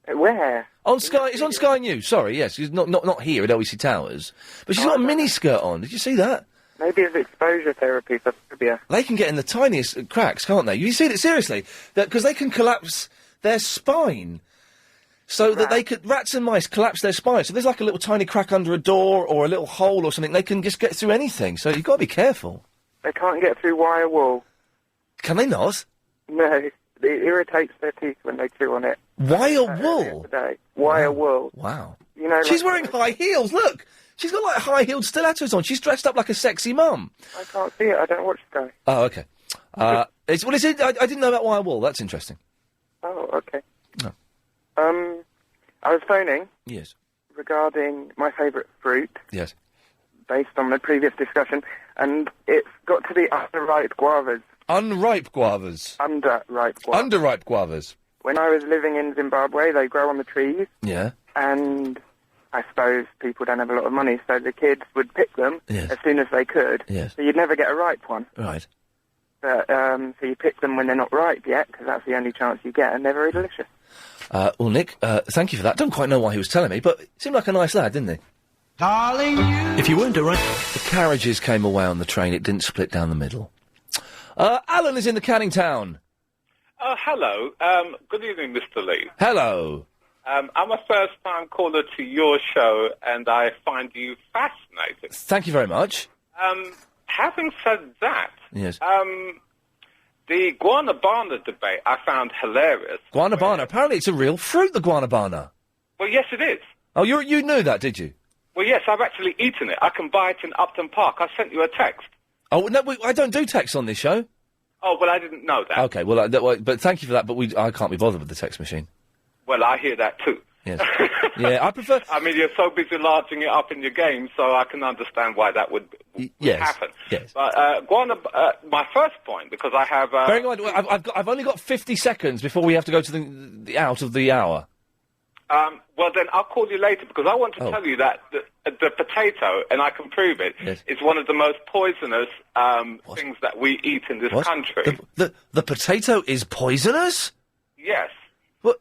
Where? On Sky, it's on Sky News, sorry, yes, she's not here at OEC Towers, but she's got a mini-skirt on, did you see that? Maybe it's exposure therapy for phobia. They can get in the tiniest cracks, can't they? You see it, seriously, because they can collapse their spine. So that they could, rats and mice collapse their spine. So there's like a little tiny crack under a door or a little hole or something. They can just get through anything. So you've got to be careful. They can't get through wire wool. Can they not? No, it irritates their teeth when they chew on it. Wire wool? Wire wool. Wow. You know, she's wearing high heels, look! She's got like high-heeled stilettos on. She's dressed up like a sexy mum. I can't see it. I don't watch Sky. Oh, okay. I didn't know about wire wool. That's interesting. Oh, okay. Oh. I was phoning. Yes. Regarding my favourite fruit. Yes. Based on the previous discussion, and it's got to be underripe guavas. Unripe guavas? Underripe guavas. Underripe guavas. When I was living in Zimbabwe, they grow on the trees. Yeah. And I suppose people don't have a lot of money, so the kids would pick them as soon as they could. Yes. So you'd never get a ripe one. Right. But, so you pick them when they're not ripe yet, because that's the only chance you get, and they're very delicious. Well, Nick, thank you for that. Don't quite know why he was telling me, but he seemed like a nice lad, didn't he? Darling, If you weren't around... The carriages came away on the train. It didn't split down the middle. Alan is in the Canning Town. Hello. Good evening, Mr. Lee. Hello. I'm a first-time caller to your show, and I find you fascinating. Thank you very much. Having said that... Yes. The guanabana debate I found hilarious. Guanabana. Apparently it's a real fruit, the guanabana. Well, yes, it is. Oh, you knew that, did you? Well, yes, I've actually eaten it. I can buy it in Upton Park. I sent you a text. Oh, no, I don't do text on this show. Oh, well, I didn't know that. Okay, well, but thank you for that, but I can't be bothered with the text machine. Well, I hear that too. Yes. Yeah, I prefer... I mean, you're so busy larging it up in your game, so I can understand why that would happen. Yes. But my first point, because I have... Bearing in mind, I've only got 50 seconds before we have to go to the out of the hour. Well, then I'll call you later, because I want to tell you that the potato, and I can prove it, is one of the most poisonous things that we eat in this country. The potato is poisonous? Yes.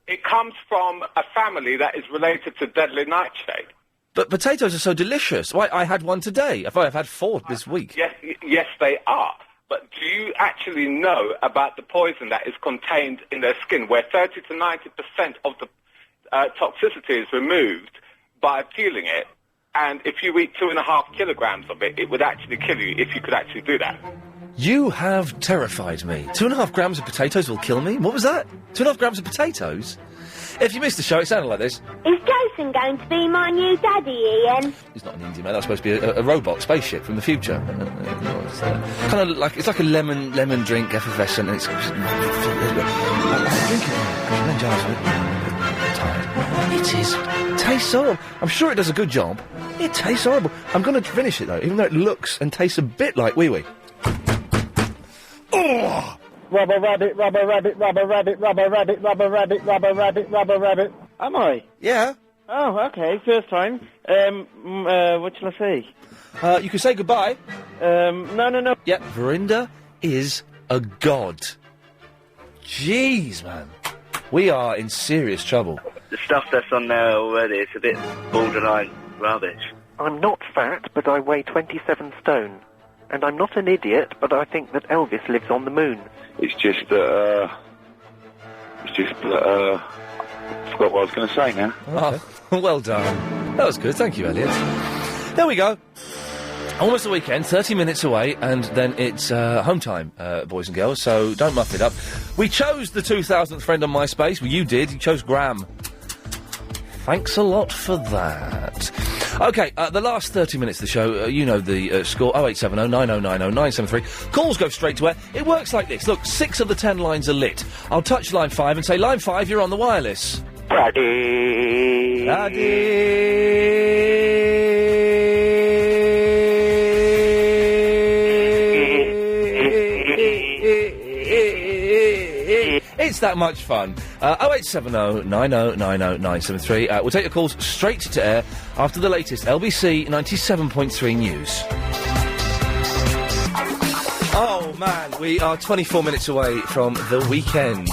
It comes from a family that is related to deadly nightshade. But potatoes are so delicious. Why, I had one today. I've had 4 this week. Yes, they are. But do you actually know about the poison that is contained in their skin, where 30 to 90% of the toxicity is removed by peeling it, and if you eat 2.5 kilograms of it, it would actually kill you if you could actually do that. You have terrified me. 2.5 grams of potatoes will kill me? What was that? 2.5 grams of potatoes? If you missed the show, it sounded like this. Is Jason going to be my new daddy, Ian? He's not an Indian man. That's supposed to be a robot spaceship from the future. Kind of like, it's like a lemon drink, effervescent, and it's... I'm drinking lemon jars of it. I'm tired. It is. Tastes horrible. I'm sure it does a good job. It tastes horrible. I'm going to finish it, though, even though it looks and tastes a bit like wee-wee. Oh! Rubber rabbit, rubber rabbit, rubber rabbit, rubber rabbit, rubber rabbit, rubber rabbit, rubber rabbit. Am I? Yeah. Oh, okay, first time. What shall I say? You can say goodbye. No. Yeah, Verinda is a god. Jeez, man. We are in serious trouble. The stuff that's on there already, it's a bit borderline rubbish. I'm not fat, but I weigh 27 stone. And I'm not an idiot, but I think that Elvis lives on the moon. It's just that, I forgot what I was going to say now. Oh, well done. That was good. Thank you, Elliot. There we go. Almost the weekend, 30 minutes away, and then it's home time, boys and girls, so don't muff it up. We chose the 2000th friend on MySpace. Well, you did. You chose Graham. Thanks a lot for that. OK, the last 30 minutes of the show, you know the score, 0870 9090 973. Calls go straight to air. It works like this. Look, 6 of the 10 lines are lit. I'll touch line 5 and say, line 5, you're on the wireless. Daddy. It's that much fun. 0870 9090 973. We'll take your calls straight to air after the latest LBC 97.3 news. Oh, man, we are 24 minutes away from the weekend.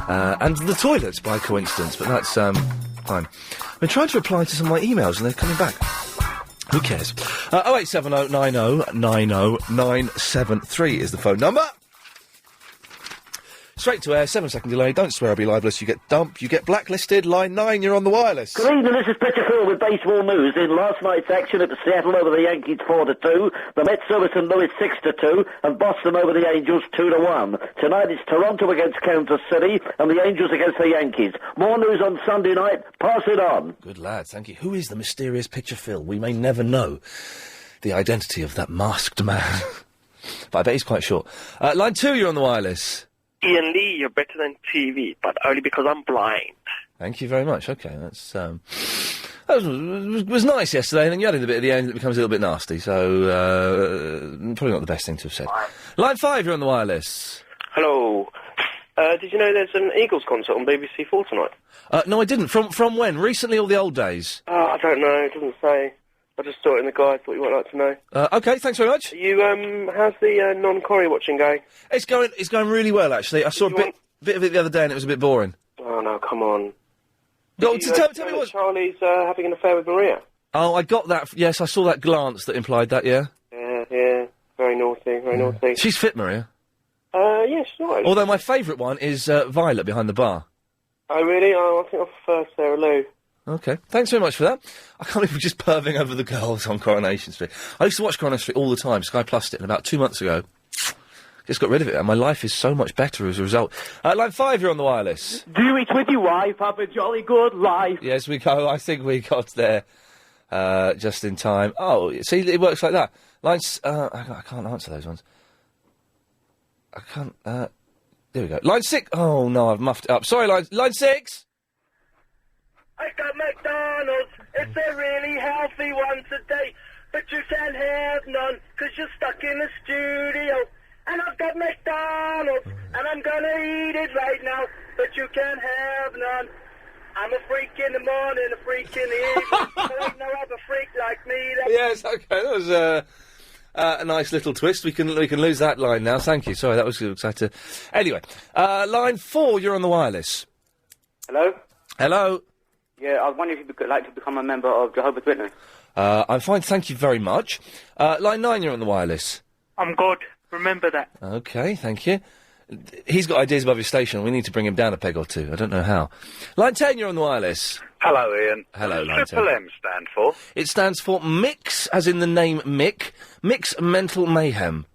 And the toilets, by coincidence, but that's, fine. I've been trying to reply to some of my emails and they're coming back. Who cares? 0870 9090 973 is the phone number. Straight to air, 7-second delay, don't swear I'll be libelous, you get dumped, you get blacklisted, line 9, you're on the wireless. Good evening, this is Peter Phil with baseball news. In last night's action at Seattle over the Yankees 4-2, the Mets over St. Louis 6-2, and Boston over the Angels 2-1. Tonight it's Toronto against Kansas City, and the Angels against the Yankees. More news on Sunday night, pass it on. Good lad, thank you. Who is the mysterious Pitcher Phil? We may never know the identity of that masked man. But I bet he's quite short. Line 2, you're on the wireless. Iain Lee, you're better than TV, but only because I'm blind. Thank you very much. Okay, that's that was nice yesterday, and then you added a bit at the end that becomes a little bit nasty. So probably not the best thing to have said. Line 5, you're on the wireless. Hello. Did you know there's an Eagles concert on BBC 4 tonight? No, I didn't. From when? Recently or the old days? I don't know. It doesn't say. I just saw it in the guide. Thought you might like to know. Okay, thanks very much. How's the non-Corrie watching going? It's going really well, actually. I saw a bit of it the other day, and it was a bit boring. Oh no, come on. No, tell me what. Charlie's having an affair with Maria. Oh, I got that. Yes, I saw that glance that implied that. Yeah. Yeah. Very naughty. Very naughty. She's fit, Maria. Yeah, she's all right. Although my favourite one is Violet behind the bar. Oh really? Oh, I think I prefer Sarah Lou. Okay, thanks very much for that. I can't believe we're just perving over the girls on Coronation Street. I used to watch Coronation Street all the time. Sky Plussed it, and about 2 months ago, just got rid of it, and my life is so much better as a result. Line 5, you're on the wireless. Do it with your wife, have a jolly good life. Yes, we go. I think we got there just in time. Oh, see, it works like that. Lines. I can't answer those ones. I can't. There we go. Line 6. Oh no, I've muffed it up. Sorry, line 6. I got McDonald's, it's a really healthy one today, but you can't have none, 'cause you're stuck in the studio. And I've got McDonald's, and I'm gonna eat it right now, but you can't have none. I'm a freak in the morning, a freak in the evening, there ain't no other freak like me. Yes, okay, that was a nice little twist. We can lose that line now, thank you. Sorry, that was exciting. Anyway, line 4, you're on the wireless. Hello? Hello? Yeah, I was wondering if you'd like to become a member of Jehovah's Witness. I'm fine, thank you very much. Line 9, you're on the wireless. I'm good. Remember that. Okay, thank you. He's got ideas above his station. We need to bring him down a peg or two. I don't know how. Line 10, you're on the wireless. Hello, Ian. Hello, What Line does 10. Triple M stand for? It stands for Mix, as in the name Mick. Mix Mental Mayhem.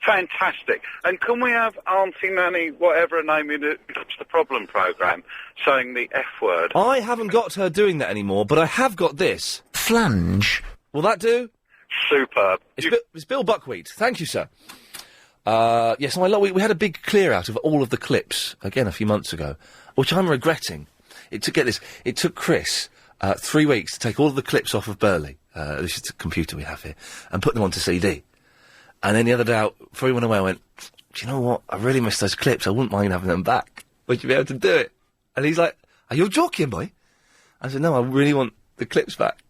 Fantastic. And can we have Auntie Nanny, whatever her name is, the problem programme, saying the F word? I haven't got her doing that anymore, but I have got this. Flange. Will that do? Superb. It's Bill Buckwheat. Thank you, sir. Yes, we had a big clear out of all of the clips, again, a few months ago, which I'm regretting. It took Chris 3 weeks to take all of the clips off of Burley, this is the computer we have here, and put them onto CD. And then the other day, before he went away, I went, do you know what? I really miss those clips. I wouldn't mind having them back. Would you be able to do it? And he's like, are you joking, boy? I said, no, I really want the clips back.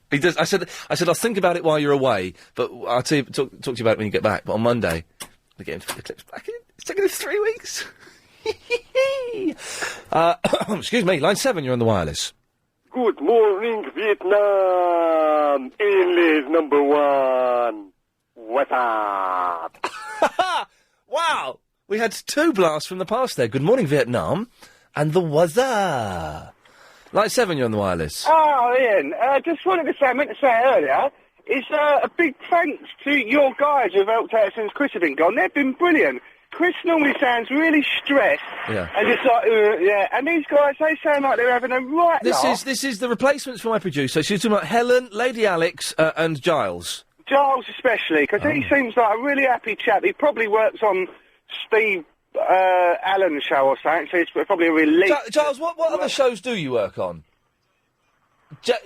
He does. I said, I'll think about it while you're away, but I'll talk to you about it when you get back. But on Monday, we're getting the clips back in. It's taking us 3 weeks. Excuse me, line 7, you're on the wireless. Good morning, Vietnam. English number 1. What's up? Wow! We had 2 blasts from the past there. Good morning, Vietnam. And the wazza. Line 7, you're on the wireless. Oh, Ian, just wanted to say, I meant to say earlier, is a big thanks to your guys who've helped out since Chris had been gone. They've been brilliant. Chris normally sounds really stressed. Yeah. And just like, yeah. And these guys, they sound like they're having a right laugh. This is the replacements for my producer. She's talking about Helen, Lady Alex, and Giles. Giles especially, because he seems like a really happy chap. He probably works on Steve Allen's show or something, so it's probably a relief. Giles, what other shows do you work on?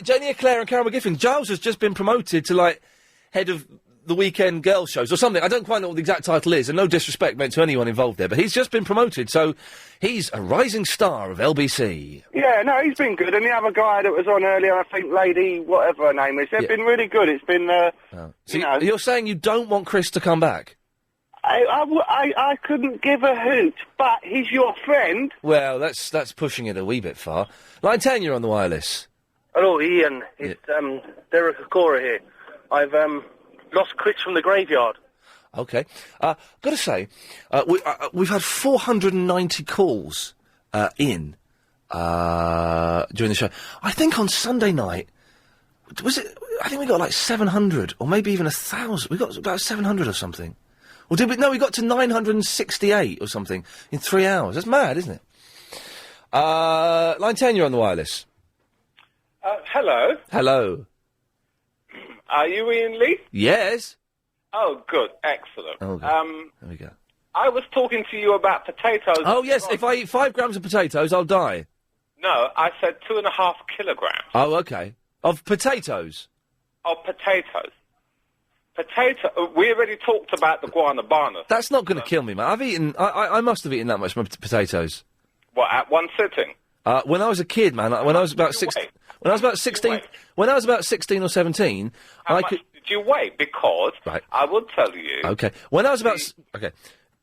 Jenny Eclair and Carol McGiffin. Giles has just been promoted to, like, head of the weekend girl shows or something. I don't quite know what the exact title is, and no disrespect meant to anyone involved there, but he's just been promoted, so he's a rising star of LBC. Yeah, no, he's been good. And the other guy that was on earlier, I think Lady, whatever her name is, they've been really good. It's been, So you're saying you don't want Chris to come back? I couldn't give a hoot, but he's your friend. Well, that's pushing it a wee bit far. Line 10, you're on the wireless. Hello, Ian. It's Derek Okora here. I've lost Chris from the graveyard. Okay. Gotta say, we've had 490 calls in during the show. I think on Sunday night, was it? I think we got like 700, or maybe even 1,000. We got about 700 or something. Or did we? No, we got to 968 or something in 3 hours. That's mad, isn't it? Line 10, you're on the wireless. Hello. Hello. Are you Ian Lee? Yes. Oh, good. Excellent. Oh, good. There we go. I was talking to you about potatoes. Oh, yes, if I eat 5 grams of potatoes, I'll die. No, I said 2.5 kilograms. Oh, okay. Of potatoes? Of potatoes. We already talked about the guanabana. That's not going to kill me, man. I've eaten... I must have eaten that much potatoes. What, at one sitting? When I was a kid, man, when I was about 16... When I was about 16... When I was about 16 or 17, How much did you weigh? Because I will tell you... Okay. When I was about... Okay.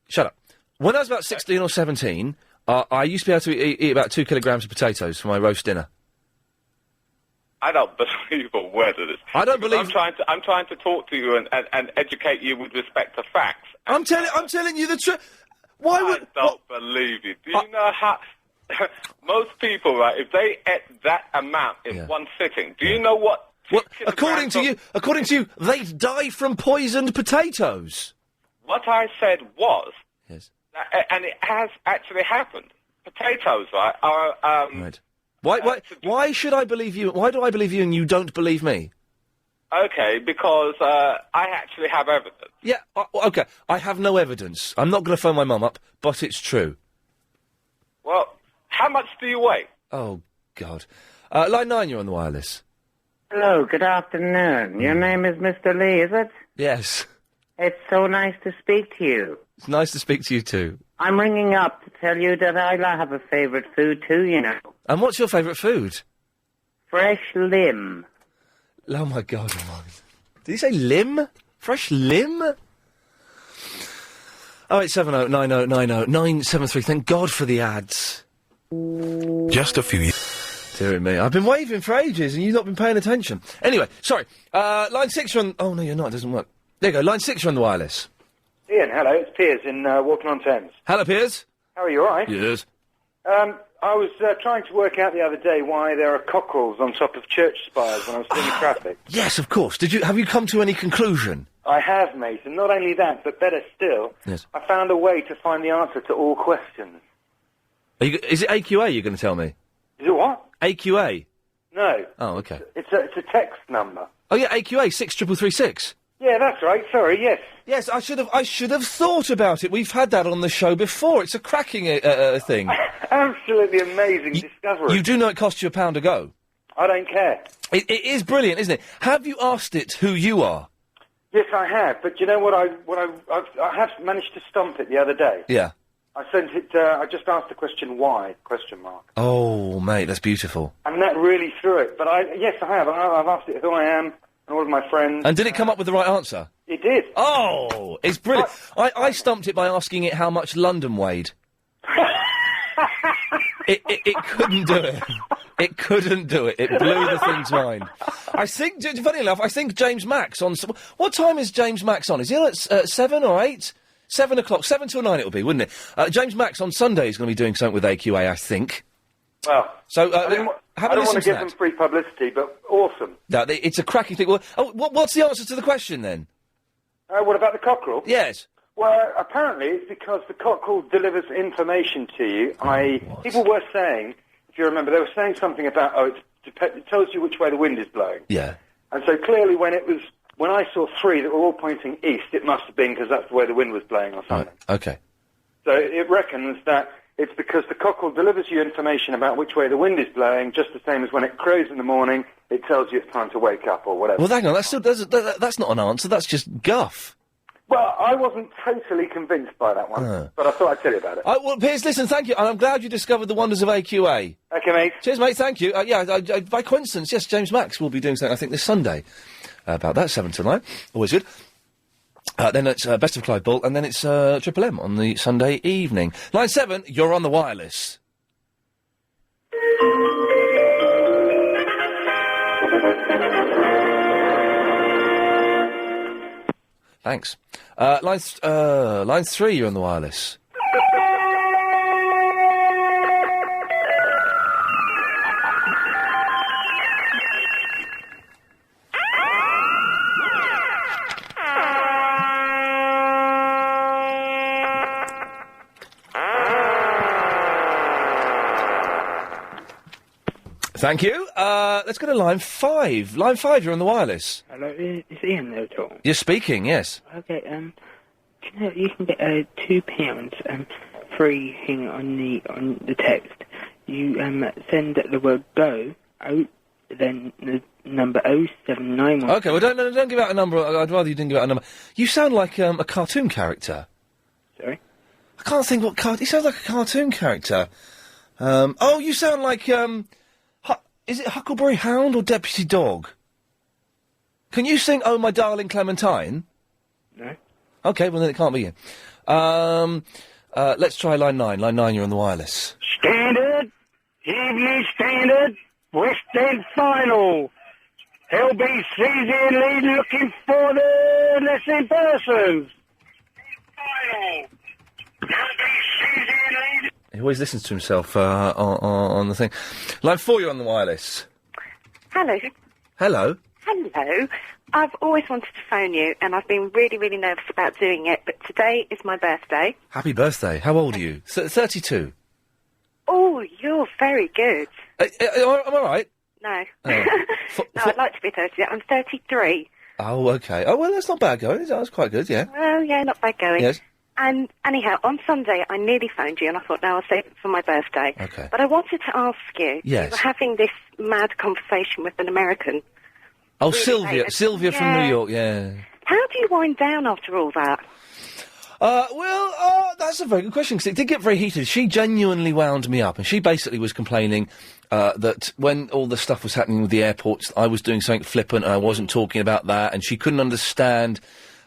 Shut up. When I was about 16 or 17, I used to be able to eat about 2 kilograms of potatoes for my roast dinner. I don't believe a word of this. I don't believe... I'm trying to talk to you and educate you with respect to facts. I'm telling you the truth. Why would... I don't believe you. Do you know how... Most people, right, if they ate that amount in one sitting, do you know what... Well, according to you, they'd die from poisoned potatoes. What I said was... Yes. And it has actually happened. Potatoes, right, are... Right. Why should I believe you? Why do I believe you and you don't believe me? Okay, because I actually have evidence. Yeah, okay. I have no evidence. I'm not going to phone my mum up, but it's true. Well, how much do you weigh? Oh, God. Line 9, you're on the wireless. Hello, good afternoon. Your name is Mr. Lee, is it? Yes. It's so nice to speak to you. It's nice to speak to you too. I'm ringing up to tell you that I have a favourite food too, you know. And what's your favourite food? Fresh limb. Oh, my God. Did he say limb? Fresh limb? 0870 90 90 973. Thank God for the ads. Just a few years. Dear me. I've been waving for ages and you've not been paying attention. Anyway, sorry. Line 6 you're on... Oh, no, you're not. It doesn't work. There you go. Line 6 you're on the wireless. Ian, hello. It's Piers in Walking-on-Thames. Hello, Piers. How are you, all right? Yes. I was trying to work out the other day why there are cockerels on top of church spires when I was doing traffic. Yes, of course. Have you come to any conclusion? I have, mate, and not only that, but better still, yes. I found a way to find the answer to all questions. Is it AQA you're going to tell me? Is it what? AQA? No. Oh, okay. It's a text number. Oh, yeah, AQA, 63336. Yeah, that's right. Sorry, yes. Yes, I should have thought about it. We've had that on the show before. It's a cracking thing. Absolutely amazing discovery. You do know it costs you £1 a go? I don't care. It is brilliant, isn't it? Have you asked it who you are? Yes, I have. But you know what? I have managed to stump it the other day. Yeah. I sent it. I just asked the question why? ? Oh, mate, that's beautiful. And that really threw it. But yes, I have. I've asked it who I am and all of my friends. And did it come up with the right answer? It did. Oh, it's brilliant. I stumped it by asking it how much London weighed. It couldn't do it. It couldn't do it. It blew the thing's mind. I think, funny enough, I think James Max on... What time is James Max on? Is he on at 7 or 8? 7 o'clock. 7 till 9 it'll be, wouldn't it? James Max on Sunday is going to be doing something with AQA, I think. Well, so I don't want to give them free publicity, but awesome. No, it's a cracking thing. Well, what's the answer to the question, then? What about the cockerel? Yes. Well, apparently it's because the cockerel delivers information to you. People were saying, if you remember, they were saying something about, it tells you which way the wind is blowing. Yeah. And so clearly when I saw 3 that were all pointing east, it must have been because that's the way the wind was blowing or something. Right. Okay. So it reckons that it's because the cockerel delivers you information about which way the wind is blowing, just the same as when it crows in the morning, it tells you it's time to wake up or whatever. Well, hang on, that's not an answer, that's just guff. Well, I wasn't totally convinced by that one, but I thought I'd tell you about it. Well, Piers, listen, thank you, and I'm glad you discovered the wonders of AQA. Okay, mate. Cheers, mate, thank you. By coincidence, yes, James Max will be doing something, I think, this Sunday about that, 7 to 9. Always good. Then it's Best of Clive Bull, and then it's Triple M on the Sunday evening. Line 7, you're on the wireless. Thanks. Line 3, you're on the wireless. Thank you. Let's go to line 5. Line 5, you're on the wireless. Hello, is Iain there at all? You're speaking, yes. Okay, do you know you can get £2 free thing on the text. You send the word go, then the number 0791. Okay, well don't give out a number. I'd rather you didn't give out a number. You sound like a cartoon character. Sorry? I can't think what he sounds like a cartoon character. You sound like is it Huckleberry Hound or Deputy Dog? Can you sing "Oh My Darling Clementine"? No. Okay, well then it can't be you. Let's try line 9. Line 9, you're on the wireless. Standard, Evening Standard, West End Final. LBC's in lead looking for the missing persons. Final. LBC's in lead. He always listens to himself on the thing. Line 4, you're on the wireless. Hello. Hello. Hello. I've always wanted to phone you, and I've been really, really nervous about doing it, but today is my birthday. Happy birthday. How old are you? 32. Oh, you're very good. Am I right? No. Oh. No, I'd like to be 30. I'm 33. Oh, okay. Oh, well, that's not bad going. That's quite good, yeah. Well, yeah, not bad going. Yes. And anyhow, on Sunday, I nearly phoned you, and I thought, no, I'll save it for my birthday. Okay. But I wanted to ask you, Yes. you were having this mad conversation with an American. Oh, Really Sylvia. late. Sylvia from Yeah. New York, yeah. How do you wind down after all that? That's a very good question, because it did get very heated. She genuinely wound me up, and she basically was complaining that when all the stuff was happening with the airports, I was doing something flippant, and I wasn't talking about that, and she couldn't understand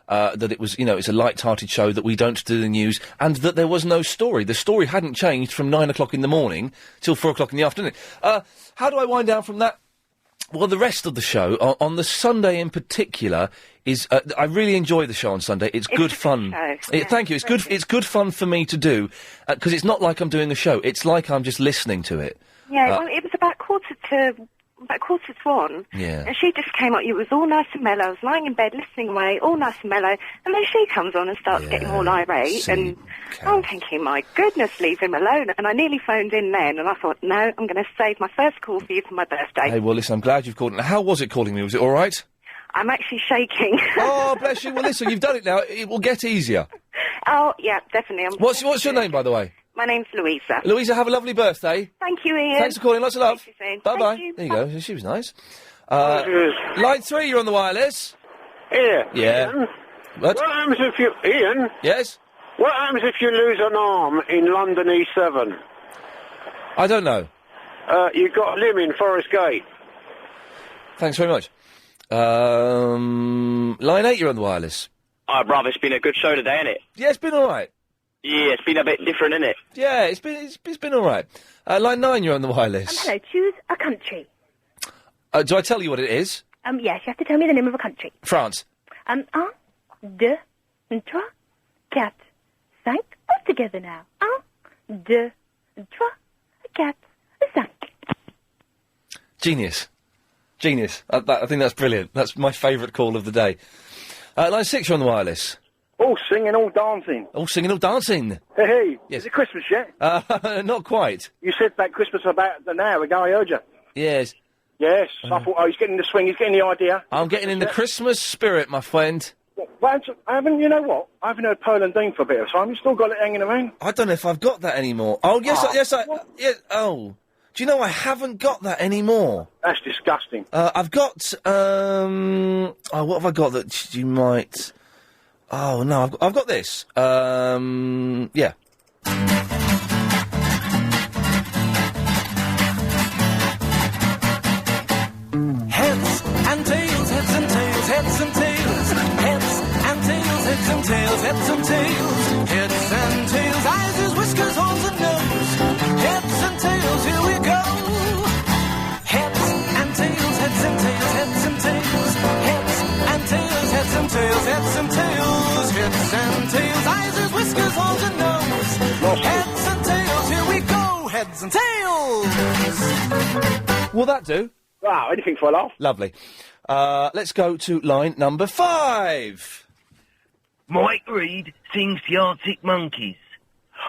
that it was, it's a light-hearted show, that we don't do the news, and that there was no story. The story hadn't changed from 9 o'clock in the morning till 4 o'clock in the afternoon. How do I wind down from that? Well, the rest of the show, on the Sunday in particular, is... I really enjoy the show on Sunday. It's good fun. Thank you. It's good fun for me to do, because it's not like I'm doing a show. It's like I'm just listening to it. Yeah, well, it was about quarter to 1. Yeah. And she just came up. It was all nice and mellow. I was lying in bed listening away, all nice and mellow. And then she comes on and starts getting all irate. And I'm thinking, my goodness, leave him alone. And I nearly phoned in then. And I thought, no, I'm going to save my first call for you for my birthday. Hey, well, listen, I'm glad you've called. Now, how was it calling me? Was it all right? I'm actually shaking. Oh, bless you. Well, listen, you've done it now. It will get easier. Oh, yeah, definitely. What's your name, by the way? My name's Louisa. Louisa, have a lovely birthday. Thank you, Iain. Thanks for calling. Lots of love. Thank you soon. Bye-bye. Thank you. There you go. She was nice. Line 3, you're on the wireless. Here. Yeah. Ian, What happens if you... Ian? Yes? What happens if you lose an arm in London E7? I don't know. You've got a limb in Forest Gate. Thanks very much. Line 8, you're on the wireless. Oh, brother, it's been a good show today, hasn't it? Yeah, it's been all right. Yeah, it's been a bit different, isn't it? Yeah, it's been all right. Line 9, you're on the wireless. Hello, choose a country. Do I tell you what it is? Yes, you have to tell me the name of a country. France. 1, 2, 3, 4, 5. All together now. 1, 2, 3, 4, 5. Genius. I think that's brilliant. That's my favourite call of the day. Line 6, you're on the wireless. All singing, all dancing. All singing, all dancing. Hey, hey. Yes. Is it Christmas yet? Not quite. You said that Christmas about an hour ago, I heard you. Yes. Yes, I thought, he's getting the swing, he's getting the idea. I'm getting in the Christmas spirit, my friend. Well, you know what? I haven't heard Pearl and Dean for a bit of time. You still got it hanging around? I don't know if I've got that anymore. Oh, yes, oh. Do you know I haven't got that anymore? That's disgusting. I've got, what have I got that you might... Oh, no, I've got this. Yeah. Heads and tails, heads and tails, heads and tails. Heads and tails, heads and tails, heads and tails. Heads and tails, eyes, ears, whiskers, horns and nose. Heads and tails, here we go. Heads and tails, heads and tails, heads and tails. Heads and tails, heads and tails, heads and tails. Heads and tails, eyes, ears, whiskers, horns and nose. Heads and tails, here we go. Heads and tails. Will that do? Wow, anything for a laugh. Lovely. Let's go to line number 5. Mike Reed sings the Arctic Monkeys.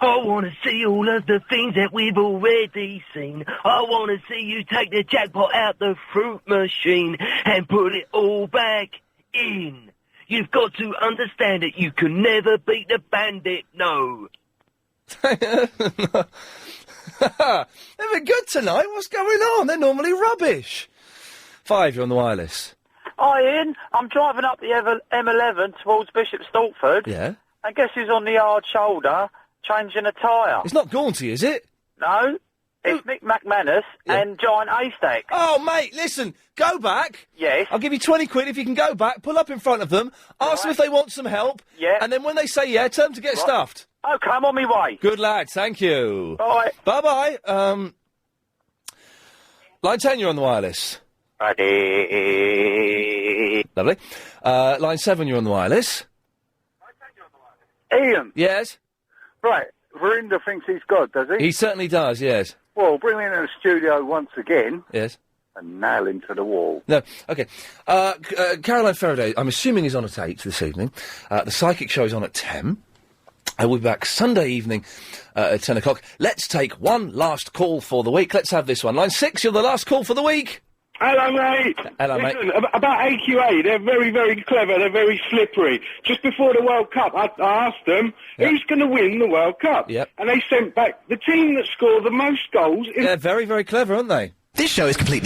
I want to see all of the things that we've already seen. I want to see you take the jackpot out the fruit machine and put it all back in. You've got to understand it. You can never beat the bandit, no. They've been good tonight. What's going on? They're normally rubbish. 5, you're on the wireless. Hi, Ian. I'm driving up the M11 towards Bishop Stortford. Yeah? And guess who's on the hard shoulder changing a tyre? It's not Gaunty, is it? No. It's Nick McManus and Giant Haystack. Oh, mate, listen, go back. Yes. I'll give you 20 quid if you can go back, pull up in front of them, ask them if they want some help. Yeah. And then when they say yeah, tell them to get stuffed. Okay, I'm on my way. Good lad, thank you. Bye. Bye-bye. Line 10, you're on the wireless. Ready. Lovely. Line 7, you're on the wireless. Ian. Yes? Right, Verinda thinks he's God, does he? He certainly does, yes. Well, bring him in the studio once again. Yes. And nail him to the wall. No, OK. Caroline Faraday, I'm assuming, is on at 8 this evening. The Psychic Show is on at 10. We'll be back Sunday evening at 10 o'clock. Let's take one last call for the week. Let's have this one. Line 6, you're the last call for the week. Hello, mate. Hello, mate. Listen, about AQA, they're very, very clever. They're very slippery. Just before the World Cup, I asked them, who's going to win the World Cup? Yep. And they sent back the team that scored the most goals. They're very, very clever, aren't they? This show is completely